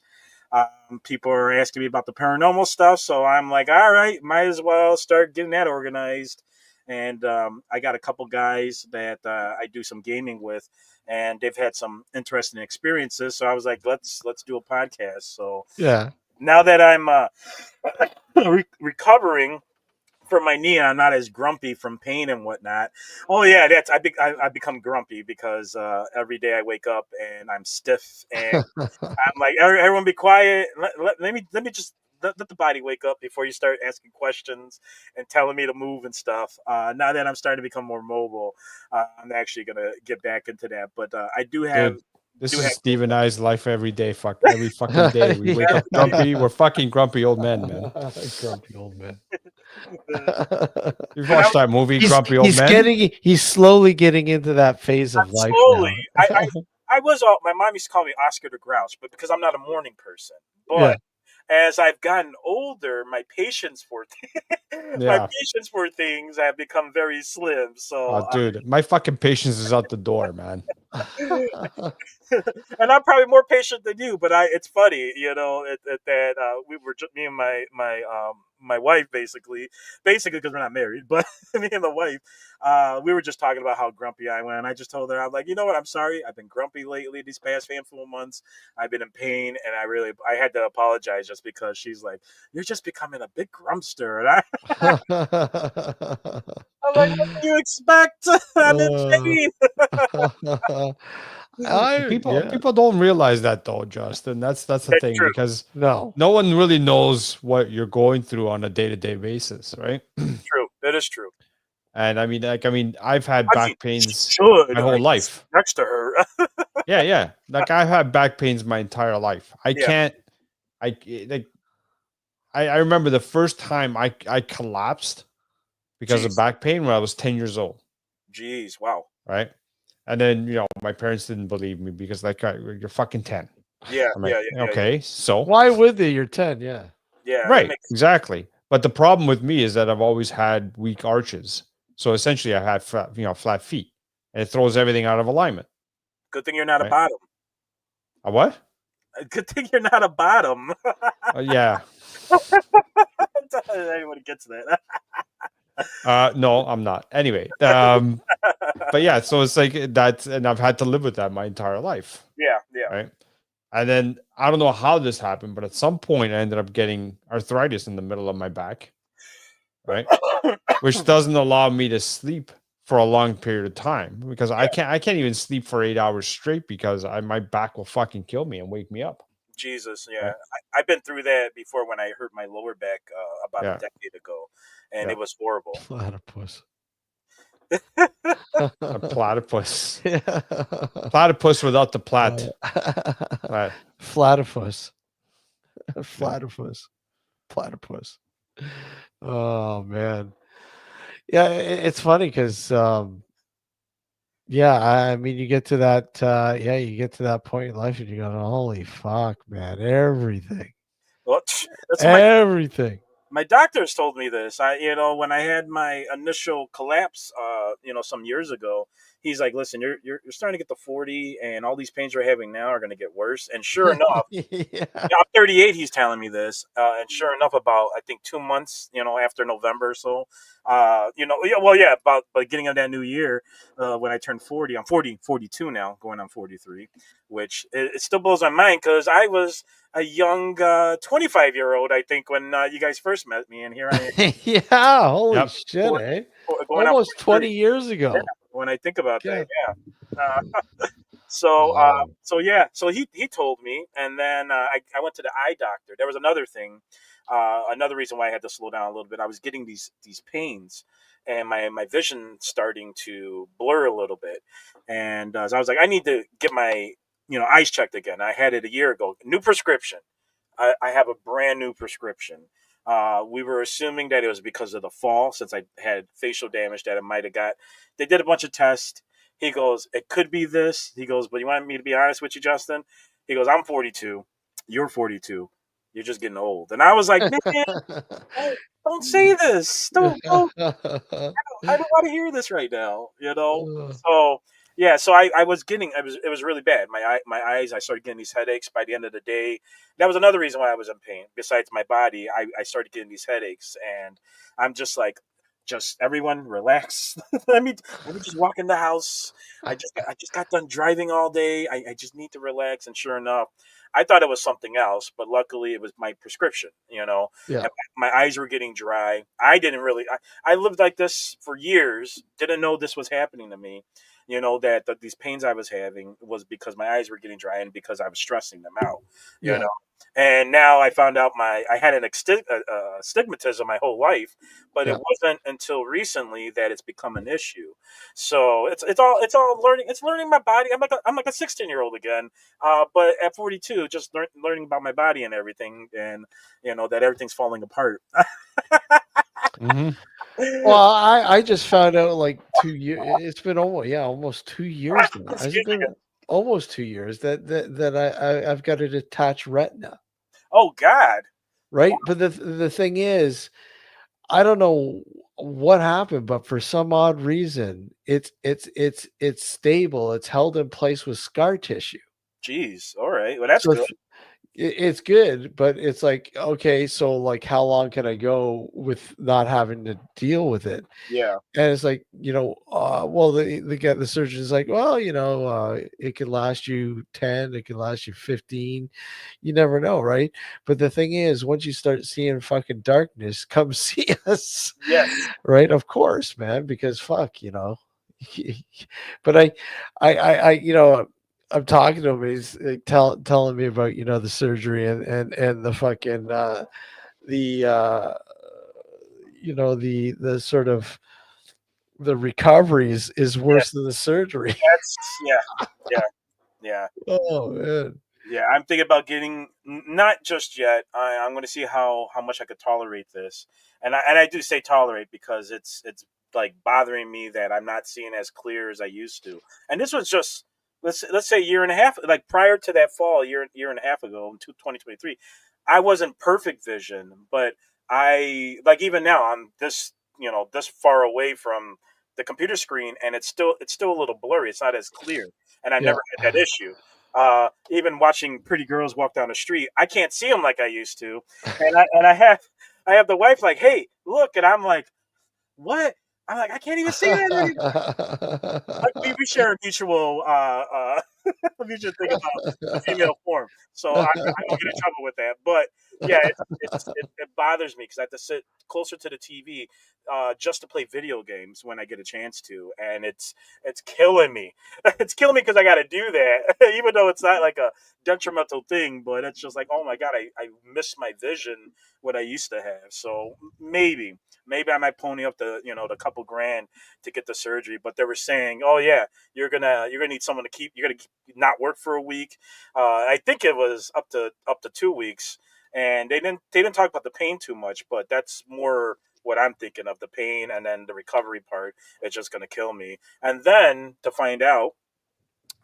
People are asking me about the paranormal stuff, so I'm like, all right, might as well start getting that organized. And I got a couple guys that I do some gaming with, and they've had some interesting experiences. So I was like, let's do a podcast. So Yeah. now that I'm recovering from my knee, I'm not as grumpy from pain and whatnot. Oh yeah, I become grumpy because every day I wake up and I'm stiff and I'm like, everyone be quiet. Let me just let the body wake up before you start asking questions and telling me to move and stuff. Now that I'm starting to become more mobile, I'm actually gonna get back into that. But I do have Dude, this do is have Steve and I's life every day. Every fucking day. We wake up grumpy. We're fucking grumpy old men, man. Grumpy old man. You've watched that movie, Grumpy Old Men? He's slowly getting into that phase of life slowly. now. I was my mom used to call me Oscar the Grouch, but because I'm not a morning person. But Yeah. as I've gotten older, my patience for Yeah. things have become very slim. So Oh, dude, my fucking patience is out the door, man. and I'm probably more patient than you, but it's funny, that we were me and my wife basically because we're not married, but me and the wife, we were just talking about how grumpy I went. And I just told her, I'm like, you know what, I'm sorry, I've been grumpy lately these past handful of months. I've been in pain, and I had to apologize just because she's like, you're just becoming a big grumpster, and I'm like, what do you expect? I'm in pain. People don't realize that though, Justin. That's the That's thing, true. because No. no one really knows what you're going through on a day-to-day basis, right? True. That is true. And I've had back pains my whole life. Next to her. Yeah. Like I've had back pains my entire life. Yeah. I remember the first time I collapsed because of back pain when I was 10 years old. Jeez, wow. Right. And then, my parents didn't believe me because you're fucking 10. Yeah, I'm like, yeah. okay, so why would they? You're 10, yeah. Yeah. Right, exactly. But the problem with me is that I've always had weak arches. So essentially I had flat feet, and it throws everything out of alignment. Good thing you're not Right. a bottom. A what? Good thing you're not a bottom. Yeah. Anyone gets that. No, I'm not. Anyway, but yeah, so it's like that, and I've had to live with that my entire life. Yeah. Right. And then I don't know how this happened, but at some point I ended up getting arthritis in the middle of my back. Right. Which doesn't allow me to sleep for a long period of time, because I can't even sleep for 8 hours straight because my back will fucking kill me and wake me up. Jesus, yeah. Right. I've been through that before when I hurt my lower back about a decade ago, and it was horrible. Platypus. A platypus. Platypus without the plat. Right. Platypus. Platypus. Oh man. Yeah, it's funny because yeah, I mean you get to that you get to that point in life and you go, holy fuck, man, everything. Well, that's everything. My doctors told me this. When I had my initial collapse, some years ago, he's like, "Listen, you're starting to get to 40, and all these pains you're having now are going to get worse." And sure enough, I'm 38. He's telling me this, and sure enough, about I think 2 months, after November or so, about the beginning of that new year, when I turned 40, I'm 42 now, going on 43, which it still blows my mind because I was a young 25-year-old, I think, when you guys first met me, and here I am. Yeah, holy shit, eh? Almost 20 years ago. Yeah, when I think about that, yeah. Wow. So he told me, and then I went to the eye doctor. There was another thing, another reason why I had to slow down a little bit. I was getting these pains, and my vision starting to blur a little bit, and so I was like, I need to get my eyes checked again. I had it a year ago. New prescription. I have a brand new prescription. We were assuming that it was because of the fall, since I had facial damage that I might have got. They did a bunch of tests. He goes, it could be this. He goes, but you want me to be honest with you, Justin? He goes, I'm 42. You're 42. You're just getting old. And I was like, man, don't say this. Don't. I don't want to hear this right now. So Yeah, so I was getting it was really bad. My eyes, I started getting these headaches by the end of the day. That was another reason why I was in pain. Besides my body, I started getting these headaches, and I'm just like, just everyone relax. Let me just walk in the house. I just got done driving all day. I just need to relax. And sure enough, I thought it was something else, but luckily it was my prescription. Yeah. And my eyes were getting dry. I didn't really. I lived like this for years. Didn't know this was happening to me. That these pains I was having was because my eyes were getting dry and because I was stressing them out. You Yeah. know, and now I found out I had an stigmatism my whole life, but it Yeah. wasn't until recently that it's become an issue. So it's all learning. It's learning my body. I'm like a 16-year-old again, but at 42, just learning about my body and everything, and that everything's falling apart. Hmm. Well, I just found out like 2 years. It's been almost 2 years now. Has it Excuse me. been almost 2 years that I've got a detached retina, Oh God. right? But the thing is, I don't know what happened, but for some odd reason, it's stable. It's held in place with scar tissue. Jeez. All right. Well, that's So good. it's good, but it's like, okay, so like how long can I go with not having to deal with it? Yeah. And it's like, well, the surgeon's like, well, it could last you 10, it could last you 15. You never know, right? But the thing is, once you start seeing fucking darkness, come see us. Yes. Right? Of course, man, because fuck, But I'm talking to him. He's like, telling me about, the surgery and the fucking the the sort of the recovery is worse Yes. than the surgery. That's yeah. Yeah. Yeah. Oh man. Yeah, I'm thinking about getting not just yet. I'm going to see how much I could tolerate this, and I do say tolerate because it's like bothering me that I'm not seeing as clear as I used to. And this was just let's say a year and a half, like prior to that fall, year and a half ago in 2023, I wasn't perfect vision, but I like even now I'm this far away from the computer screen, and it's still a little blurry. It's not as clear, and I Yeah. never had that issue. Even watching pretty girls walk down the street, I can't see them like I used to, and I have the wife like, "Hey, look," and I'm like, "What?" I'm like, "I can't even see that anymore." Like we share a mutual mutual thing about the female form, so I don't get in trouble with that. But yeah, it bothers me because I have to sit closer to the TV just to play video games when I get a chance to, and it's killing me. It's killing me because I got to do that, even though it's not like a detrimental thing. But it's just like, oh my god, I miss my vision what I used to have. So maybe I might pony up the couple grand to get the surgery. But they were saying, oh yeah, you're gonna need someone to keep. You're gonna not work for a week. I think it was up to 2 weeks, and they didn't talk about the pain too much, but that's more what I'm thinking of, the pain, and then the recovery part is just gonna kill me. And then to find out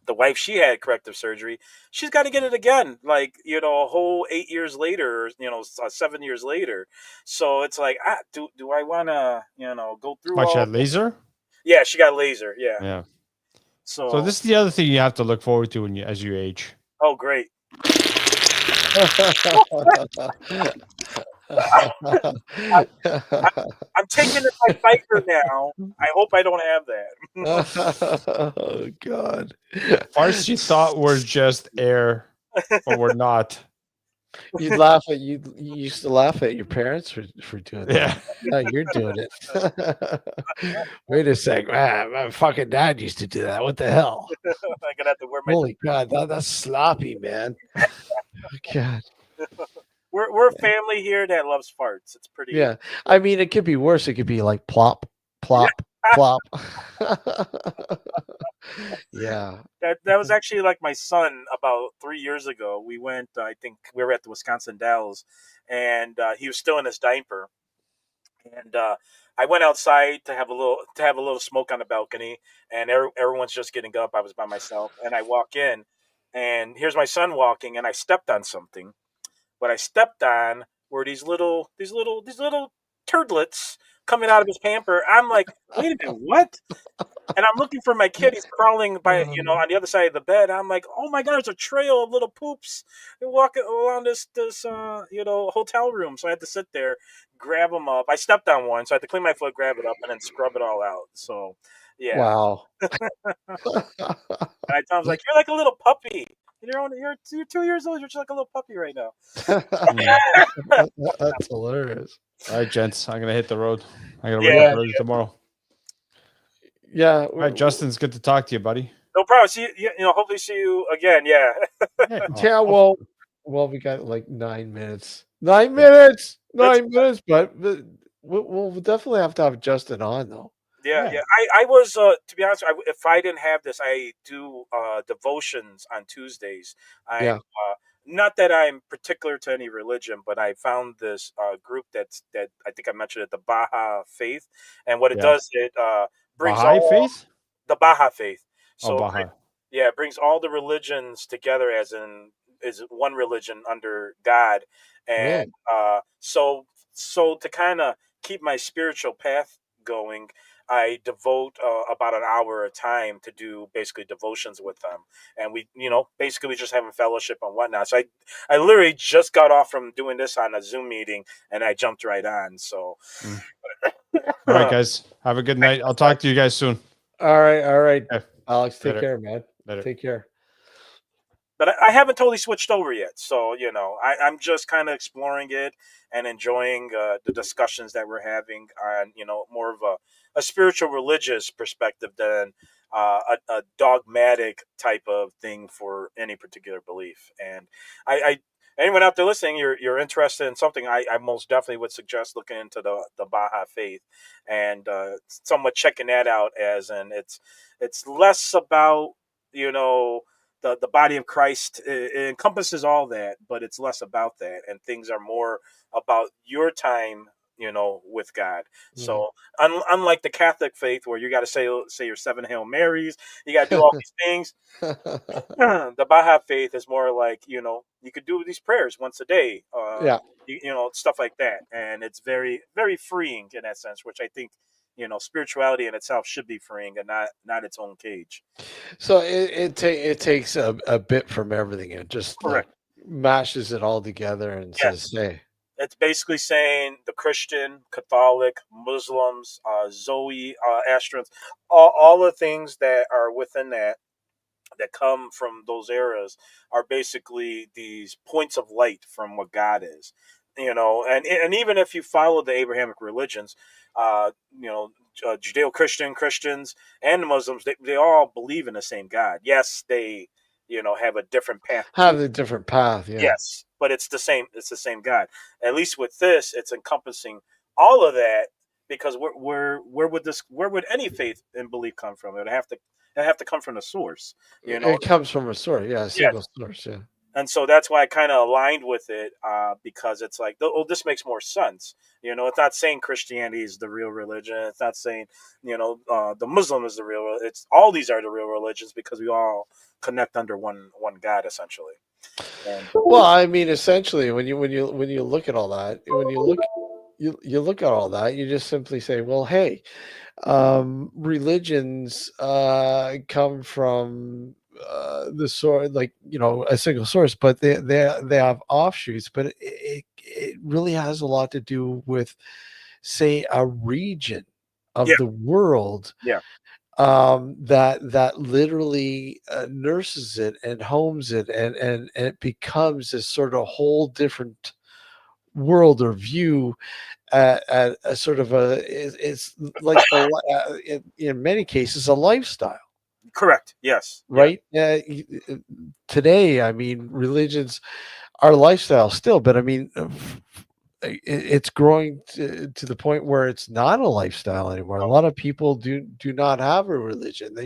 the wife, she had corrective surgery, she's got to get it again, like a whole 8 years later, 7 years later. So it's like, do I want to go through Watch all that laser. yeah, she got laser, yeah. Yeah. So So this is the other thing you have to look forward to as you age. oh great. I'm taking it by Pfizer now. I hope I don't have that. Oh God. Parts you thought were just air, but were not. You used to laugh at your parents for doing Yeah. that. Now you're doing it. Wait a sec. My fucking dad used to do that. What the hell? I'm gonna have to wear my. Holy God, that's sloppy, man. God. We're a family here that loves farts. It's pretty. Yeah. I mean, it could be worse. It could be like plop, plop, plop. Yeah. That was actually like my son about 3 years ago. We went. I think we were at the Wisconsin Dells, and he was still in his diaper. And I went outside to have a little smoke on the balcony, and everyone's just getting up. I was by myself, and I walk in, and here's my son walking, and I stepped on something. What I stepped on were these little turdlets coming out of his pamper. I'm like, wait a minute, what? And I'm looking for my kid. He's crawling by, on the other side of the bed. I'm like, oh my god, there's a trail of little poops walking around this hotel room. So I had to sit there, grab them up. I stepped on one, so I had to clean my foot, grab it up, and then scrub it all out. So, yeah. Wow. And Tom's like, you're like a little puppy. You're 2 years old. You're just like a little puppy right now. That's hilarious. All right, gents, I'm gonna hit the road. I gotta Yeah. wake up early tomorrow. Yeah. All right, Justin, it's good to talk to you, buddy. No problem. See you. Hopefully see you again. Yeah. Yeah, well, we got like 9 minutes. 9 minutes. 9 minutes, but we'll definitely have to have Justin on though. Yeah. I was, to be honest, if I didn't have this, I do devotions on Tuesdays. Yeah. Not that I'm particular to any religion, but I found this group that I think I mentioned it, the Baha Faith, and what it Yeah. does, it brings Baha'i all faith? the Baha Faith. So Baha'i. yeah, it brings all the religions together as is one religion under God, and so to kind of keep my spiritual path going, I devote about an hour a time to do basically devotions with them, and we, basically we just having fellowship and whatnot. So I literally just got off from doing this on a Zoom meeting, and I jumped right on. So, All right, guys, have a good night. I'll talk to you guys soon. All right. Okay. Alex, take Later. care, man. Later. Take care. but I haven't totally switched over yet. So, I'm just kind of exploring it and enjoying the discussions that we're having on, more of a spiritual religious perspective than a dogmatic type of thing for any particular belief. And I anyone out there listening, you're interested in something, I most definitely would suggest looking into the Baha faith and somewhat checking that out, as in it's less about, the body of Christ. It encompasses all that, but it's less about that, and things are more about your time, with God. So unlike the Catholic faith, where you got to say your 7 Hail Marys, you got to do all these things. The Baha'i faith is more like, you could do these prayers once a day, Yeah. stuff like that, and it's very, very freeing in that sense, which I think, spirituality in itself should be freeing and not its own cage. So it takes a bit from everything and just Correct. mashes it all together and Yes. says, "Hey, It's basically saying the Christian, Catholic, Muslims, Zoe, Astrons, all the things that are within that come from those eras are basically these points of light from what God is, and even if you follow the Abrahamic religions, Judeo-Christian Christians and the Muslims, they all believe in the same God. Yes, they, have a different path. have a different path." Yeah. Yes, but it's the same. It's the same God. At least with this, it's encompassing all of that, because where would any faith and belief come from? It would have to come from the source. It comes from a source. Yeah, a single source. Yeah. And so that's why I kind of aligned with it, because it's like, oh, this makes more sense. It's not saying Christianity is the real religion. It's not saying, the Muslim is the real. It's all these are the real religions, because we all connect under one God, essentially. And, Well, I mean, essentially, when you look at all that, you look at all that, you just simply say, well, hey, religions come from the source, like, a single source, but they have offshoots, but it really has a lot to do with, say, a region of Yeah. the world Yeah. that literally nurses it and homes it, and it becomes this sort of whole different world or view at a sort of it's like in many cases a lifestyle. Correct. Yes. Right. Today, I mean, religions are lifestyle still, but I mean, it's growing to the point where it's not a lifestyle anymore. A lot of people do not have a religion.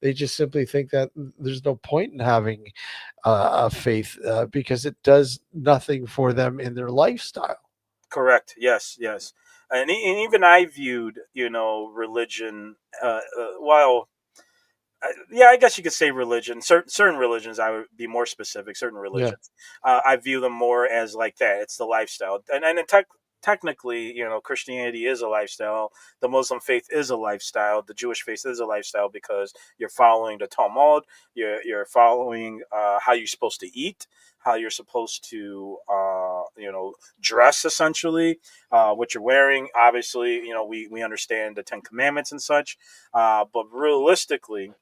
They just simply think that there's no point in having a faith because it does nothing for them in their lifestyle. Correct. Yes. Yes. And even I viewed, religion. Well, yeah, I guess you could say religion. Certain religions, I would be more specific. Certain religions, I view them more as like that. It's the lifestyle, and technically, Christianity is a lifestyle. The Muslim faith is a lifestyle. The Jewish faith is a lifestyle because you're following the Talmud. You're following how you're supposed to eat, how you're supposed to, dress essentially, what you're wearing. Obviously, we understand the Ten Commandments and such, but realistically,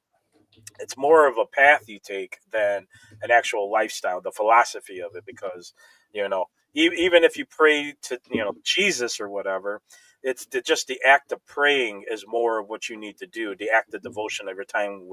it's more of a path you take than an actual lifestyle, the philosophy of it, because even if you pray to Jesus or whatever, it's just the act of praying is more of what you need to do. The act of devotion of your time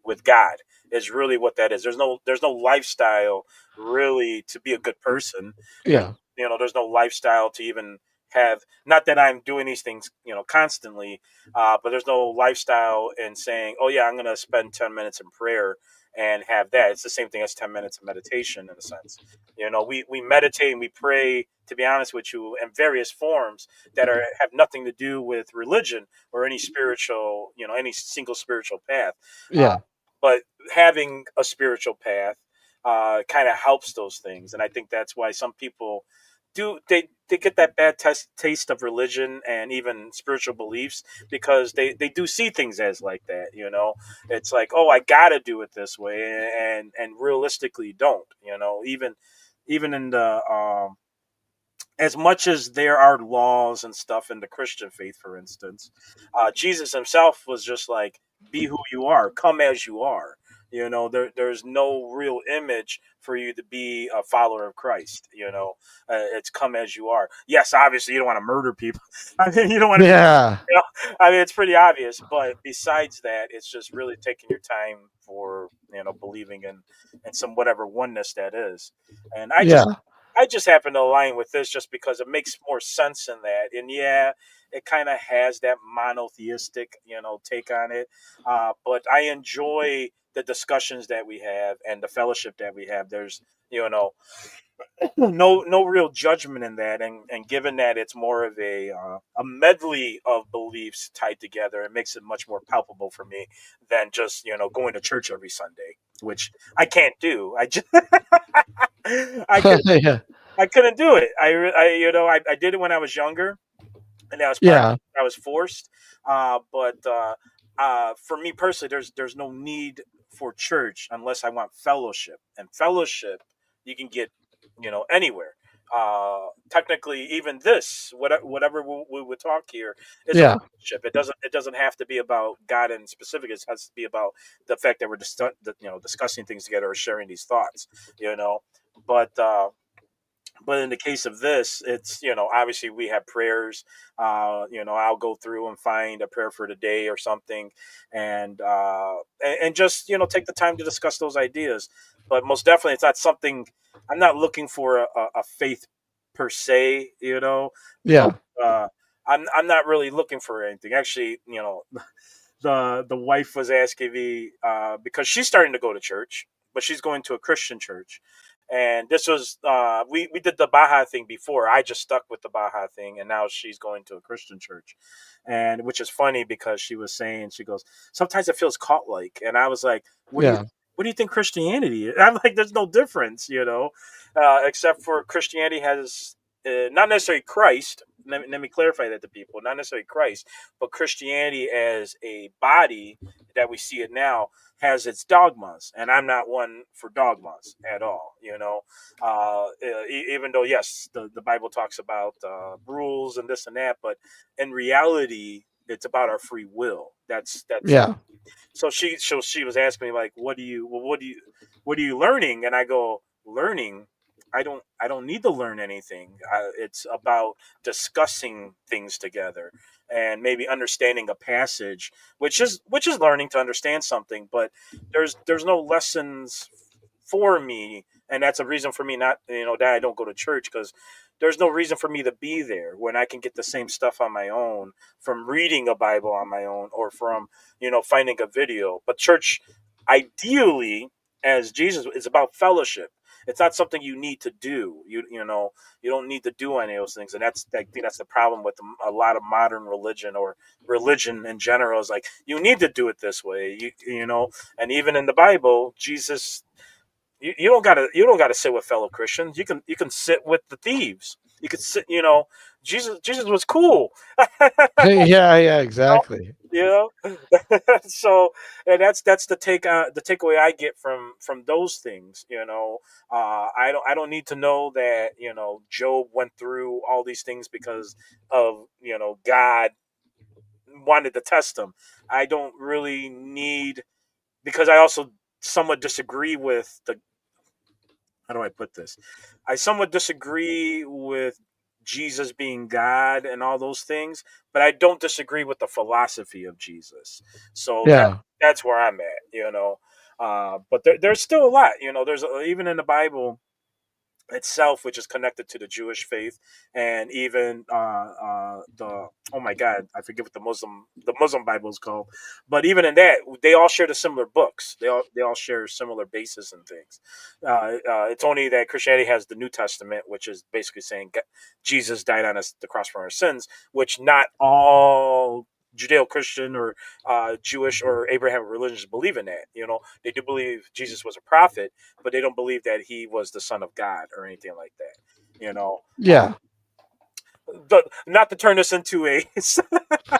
with God is really what that is. There's no lifestyle really to be a good person. Yeah. There's no lifestyle to even have, not that I'm doing these things constantly, but there's no lifestyle in saying, oh yeah, I'm going to spend 10 minutes in prayer and have that. It's the same thing as 10 minutes of meditation in a sense. We meditate and we pray, to be honest with you, in various forms that have nothing to do with religion or any spiritual, any single spiritual path. Yeah. But having a spiritual path kind of helps those things. And I think that's why some people they get that bad taste of religion and even spiritual beliefs, because they do see things as like that. It's like, oh, I gotta do it this way, and realistically don't. Even in the as much as there are laws and stuff in the Christian faith, for instance, Jesus himself was just like, be who you are, come as you are. There's no real image for you to be a follower of Christ. It's come as you are. Yes, obviously you don't want to murder people. I mean, you don't want to. Yeah. I mean, it's pretty obvious. But besides that, it's just really taking your time for believing in some whatever oneness that is. And Yeah. I just happen to align with this just because it makes more sense in that. And yeah, it kind of has that monotheistic, take on it. But I enjoy the discussions that we have and the fellowship that we have. There's, no real judgment in that, and given that it's more of a medley of beliefs tied together, it makes it much more palpable for me than just going to church every Sunday, which I can't do. I just I could Yeah. I couldn't do it. I did it when I was younger, and that was probably Yeah. I was forced. But for me personally, there's no need for church unless I want fellowship, and fellowship you can get anywhere. Technically, even this whatever we would talk here is a Yeah. fellowship. It doesn't have to be about God in specific. It has to be about the fact that we're discussing things together or sharing these thoughts. But but in the case of this, it's obviously we have prayers. I'll go through and find a prayer for the day or something, and just take the time to discuss those ideas. But most definitely, it's not something I'm not looking for a faith per se. Yeah. Uh, I'm not really looking for anything. Actually, the wife was asking me because she's starting to go to church, but she's going to a Christian church. And this was we did the Baja thing before. I just stuck with the Baja thing, and now she's going to a Christian church, and which is funny because she was saying, she goes, sometimes it feels cult like, and I was like, Yeah. what do you think Christianity is? I'm like, there's no difference, except for Christianity has not necessarily Christ. Let me clarify that to people. Not necessarily Christ, but Christianity as a body that we see it now has its dogmas, and I'm not one for dogmas at all. Even though yes, the Bible talks about rules and this and that, but in reality, it's about our free will. That's Yeah. so she was asking me like, what are you learning? And I go, learning. I don't need to learn anything. It's about discussing things together and maybe understanding a passage, which is learning to understand something. But there's no lessons for me, and that's a reason for me not that I don't go to church, because there's no reason for me to be there when I can get the same stuff on my own from reading a Bible on my own or from finding a video. But church, ideally, as Jesus, is about fellowship. It's not something you need to do. You don't need to do any of those things, and I think that's the problem with a lot of modern religion, or religion in general, is like, you need to do it this way. And even in the Bible, Jesus, you don't gotta sit with fellow Christians. You can sit with the thieves. You can sit Jesus was cool. Yeah, exactly. You know, so and that's the takeaway I get from those things. I don't need to know that Job went through all these things because of God wanted to test him. I don't really need, because I also somewhat disagree with the, how do I put this? I somewhat disagree with Jesus being God and all those things, but I don't disagree with the philosophy of Jesus. So Yeah, that's where I'm at. But there's still a lot. There's even in the Bible itself, which is connected to the Jewish faith, and even the, oh my God, I forget what the Muslim Bible is called, but even in that, they all share the similar books. They all share similar bases and things. It's only that Christianity has the New Testament, which is basically saying Jesus died on the cross for our sins, which not all Judeo-Christian or Jewish or Abrahamic religions believe in that. They do believe Jesus was a prophet, but they don't believe that he was the son of God or anything like that. yeah. Not to turn this into a,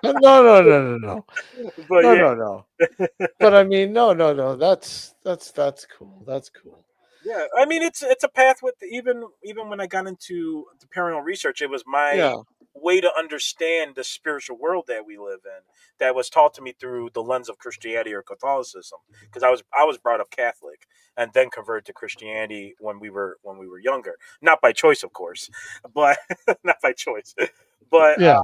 No, no. but No, yeah, no, no. But I mean, no. That's cool. That's cool. yeah. I mean, it's a path with even when I got into the paranormal research, it was my Yeah, way to understand the spiritual world that we live in. That was taught to me through the lens of Christianity or Catholicism, because I was brought up Catholic and then converted to Christianity when we were younger, not by choice, of course, but not by choice, but yeah,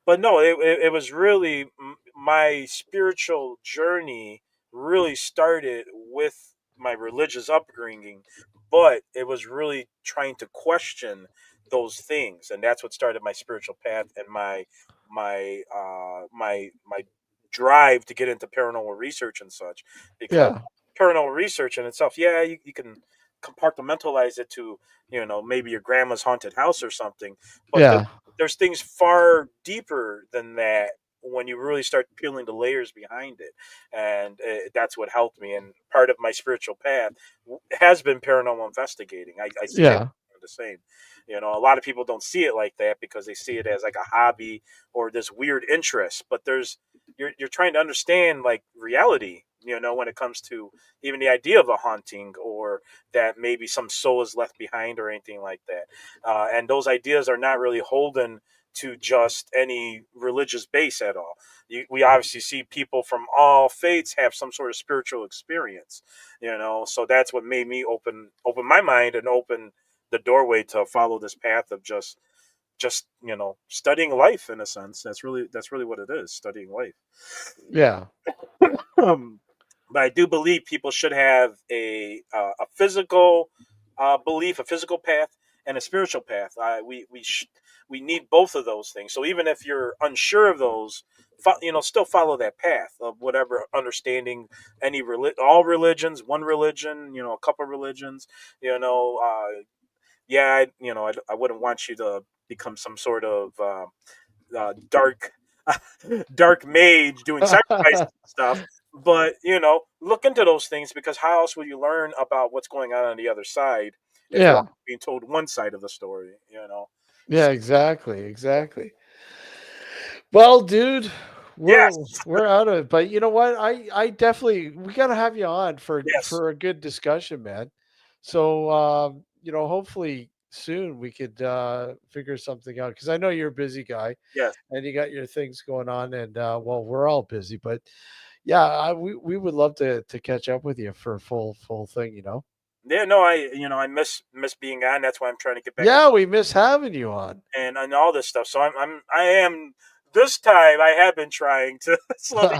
but no, it was really my spiritual journey really started with my religious upbringing, but it was really trying to question those things, and that's what started my spiritual path and my drive to get into paranormal research and such. Because yeah, paranormal research in itself, yeah, you can compartmentalize it to maybe your grandma's haunted house or something, but yeah, there's things far deeper than that when you really start peeling the layers behind it, and that's what helped me. And part of my spiritual path has been paranormal investigating. I see that yeah, the same. A lot of people don't see it like that because they see it as like a hobby or this weird interest. But you're trying to understand like reality. When it comes to even the idea of a haunting, or that maybe some soul is left behind or anything like that. And those ideas are not really holden to just any religious base at all. We obviously see people from all faiths have some sort of spiritual experience, so that's what made me open my mind and open the doorway to follow this path of just studying life. In a sense, that's really what it is, studying life. yeah, um, but I do believe people should have a physical belief, a physical path, and a spiritual path. We need both of those things. So even if you're unsure of those, still follow that path of whatever understanding all religions, one religion, a couple religions. Yeah, I wouldn't want you to become some sort of dark dark mage doing sacrifices and stuff. But look into those things, because how else will you learn about what's going on the other side if you're yeah, only being told one side of the story? yeah. Exactly, exactly. Well, dude, we're Yes, we're out of it. But you know what? I definitely, we gotta have you on yes, for a good discussion, man. So hopefully soon we could figure something out, because I know you're a busy guy yes. and you got your things going on, and well, we're all busy, but yeah, we would love to catch up with you for a full thing. Yeah, no, I miss being on. That's why I'm trying to get back Yeah, we miss having you on. and all this stuff. So I am this time. I have been trying to slowly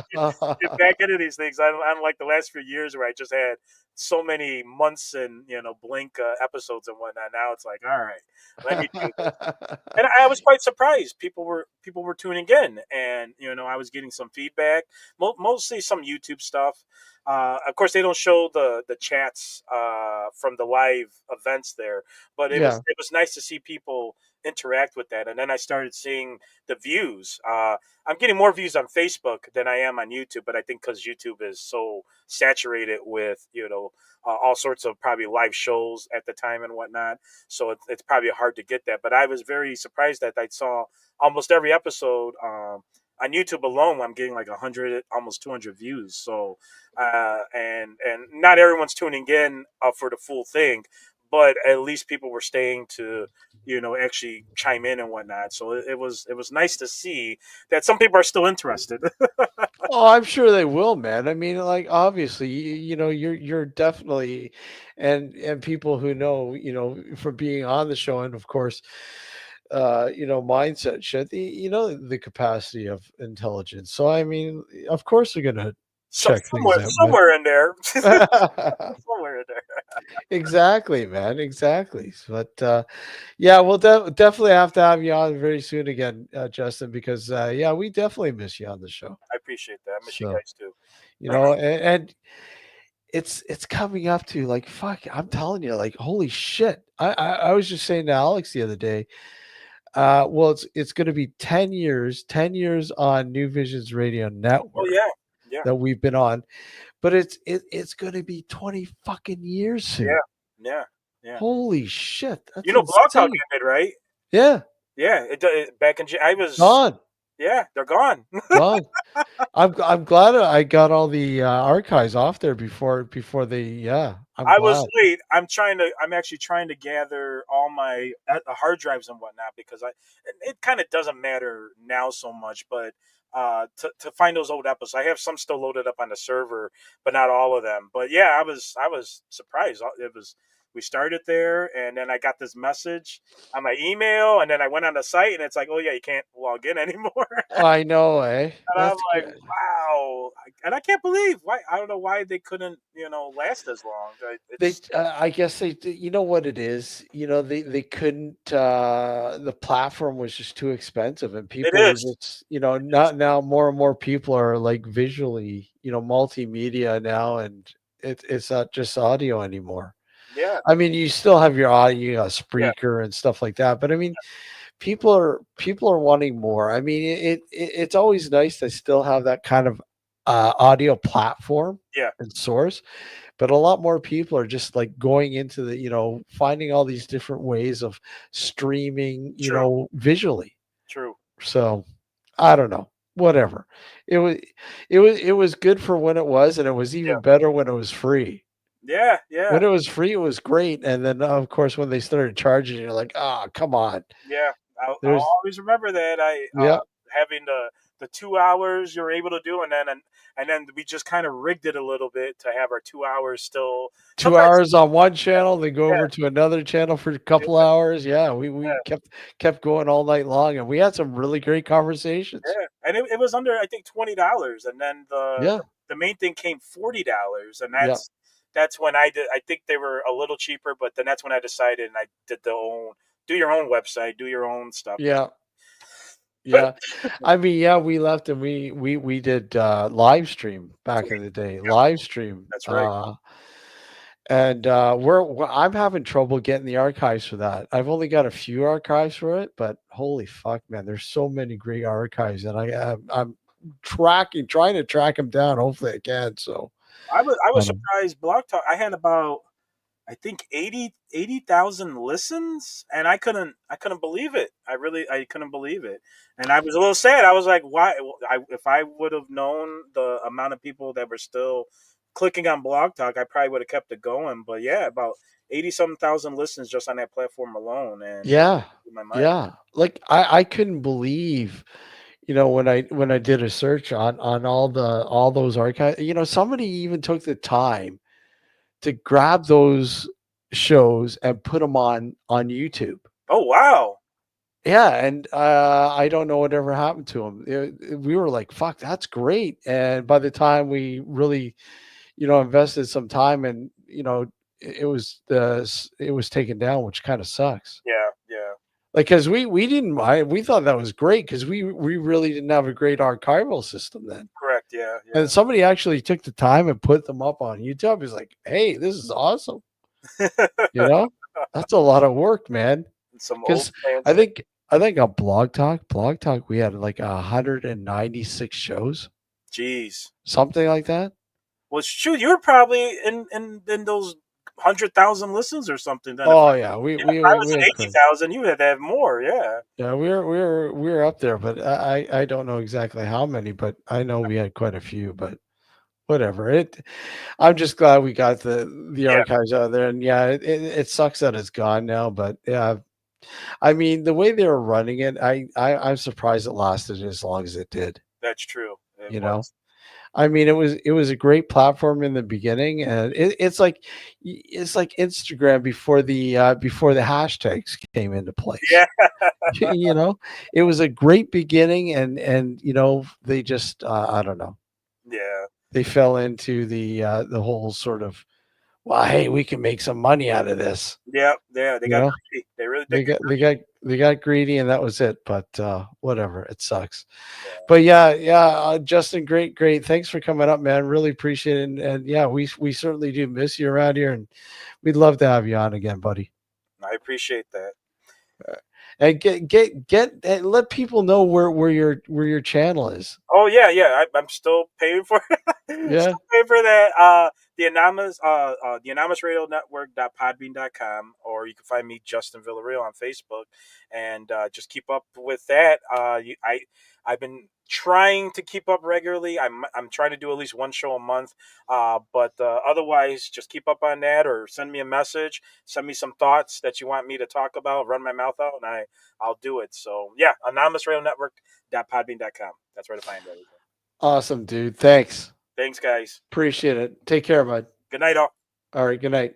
get back into these things. Unlike the last few years where I just had so many months and blink episodes and whatnot. Now it's like, all right, let me do this. And I was quite surprised. People were tuning in, and I was getting some feedback, mostly some YouTube stuff. Of course, they don't show the chats from the live events there, but Yeah. it was nice to see people interact with that. And then I started seeing the views. I'm getting more views on Facebook than I am on YouTube, but I think because YouTube is so saturated with all sorts of probably live shows at the time and whatnot, so it's probably hard to get that. But I was very surprised that I saw almost every episode. On YouTube alone, I'm getting like 100, almost 200 views. So, and not everyone's tuning in for the full thing, but at least people were staying to actually chime in and whatnot. So it was nice to see that some people are still interested. Oh, I'm sure they will, man. I mean, like obviously, you're definitely, and people who know, from being on the show, and of course, mindset shit. The capacity of intelligence. So I mean, of course, they're gonna So check things out, man. somewhere in there, somewhere in there. Exactly, man. Exactly. But yeah, we'll definitely have to have you on very soon again, Justin, because yeah, we definitely miss you on the show. I appreciate that. I miss you So, guys too. and it's coming up to like fuck. I'm telling you, like holy shit. I was just saying to Alex the other day. Well, it's going to be 10 years on New Visions Radio Oh Network yeah, yeah, that we've been on, but it's going to be 20 fucking years soon. yeah, yeah, yeah. Holy shit, that's Blog Talk insane. ended, right? Yeah, Yeah, back in I was. gone, Yeah, they're gone. gone. I'm glad I got all the archives off there before they. Yeah, I'm I was glad. late. I'm actually trying to gather all my hard drives and whatnot because it kind of doesn't matter now so much, but to find those old episodes, I have some still loaded up on the server, but not all of them. But yeah, I was surprised. We started there, and then I got this message on my email, and then I went on the site, and it's like, oh yeah, you can't log in anymore. I know, eh? And I'm That's like, good. wow, and I can't believe why. I don't know why they couldn't, last as long. They, It's I guess you know what it is. They couldn't. The platform was just too expensive, and it people were is. just, not now. More and more people are like visually, multimedia now, and it's not just audio anymore. Yeah, I mean, you still have your audio, you got yeah, Spreaker and stuff like that, but I mean, people are wanting more. I mean, it's always nice to still have that kind of audio platform yeah. and source, but a lot more people are just like going into the, finding all these different ways of streaming, True, visually. true. So I don't know, whatever. It was good for when it was, and it was Yeah, even better when it was free. yeah, When yeah, it was free, it was great, and then of course when they started charging, you're like, ah, come on. yeah. I'll There's always remember that. Yeah, Having the 2 hours you're able to do, and then we just kind of rigged it a little bit to have our 2 hours still. two Sometimes, hours on one channel, then go yeah, over to another channel for a yeah, couple hours. Yeah, we yeah, kept going all night long, and we had some really great conversations. yeah. And it was under I think $20, and then Yeah, the main thing came $40, and yeah, that's when I did. I think they were a little cheaper, but then that's when I decided, and I did do your own website, do your own stuff. yeah, yeah. I mean, yeah, we left and we did live stream back in the day. Yep, Live stream. that's right. And I'm having trouble getting the archives for that. I've only got a few archives for it, but holy fuck, man, there's so many great archives, and I'm trying to track them down. Hopefully, I can. So, I was um, surprised. Blog Talk. I had about I think 80,000 listens, and I couldn't believe it. I couldn't believe it, and I was a little sad. I was like, why? If I would have known the amount of people that were still clicking on Blog Talk, I probably would have kept it going. But yeah, about 80 some thousand listens just on that platform alone, and it yeah, blew my mind. yeah. Like I couldn't believe, when I did a search on all those archives. Somebody even took the time to grab those shows and put them on YouTube. Oh wow! Yeah, and I don't know whatever happened to them. We were like, "Fuck, that's great." And by the time we really, invested some time, and it was taken down, which kind of sucks. Yeah, yeah, Like, because we didn't mind, we thought that was great because we really didn't have a great archival system then. correct. Yeah. And somebody actually took the time and put them up on YouTube. He's like, "Hey, this is awesome." You know, that's a lot of work, man. Some old Because fans. I think on Blog Talk, we had like 196 shows, Jeez. something like that. Well, shoot, you were probably in those 100,000 listens or something. Then, Oh yeah, if I was we at had 80,000, you would have to have more. Yeah. yeah, we're up there, but I don't know exactly how many, but I know we had quite a few. But whatever. I'm just glad we got the Yeah. archives out there, and yeah, it sucks that it's gone now. But yeah, I mean, the way they were running it, I'm surprised it lasted as long as it did. That's true. It You know, was. I mean, it was a great platform in the beginning, and it's like Instagram before the hashtags came into place. Yeah. You know, it was a great beginning, and you know, they just I don't know, Yeah. they fell into the whole sort of, well, hey, we can make some money out of this. Yeah. Yeah. They You got know, greedy. They really did. they got greedy, and that was it. But whatever, it sucks. But yeah, Justin, great. Thanks for coming up, man. Really appreciate it. And yeah, we certainly do miss you around here, and we'd love to have you on again, buddy. I appreciate that. And and let people know where your channel is. Oh yeah. I'm still paying for it. Yeah. Still paying for that. The Anonymous Radio Network.podbean.com, or you can find me, Justin Villarreal, on Facebook, and just keep up with that. I've been trying to keep up regularly. I'm trying to do at least one show a month. But otherwise, just keep up on that, or send me a message. Send me some thoughts that you want me to talk about. Run my mouth out, and I'll do it. So yeah, Anonymous Radio Network.podbean.com. That's where to find everything. Awesome, dude. Thanks. Thanks, guys. Appreciate it. Take care, bud. Good night, all. All right. Good night.